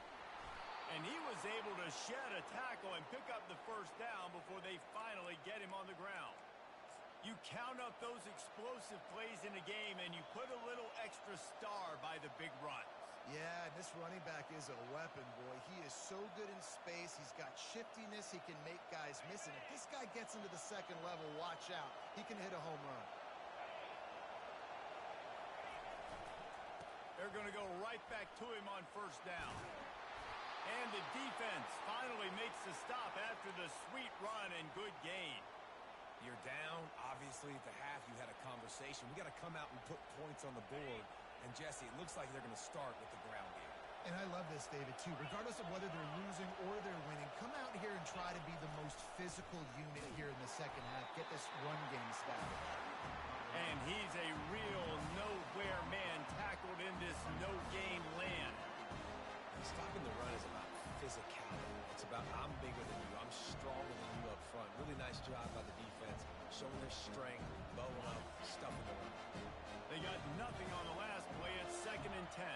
And he was able to shed a tackle and pick up the 1st down before they finally get him on the ground. You count up those explosive plays in a game and you put a little extra star by the big runs. Yeah, and this running back is a weapon, boy. He is so good in space. He's got shiftiness. He can make guys miss. And if this guy gets into the 2nd level, watch out. He can hit a home run. They're going to go right back to him on 1st down. And the defense finally makes the stop after the sweet run and good gain. You're down. Obviously, at the half, you had a conversation. We got to come out and put points on the board. And, Jesse, it looks like they're going to start with the ground game. And I love this, David, too. Regardless of whether they're losing or they're winning, come out here and try to be the most physical unit here in the second half. Get this run game started. And he's a real nowhere man tackled in this no-game land. Stopping the run is about physicality. It's about I'm bigger than you. I'm stronger than you up front. Really nice job by the defense, showing their strength, bowing up, stuffing the run. They got nothing on the last play. It's 2nd and 10.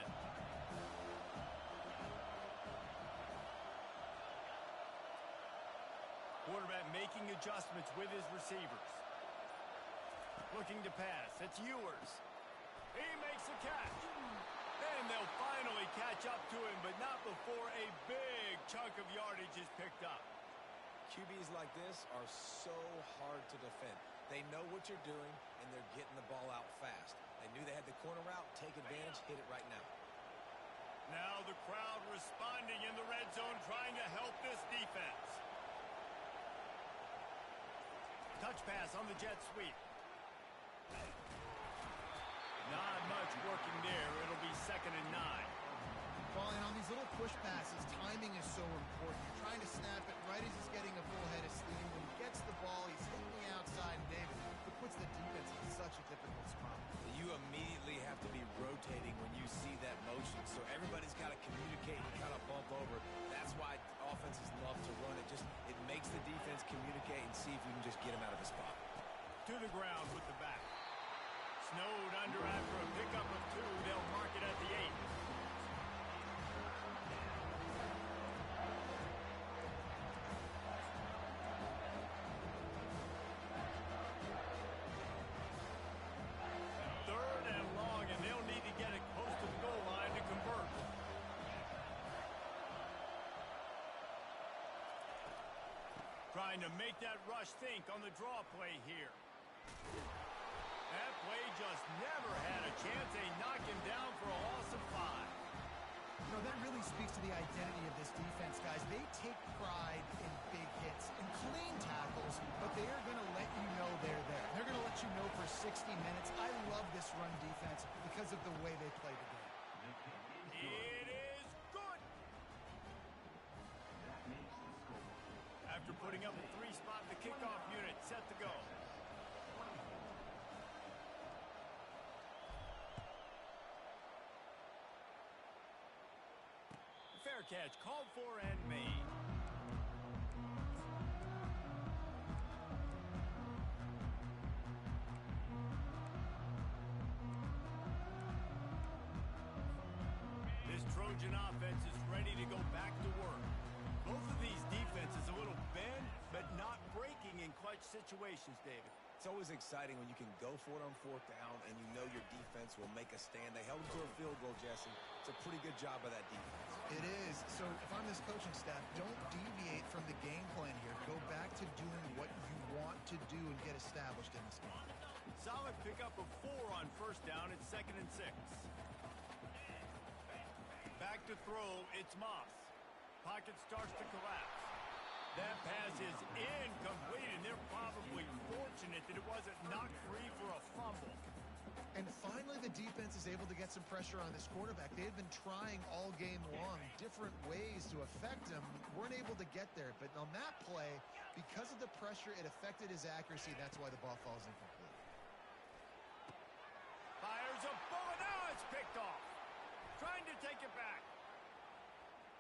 Quarterback making adjustments with his receivers. Looking to pass. It's Ewers. He makes a catch. And they'll finally catch up to him, but not before a big chunk of yardage is picked up. QBs like this are so hard to defend. They know what you're doing, and they're getting the ball out fast. They knew they had the corner route. Take advantage. Hit it right now. Now the crowd responding in the red zone, trying to help this defense. Touch pass on the jet sweep. Not much working there. It'll be 2nd and 9. Well, and on these little push passes, timing is so important. You're trying to snap it right as he's getting a full head of steam. When he gets the ball, he's hitting the outside, and David, it puts the defense in such a difficult spot. You immediately have to be rotating when you see that motion, so everybody's got to communicate and kind of bump over. That's why offenses love to run it. It makes the defense communicate and see if we can just get him out of his spot. To the ground with the back. Snowed under after a pickup of 2. They'll mark it at the 8. Third and long, and they'll need to get it close to the goal line to convert. Trying to make that rush think on the draw play here. That play just never had a chance. They knock him down for a loss of 5. You know, that really speaks to the identity of this defense, guys. They take pride in big hits and clean tackles, but they are going to let you know they're there. They're going to let you know for 60 minutes. I love this run defense because of the way they play the game. It is good. After putting up a 3-spot, the kickoff unit set to go. Fair catch, called for and made. This Trojan offense is ready to go back to work. Both of these defenses a little bend, but not breaking in clutch situations, David. It's always exciting when you can go for it on 4th down and you know your defense will make a stand. They held them to a field goal, Jesse. It's a pretty good job by that defense. It is. So if I'm this coaching staff, don't deviate from the game plan here. Go back to doing what you want to do and get established in this game. Solid pickup of 4 on 1st down. It's 2nd and 6. Back to throw. It's Moss. Pocket starts to collapse. That pass is incomplete, and they're probably fortunate that it wasn't knocked free for a fumble. And finally, the defense is able to get some pressure on this quarterback. They had been trying all game long different ways to affect him. Weren't able to get there. But on that play, because of the pressure, it affected his accuracy. That's why the ball falls incomplete. Fires a bullet. Now it's picked off. Trying to take it back.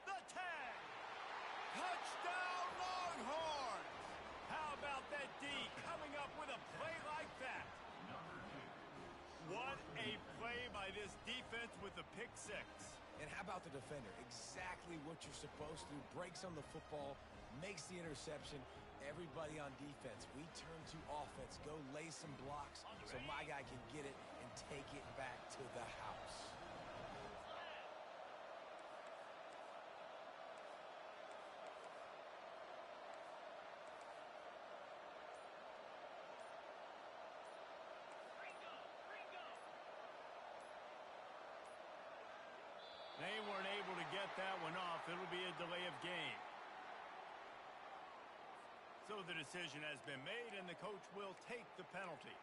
The tag. Touchdown, Longhorns! How about that D coming up with a play like that? What a play by this defense with the pick 6. And how about the defender? Exactly what you're supposed to do. Breaks on the football, makes the interception. Everybody on defense, we turn to offense. Go lay some blocks so my guy can get it and take it back to the house. They weren't able to get that one off. It'll be a delay of game. So the decision has been made, and the coach will take the penalty.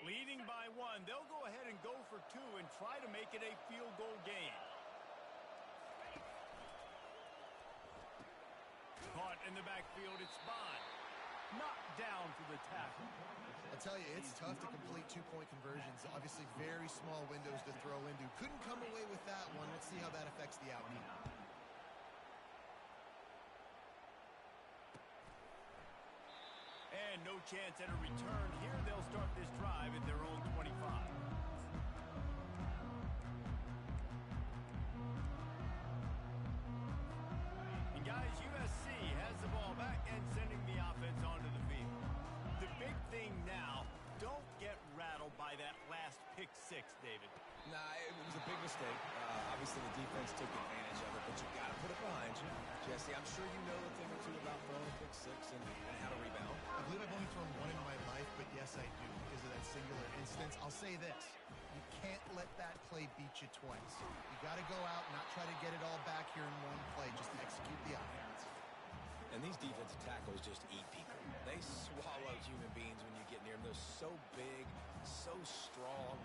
Leading by 1, they'll go ahead and go for 2 and try to make it a field goal game. Caught in the backfield, it's Bond. Knocked down for the tackle. I tell you, it's tough to complete 2-point conversions. Obviously, very small windows to throw into. Couldn't come away with that one. Let's see how that affects the outcome. And no chance at a return here. They'll start this drive at their own 25. And guys, USC has the ball back and sending the offense onto the field. The big thing now, don't get rattled by that last pick six, David. Nah, it was a big mistake. Obviously, the defense took advantage of it, but you got to put it behind you. Jesse, I'm sure you know a thing or two about throwing a pick six and how to rebound. I believe I've only thrown one in my life, but yes, I do because of that singular instance. I'll say this. You can't let that play beat you twice. You got to go out and not try to get it all back here in one play. Just execute the offense. And these defensive tackles just eat people. They swallow human beings when you get near them. They're so big, so strong.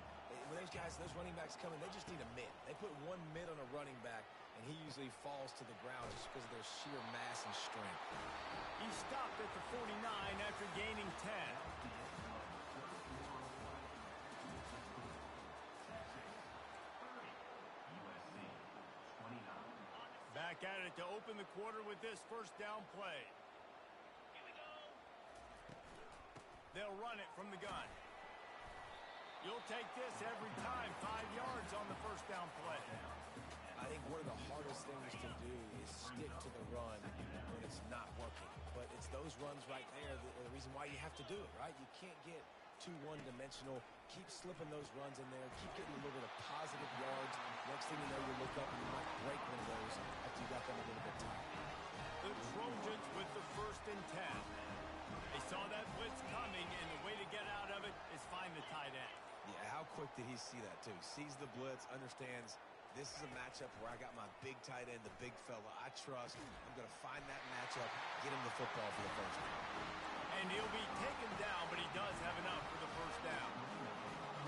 When those guys, those running backs come in, they just need a mid. They put one mid on a running back, and he usually falls to the ground just because of their sheer mass and strength. He stopped at the 49 after gaining 10. Back at it to open the quarter with this first down play. Here we go. They'll run it from the gun. You'll take this every time. 5 yards on the first down play. I think one of the hardest things to do is stick to the run when it's not working. But it's those runs right there that are the reason why you have to do it, right? You can't get too one-dimensional. Keep slipping those runs in there. Keep getting a little bit of positive yards. Next thing you know, you look up and you might break one of those after you got them a little bit tight. The Trojans with the 1st and 10. They saw that blitz coming, and the way to get out of it is find the tight end. Yeah, how quick did he see that, too? Sees the blitz, understands this is a matchup where I got my big tight end, the big fella I trust. I'm going to find that matchup, get him the football for the first down. And he'll be taken down, but he does have enough for the first down.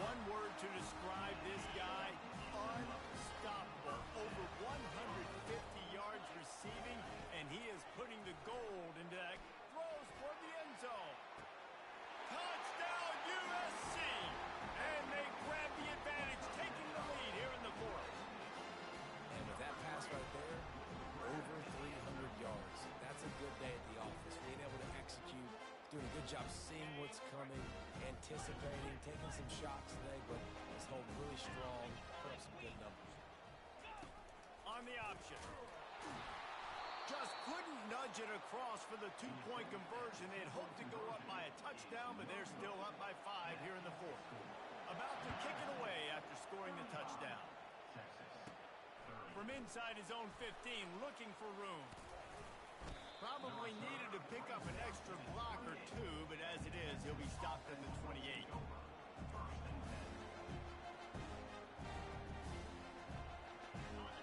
One word to describe this guy, unstoppable. Over 150 yards receiving, and he is putting the gold into that. Throws for the end zone. Touchdown, USC! And they grab the advantage, taking the lead here in the fourth. And with that pass right there, over 300 yards. That's a good day at the office. Being able to execute, doing a good job seeing what's coming, anticipating, taking some shots today, but he's holding really strong, put up some good numbers. On the option. Just couldn't nudge it across for the two-point conversion. They'd hoped to go up by a touchdown, but they're still up by 5 here in the fourth. About to kick it away after scoring the touchdown. From inside his own 15, looking for room. Probably needed to pick up an extra block or two, but as it is, he'll be stopped at the 28.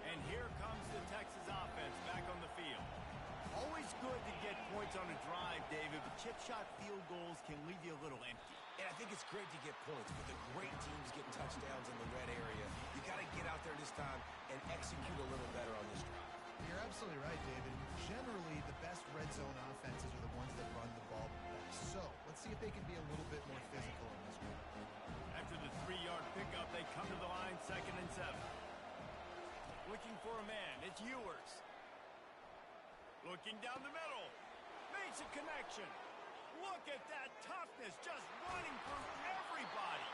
And here comes the Texas offense back on the field. Always good to get points on a drive, David, but chip shot field goals can leave you a little empty. And I think it's great to get points, but the great teams get touchdowns in the red area. You got to get out there this time and execute a little better on this drive. You're absolutely right, David. Generally, the best red zone offenses are the ones that run the ball the best. So, let's see if they can be a little bit more physical in this one. After the 3-yard pickup, they come to the line 2nd and 7. Looking for a man. It's Ewers. Looking down the middle. Makes a connection. Look at that toughness, just running through everybody.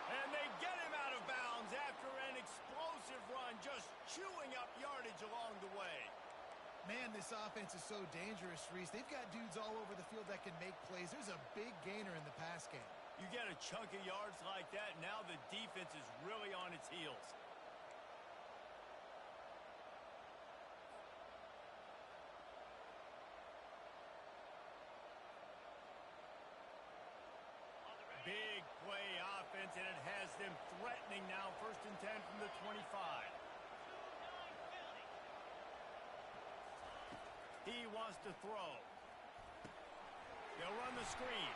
And they get him out of bounds after an explosive run, just chewing up yardage along the way. Man, this offense is so dangerous, Reese. They've got dudes all over the field that can make plays. There's a big gainer in the pass game. You get a chunk of yards like that, now the defense is really on its heels. Big play offense, and it has them threatening now. 1st and 10 from the 25. He wants to throw. They'll run the screen.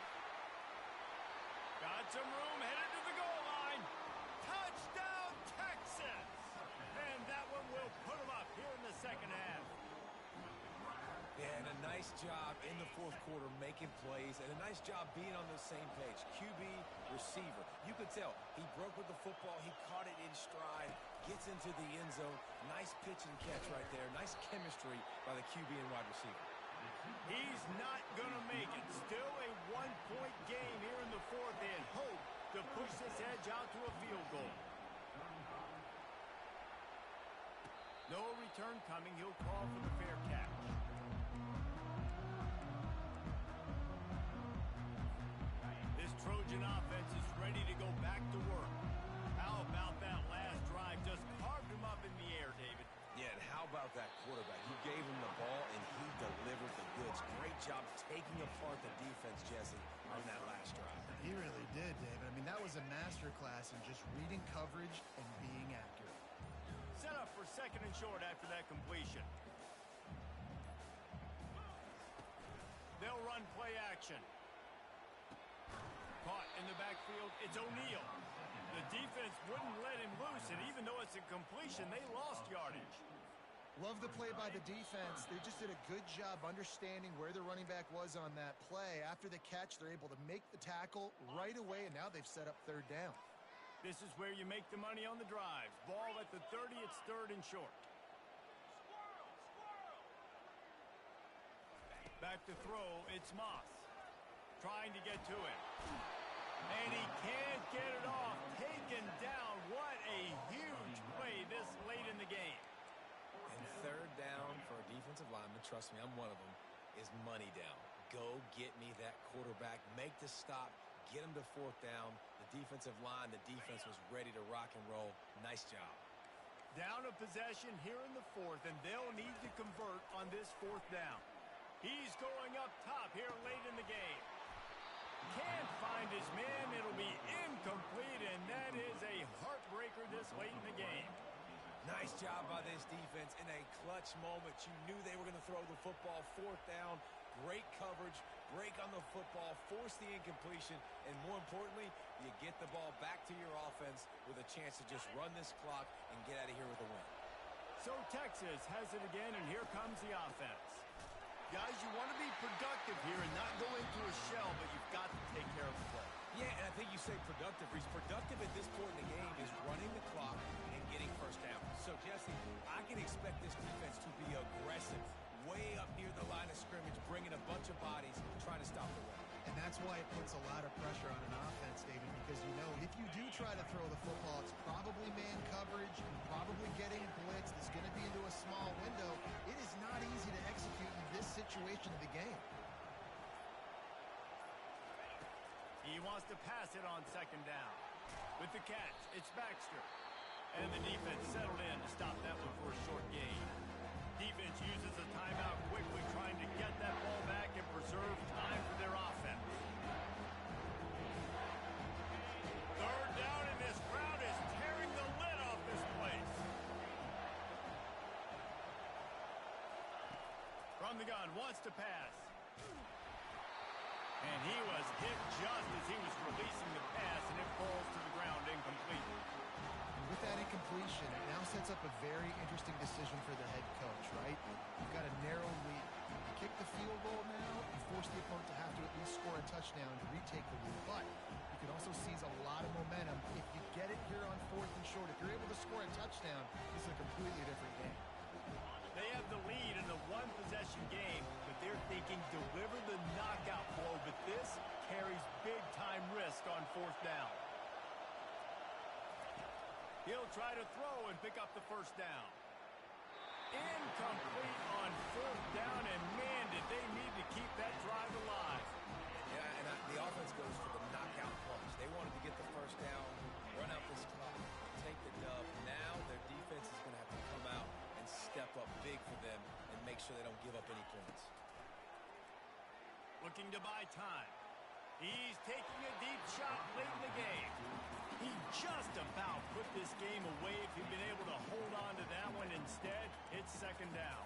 Got some room, headed to the goal line. Touchdown, Texas! And that one will put them up here in the second half. Yeah, and a nice job in the fourth quarter making plays, and a nice job being on the same page. QB, receiver. You could tell he broke with the football. He caught it in stride, gets into the end zone. Nice pitch and catch right there. Nice chemistry by the QB and wide receiver. He's not going to make it. Still a one-point game here in the fourth and hope to push this edge out to a field goal. No return coming. He'll call for the fair catch. This Trojan offense is ready to go back to work. How about that last drive? Just carved him up in the air, David. Yeah, and how about that quarterback? You gave him the ball, and he delivered the goods. Great job taking apart the defense, Jesse, on that last drive. He really did, David. I mean, that was a masterclass in just reading coverage and being accurate. Set up for second and short after that completion. They'll run play action. Caught in the backfield, it's O'Neal. The defense wouldn't let him loose, and even though it's a completion, they lost yardage. Love the play by the defense. They just did a good job understanding where the running back was on that play. After the catch, they're able to make the tackle right away, and now they've set up third down. This is where you make the money on the drives. Ball at the 30, it's third and short. Back to throw, it's Moss. Trying to get to it. And he can't get it off. Taken down. What a huge play this late in the game. And third down for a defensive lineman, trust me, I'm one of them, is money down. Go get me that quarterback. Make the stop. Get him to fourth down. The defensive line, the defense was ready to rock and roll. Nice job. Down a possession here in the fourth, and they'll need to convert on this fourth down. He's going up top here late in the game. Can't find his man. It'll be incomplete, and that is a heartbreaker this late in the game. Nice job by this defense in a clutch moment. You knew they were going to throw the football. Fourth down, great coverage, break on the football, force the incompletion, and more importantly, you get the ball back to your offense with a chance to just run this clock and get out of here with a win. So Texas has it again, and here comes the offense. Guys, you want to be productive here and not go into a shell, but you've got to take care of the play. Yeah, and I think you say productive. He's productive at this point in the game is running the clock and getting first down. So, Jesse, I can expect this defense to be aggressive, way up near the line of scrimmage, bringing a bunch of bodies, trying to stop the run. And that's why it puts a lot of pressure on an offense, David, because you know if you do try to throw the football, it's probably man coverage, probably getting blitzed. It's going to be into a small window. It is not easy to execute in this situation of the game. He wants to pass it on second down. With the catch, it's Baxter. And the defense settled in to stop that one for a short gain. Defense uses a timeout quickly, trying to get that ball back and preserve time for their offense. Third down, and this crowd is tearing the lid off this place. From the gun, wants to pass. And he was hit just as he was releasing the pass, and it falls to the ground incomplete. With that incompletion, it now sets up a very interesting decision for the head coach, right? You've got a narrow lead. You kick the field goal now, you force the opponent to have to at least score a touchdown to retake the lead. But you can also seize a lot of momentum. If you get it here on fourth and short, if you're able to score a touchdown, this is a completely different game. They have the lead in the one-possession game, but they're thinking deliver the knockout blow, but this carries big-time risk on fourth down. He'll try to throw and pick up the first down. Incomplete on fourth down, and man, did they need to keep that drive alive. Yeah, and the offense goes for the knockout punch. They wanted to get the first down, run out this clock, take the dub. Now their defense is going to have to come out and step up big for them and make sure they don't give up any points. Looking to buy time. He's taking a deep shot late in the game. He just about put this game away if he'd been able to hold on to that one. Instead, it's second down.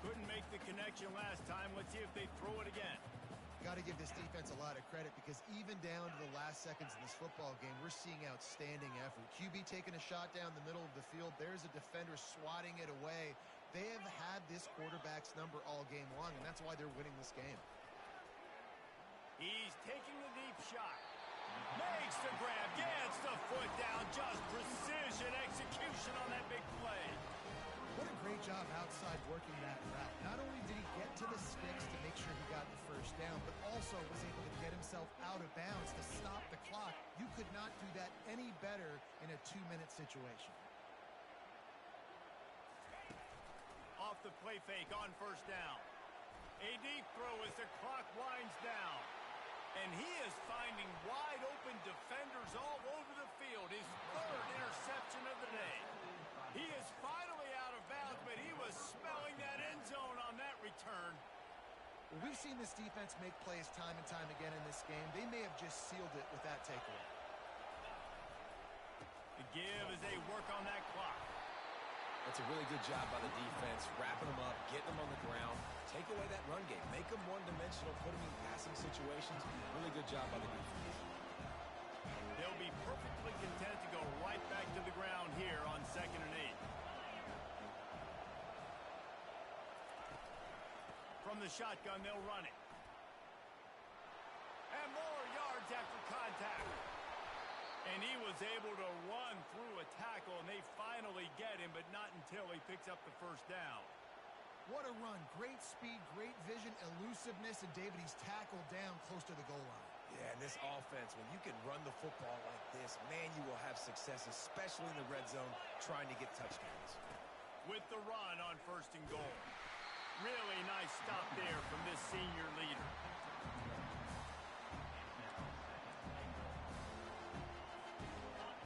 Couldn't make the connection last time. Let's see if they throw it again. Got to give this defense a lot of credit because even down to the last seconds of this football game, we're seeing outstanding effort. QB taking a shot down the middle of the field. There's a defender swatting it away. They have had this quarterback's number all game long, and that's why they're winning this game. He's taking the deep shot. Makes the grab, gets the foot down, just precision execution on that big play. What a great job outside working that route. Not only did he get to the sticks to make sure he got the first down, but also was able to get himself out of bounds to stop the clock. You could not do that any better in a 2-minute situation. Off the play fake on first down. A deep throw as the clock winds down. And he is finding wide open defenders all over the field. His third interception of the day. He is finally out of bounds, but he was smelling that end zone on that return. Well, we've seen this defense make plays time and time again in this game. They may have just sealed it with that takeaway. The give as they work on that clock. That's a really good job by the defense, wrapping them up, getting them on the ground, take away that run game, make them one-dimensional, put them in passing situations. Really good job by the defense. They'll be perfectly content to go right back to the ground here on 2nd and 8. From the shotgun, they'll run it. And more yards after contact. And he was able to run through a tackle, and they finally get him, but not until he picks up the first down. What a run. Great speed, great vision, elusiveness, and David, he's tackled down close to the goal line. Yeah, and this offense, when you can run the football like this, man, you will have success, especially in the red zone, trying to get touchdowns. With the run on 1st and goal. Really nice stop there from this senior leader.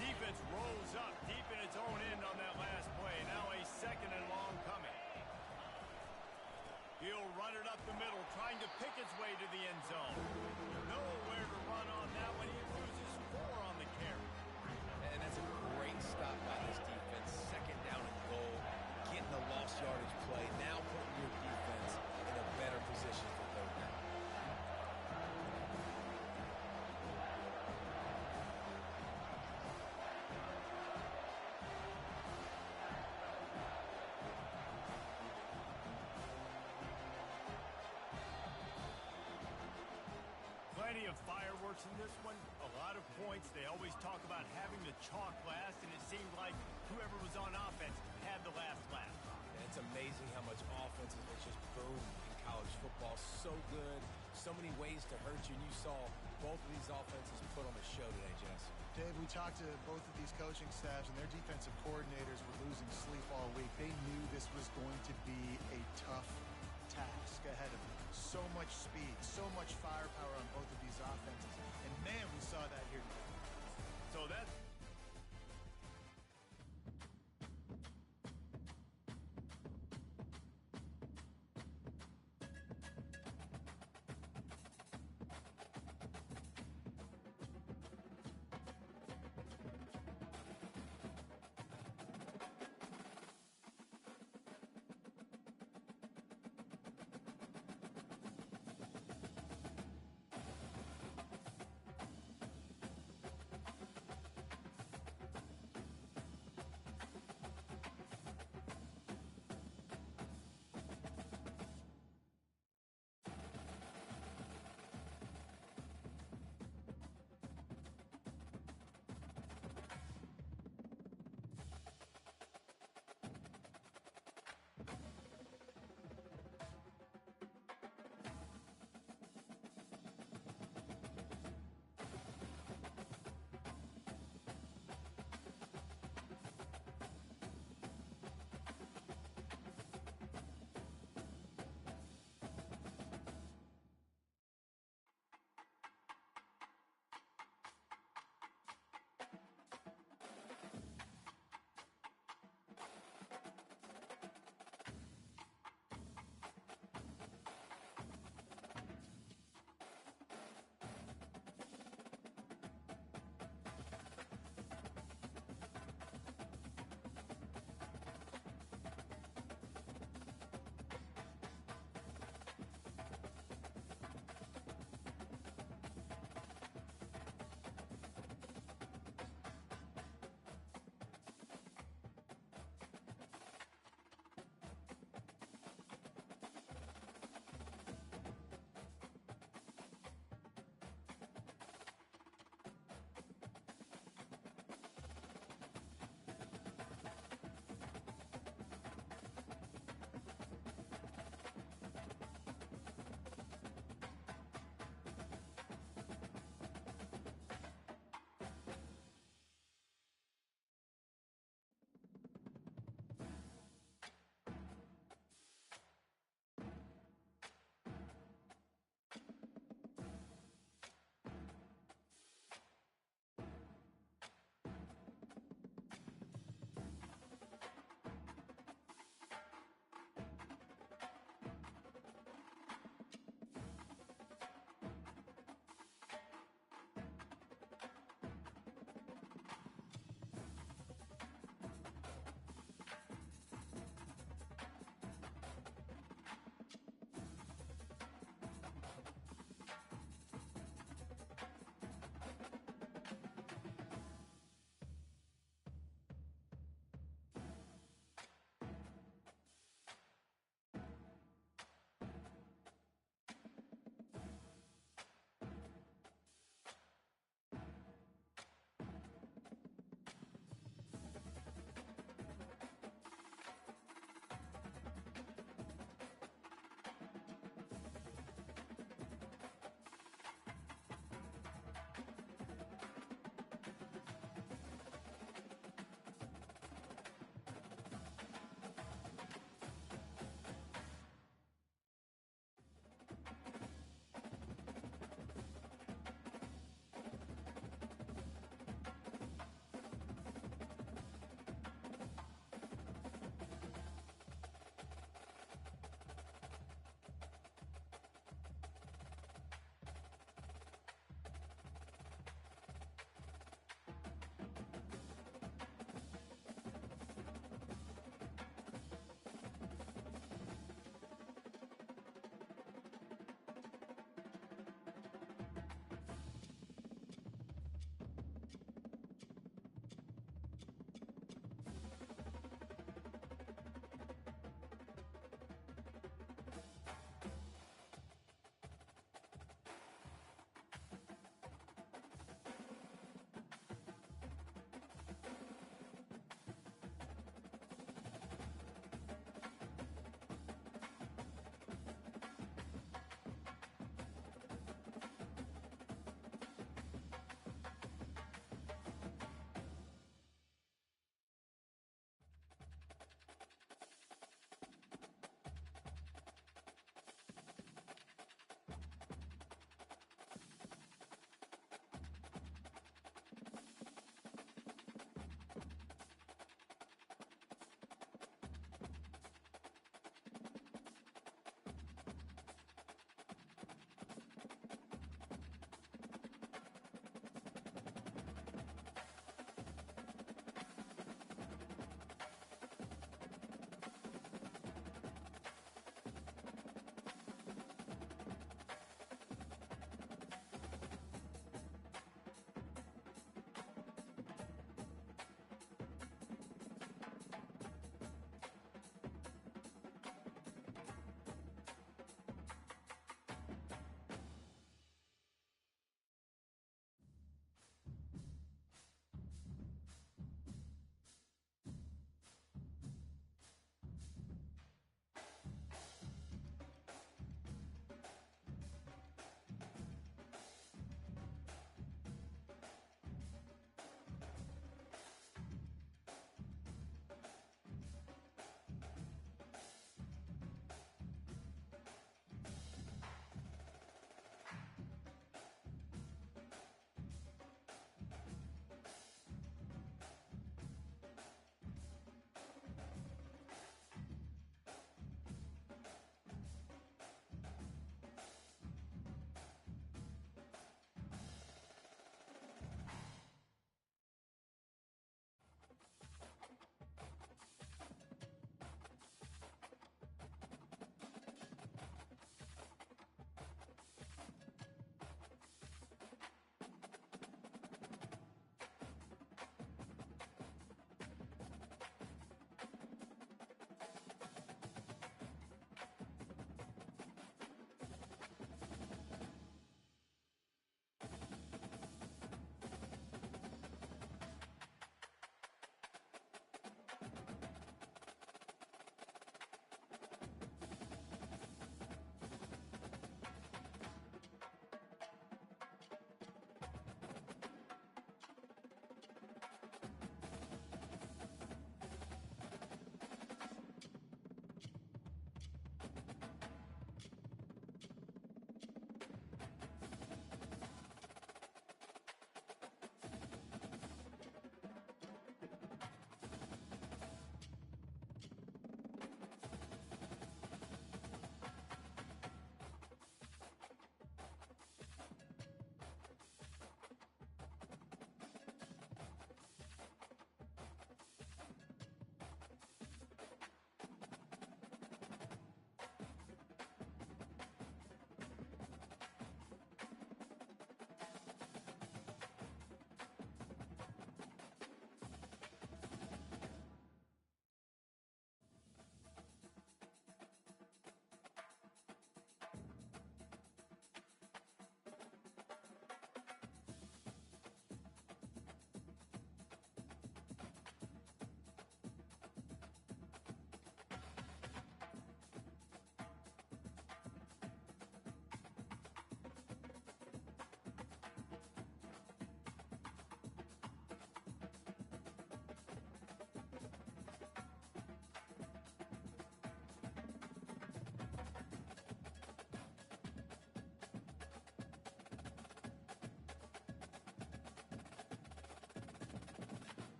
Defense rolls up deep in its own end on that last play. Now a 2nd and long coming. He'll run it up the middle, trying to pick its way to the end zone. Nowhere to run on that one. He loses 4 on the carry. And that's a great stop by this defense. 2nd down and goal. Getting the lost yardage play. Now putting your defense in a better position for 3rd down. Plenty of fireworks in this one. A lot of points. They always talk about having the chalk last, and it seemed like whoever was on offense had the last laugh. And it's amazing how much offenses they just boom in college football. So good. So many ways to hurt you. And you saw both of these offenses put on a show today, Jess. Dave, we talked to both of these coaching staffs, and their defensive coordinators were losing sleep all week. They knew this was going to be a tough task ahead of them. So much speed, so much firepower on both of these offenses.